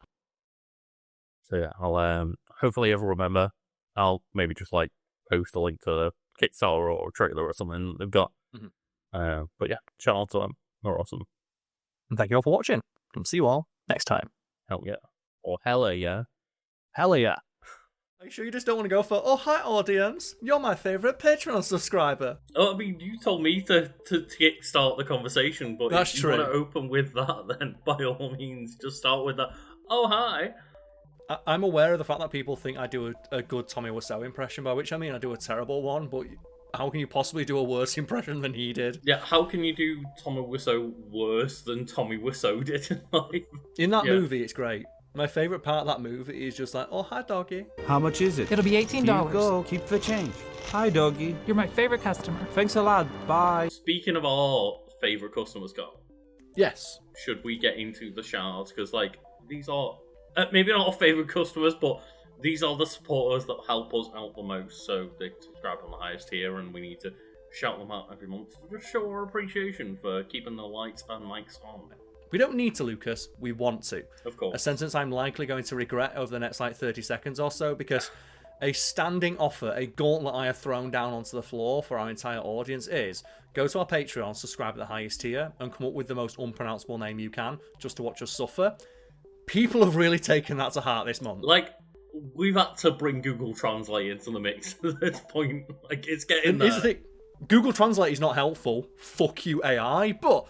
So yeah, I'll hopefully ever remember. I'll maybe just like post a link to the Kickstarter or trailer or something they've got. Mm-hmm. But yeah, shout out to them. They're awesome. And thank you all for watching. And see you all next time. Hell yeah. Or hella yeah. Hella yeah. Are you sure you just don't want to go for, oh, hi, audience. You're my favourite Patreon subscriber? Oh, I mean, you told me to kickstart the conversation, but that's if true. You want to open with that, then by all means, just start with that. Oh, hi. I'm aware of the fact that people think I do a good Tommy Wiseau impression, by which I mean I do a terrible one, but how can you possibly do a worse impression than he did? Yeah, how can you do Tommy Wiseau worse than Tommy Wiseau did in life? In that movie, it's great. My favourite part of that movie is just like, oh, hi, doggy. How much is it? It'll be $18. Here you go. Keep the change. Hi, doggy. You're my favourite customer. Thanks a lot. Bye. Speaking of our favourite customers, Karl. Yes. Should we get into the shout-outs? Because, like, these are maybe not our favourite customers, but these are the supporters that help us out the most. So they subscribe on the highest tier, and we need to shout them out every month to just show our appreciation for keeping the lights and mics on. We don't need to, Lucas. We want to. Of course. A sentence I'm likely going to regret over the next, 30 seconds or so, because a standing offer, a gauntlet I have thrown down onto the floor for our entire audience is go to our Patreon, subscribe at the highest tier, and come up with the most unpronounceable name you can, just to watch us suffer. People have really taken that to heart this month. Like, we've had to bring Google Translate into the mix at this point. Like, it's getting there. Google Translate is not helpful. Fuck you, AI. But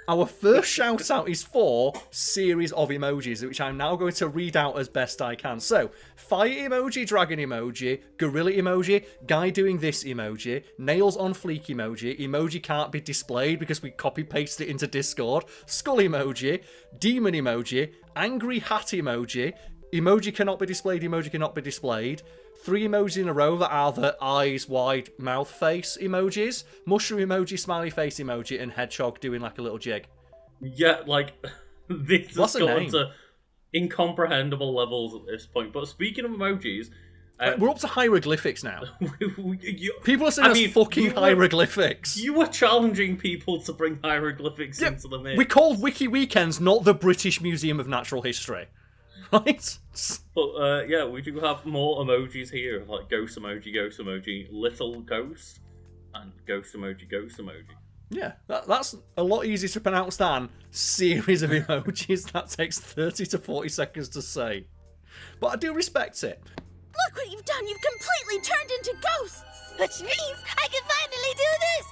our first shout out is for series of emojis, which I'm now going to read out as best I can. So, fire emoji, dragon emoji, gorilla emoji, guy doing this emoji, nails on fleek emoji can't be displayed because we copy pasted it into Discord, skull emoji, demon emoji, angry hat emoji cannot be displayed, 3 emojis in a row that are the eyes wide mouth face emojis, mushroom emoji, smiley face emoji, and hedgehog doing like a little jig. Yeah, like, this has gone to incomprehensible levels at this point. But speaking of emojis... we're up to hieroglyphics now. People are saying that's fucking hieroglyphics. You were challenging people to bring hieroglyphics into the mix. We called Wiki Weekends not the British Museum of Natural History. Right? But yeah, we do have more emojis here, like ghost emoji, little ghost, and ghost emoji. Yeah, that's a lot easier to pronounce than series of emojis that takes 30 to 40 seconds to say. But I do respect it. Look what you've done! You've completely turned into ghosts! Which means I can finally do this!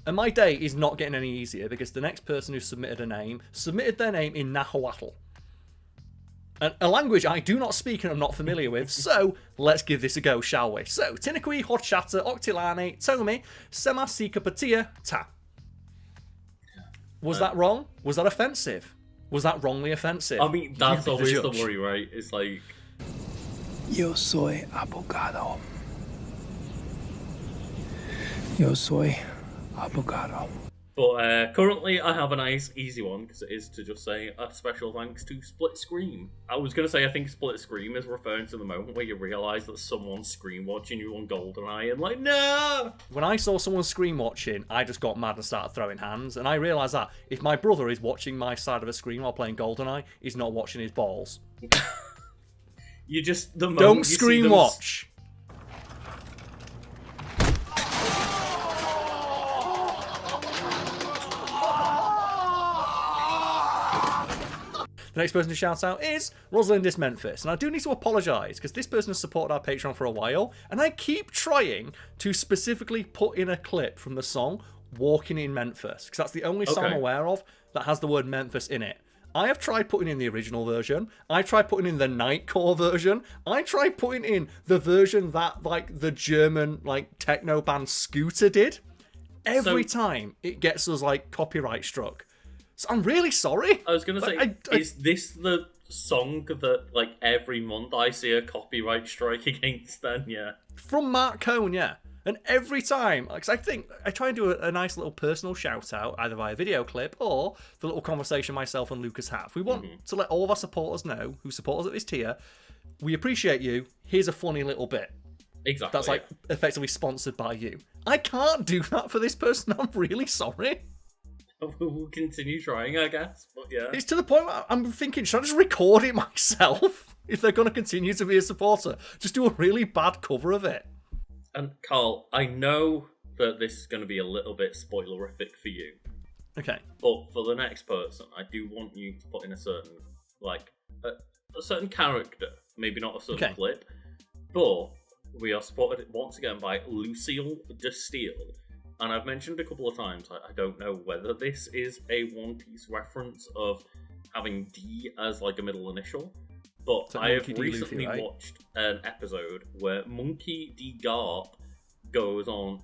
And my day is not getting any easier because the next person who submitted their name in Nahuatl. A language I do not speak and I'm not familiar with, so let's give this a go, shall we? So, Tinakui, Horchata, Octilani, Tomi, Semasika Patia, Ta. Was that wrong? Was that offensive? Was that wrongly offensive? I mean, that's always the worry, right? It's like... Yo soy abogado. Yo soy abogado. But currently I have a nice, easy one, because it is to just say a special thanks to Split Screen. I was going to say I think Split Screen is referring to the moment where you realise that someone's screen watching you on GoldenEye and like, no! When I saw someone screen watching, I just got mad and started throwing hands, and I realised that if my brother is watching my side of a screen while playing GoldenEye, he's not watching his balls. You just... Don't screen watch! The next person to shout out is Rosalindis Memphis. And I do need to apologise, because this person has supported our Patreon for a while, and I keep trying to specifically put in a clip from the song Walking in Memphis, because that's the only song I'm aware of that has the word Memphis in it. I have tried putting in the original version. I tried putting in the Nightcore version. I tried putting in the version that, like, the German, like, techno band Scooter did. Every time it gets us, like, copyright struck. So I'm really sorry. I was going to say, is this the song that, like, every month I see a copyright strike against then? Yeah. From Mark Cohn, yeah. And every time, because I think I try and do a nice little personal shout out, either via video clip or the little conversation myself and Lucas have. We want to let all of our supporters know, who support us at this tier, we appreciate you. Here's a funny little bit. Exactly. That's like effectively sponsored by you. I can't do that for this person. I'm really sorry. We'll continue trying, I guess. But yeah. It's to the point where I'm thinking, should I just record it myself? If they're going to continue to be a supporter, just do a really bad cover of it. And Karl, I know that this is going to be a little bit spoilerific for you. Okay. But for the next person, I do want you to put in a certain, like, a certain character. Maybe not a certain clip. But we are spotted once again by Lucille de Steele. And I've mentioned a couple of times, I don't know whether this is a One Piece reference of having D as, like, a middle initial. But I have recently watched an episode where Monkey D. Garp goes on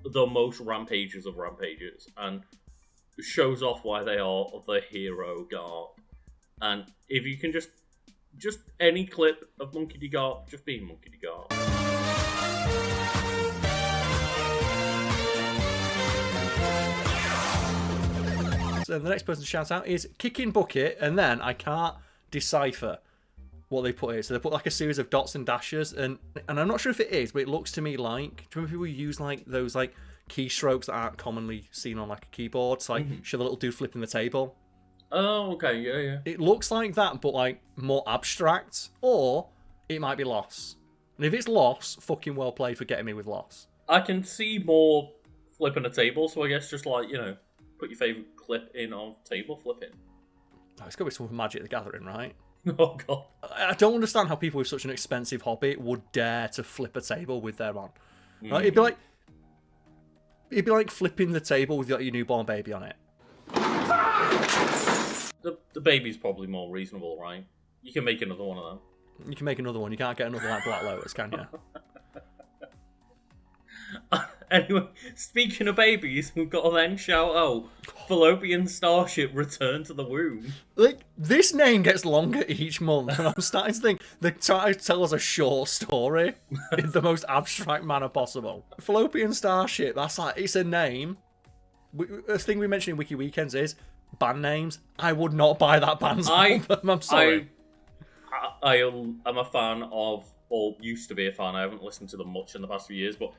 the most rampages of rampages and shows off why they are the hero Garp. And if you can just any clip of Monkey D. Garp, just be Monkey D. Garp. So the next person to shout out is Kicking Bucket, and then I can't decipher what they put here. So they put like a series of dots and dashes, and I'm not sure if it is, but it looks to me like, do you remember people use like those like keystrokes that aren't commonly seen on like a keyboard to like show the little dude flipping the table? Oh, okay, yeah. It looks like that, but like more abstract, or it might be Loss. And if it's Loss, fucking well played for getting me with Loss. I can see more flipping a table, so I guess just like, put your favourite clip in on table flipping. Oh, it's got to be something from Magic the Gathering, right? Oh, God. I don't understand how people with such an expensive hobby would dare to flip a table with their on. Right? It'd be like flipping the table with your newborn baby on it. The baby's probably more reasonable, right? You can make another one of them. You can make another one. You can't get another like Black Lotus, can you? Anyway, speaking of babies, we've got to then shout out Fallopian Starship Return to the Womb. Like, this name gets longer each month, and I'm starting to think they're trying to tell us a short story in the most abstract manner possible. Fallopian Starship, that's like, it's a name. A thing we mentioned in Wiki Weekends is band names. I would not buy that band's album, I'm sorry. I'm a fan of, or used to be a fan, I haven't listened to them much in the past few years, but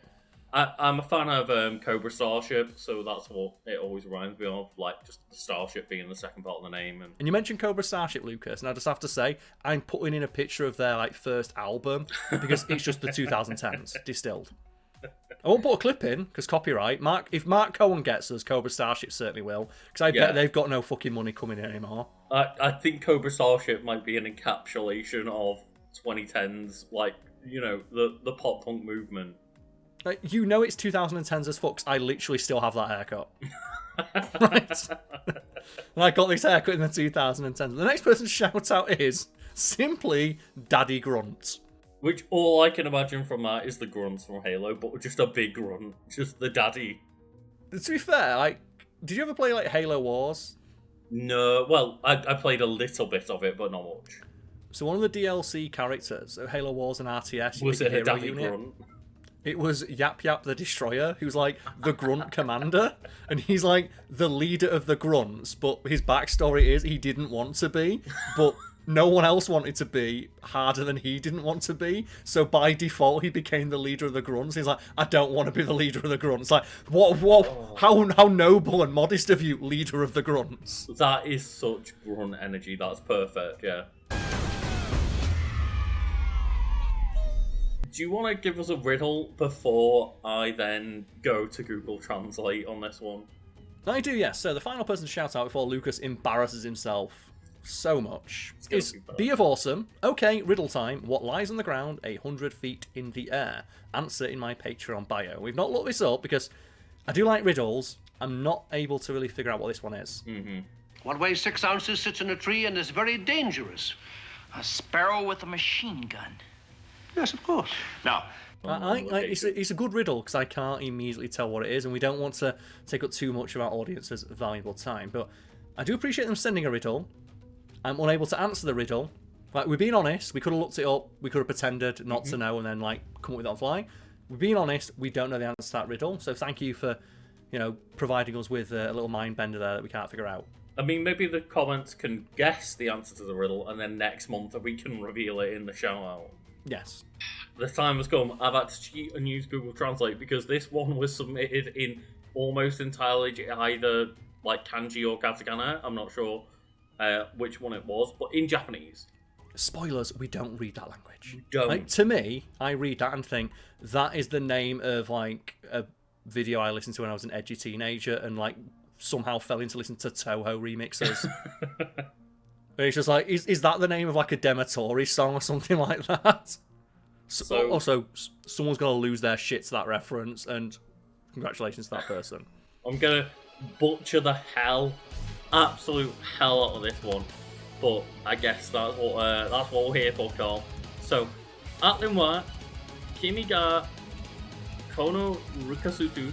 I'm a fan of Cobra Starship, so that's what it always reminds me of, like just the Starship being the second part of the name. And you mentioned Cobra Starship, Lucas, and I just have to say, I'm putting in a picture of their like first album because it's just the 2010s distilled. I won't put a clip in because copyright. If Mark Cohen gets us, Cobra Starship certainly will, because I bet they've got no fucking money coming in anymore. I think Cobra Starship might be an encapsulation of 2010s, like the pop punk movement. Like, it's 2010s as fuck, 'cause I literally still have that haircut. Right? And I got this haircut in the 2010s. The next person to shout out is simply Daddy Grunt. Which all I can imagine from that is the grunts from Halo, but just a big grunt. Just the daddy. To be fair, like, did you ever play, like, Halo Wars? No, well, I played a little bit of it, but not much. So one of the DLC characters of Halo Wars and RTS... Was it a daddy grunt? It was Yap Yap the Destroyer, who's like the grunt commander, and he's like the leader of the grunts, but his backstory is he didn't want to be, but no one else wanted to be harder than he didn't want to be, so by default he became the leader of the grunts. He's like, I don't want to be the leader of the grunts. Like, what, how noble and modest of you, leader of the grunts. That is such grunt energy, that's perfect, yeah. Do you want to give us a riddle before I then go to Google Translate on this one? I do, yes. So the final person to shout out before Lucas embarrasses himself so much gonna is be bad. be of awesome. Okay, riddle time. What lies on the ground 100 feet in the air? Answer in my Patreon bio. We've not looked this up because I do like riddles. I'm not able to really figure out what this one is. What weighs 6 ounces, sits in a tree, and is very dangerous? A sparrow with a machine gun. Yes, of course. Now, It's a good riddle because I can't immediately tell what it is, and we don't want to take up too much of our audience's valuable time. But I do appreciate them sending a riddle. I'm unable to answer the riddle. Like, we're being honest. We could have looked it up. We could have pretended not to know and then like come up with it on the fly. We're being honest. We don't know the answer to that riddle. So thank you for, providing us with a little mind bender there that we can't figure out. I mean, maybe the comments can guess the answer to the riddle, and then next month we can reveal it in the shout out. Yes. The time has come. I've had to cheat and use Google Translate because this one was submitted in almost entirely either like kanji or katakana. I'm not sure which one it was, but in Japanese. Spoilers, we don't read that language. We don't. Like, to me, I read that and think that is the name of like a video I listened to when I was an edgy teenager and like somehow fell into listening to Toho remixes. It's just like, is that the name of like a Dematori song or something like that? So also, someone's gonna lose their shit to that reference, and congratulations to that person. I'm gonna butcher the absolute hell out of this one, but I guess that's what we're here for, Karl. So, Atlin wa kimi ga kono rukasutu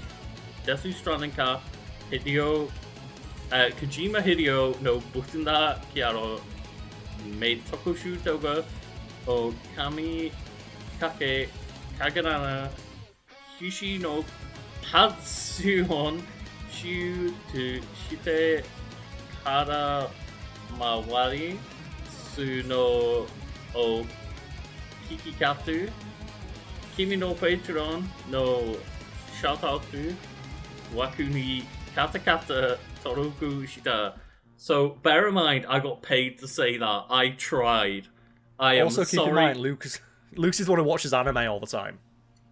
desu stranen ka Hideo Kojima Hideo no Butunda Kiaro made Tokushu Doga o Kami Kake Kaganana Hishi no Hatsuhon Shu to Shite Kara Mawari Suno o Kikikatu Kimi no Patreon no Shoutoutu Wakuni Katakata Toroku Shita. So bear in mind, I got paid to say that. I tried. I am also, keep sorry. in mind, Lucas is the one who watches anime all the time.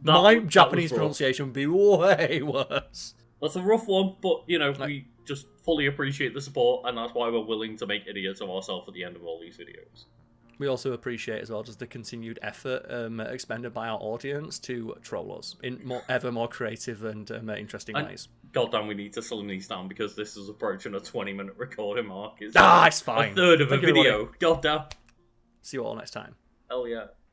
That- My that Japanese was rough. pronunciation would be way worse. That's a rough one, but we just fully appreciate the support, and that's why we're willing to make idiots of ourselves at the end of all these videos. We also appreciate as well just the continued effort expended by our audience to troll us in ever more creative and interesting ways. Goddamn, we need to slim these down because this is approaching a 20-minute recording mark. It's it's fine. a third of Thank a you, video. everybody. Goddamn. See you all next time. Hell yeah.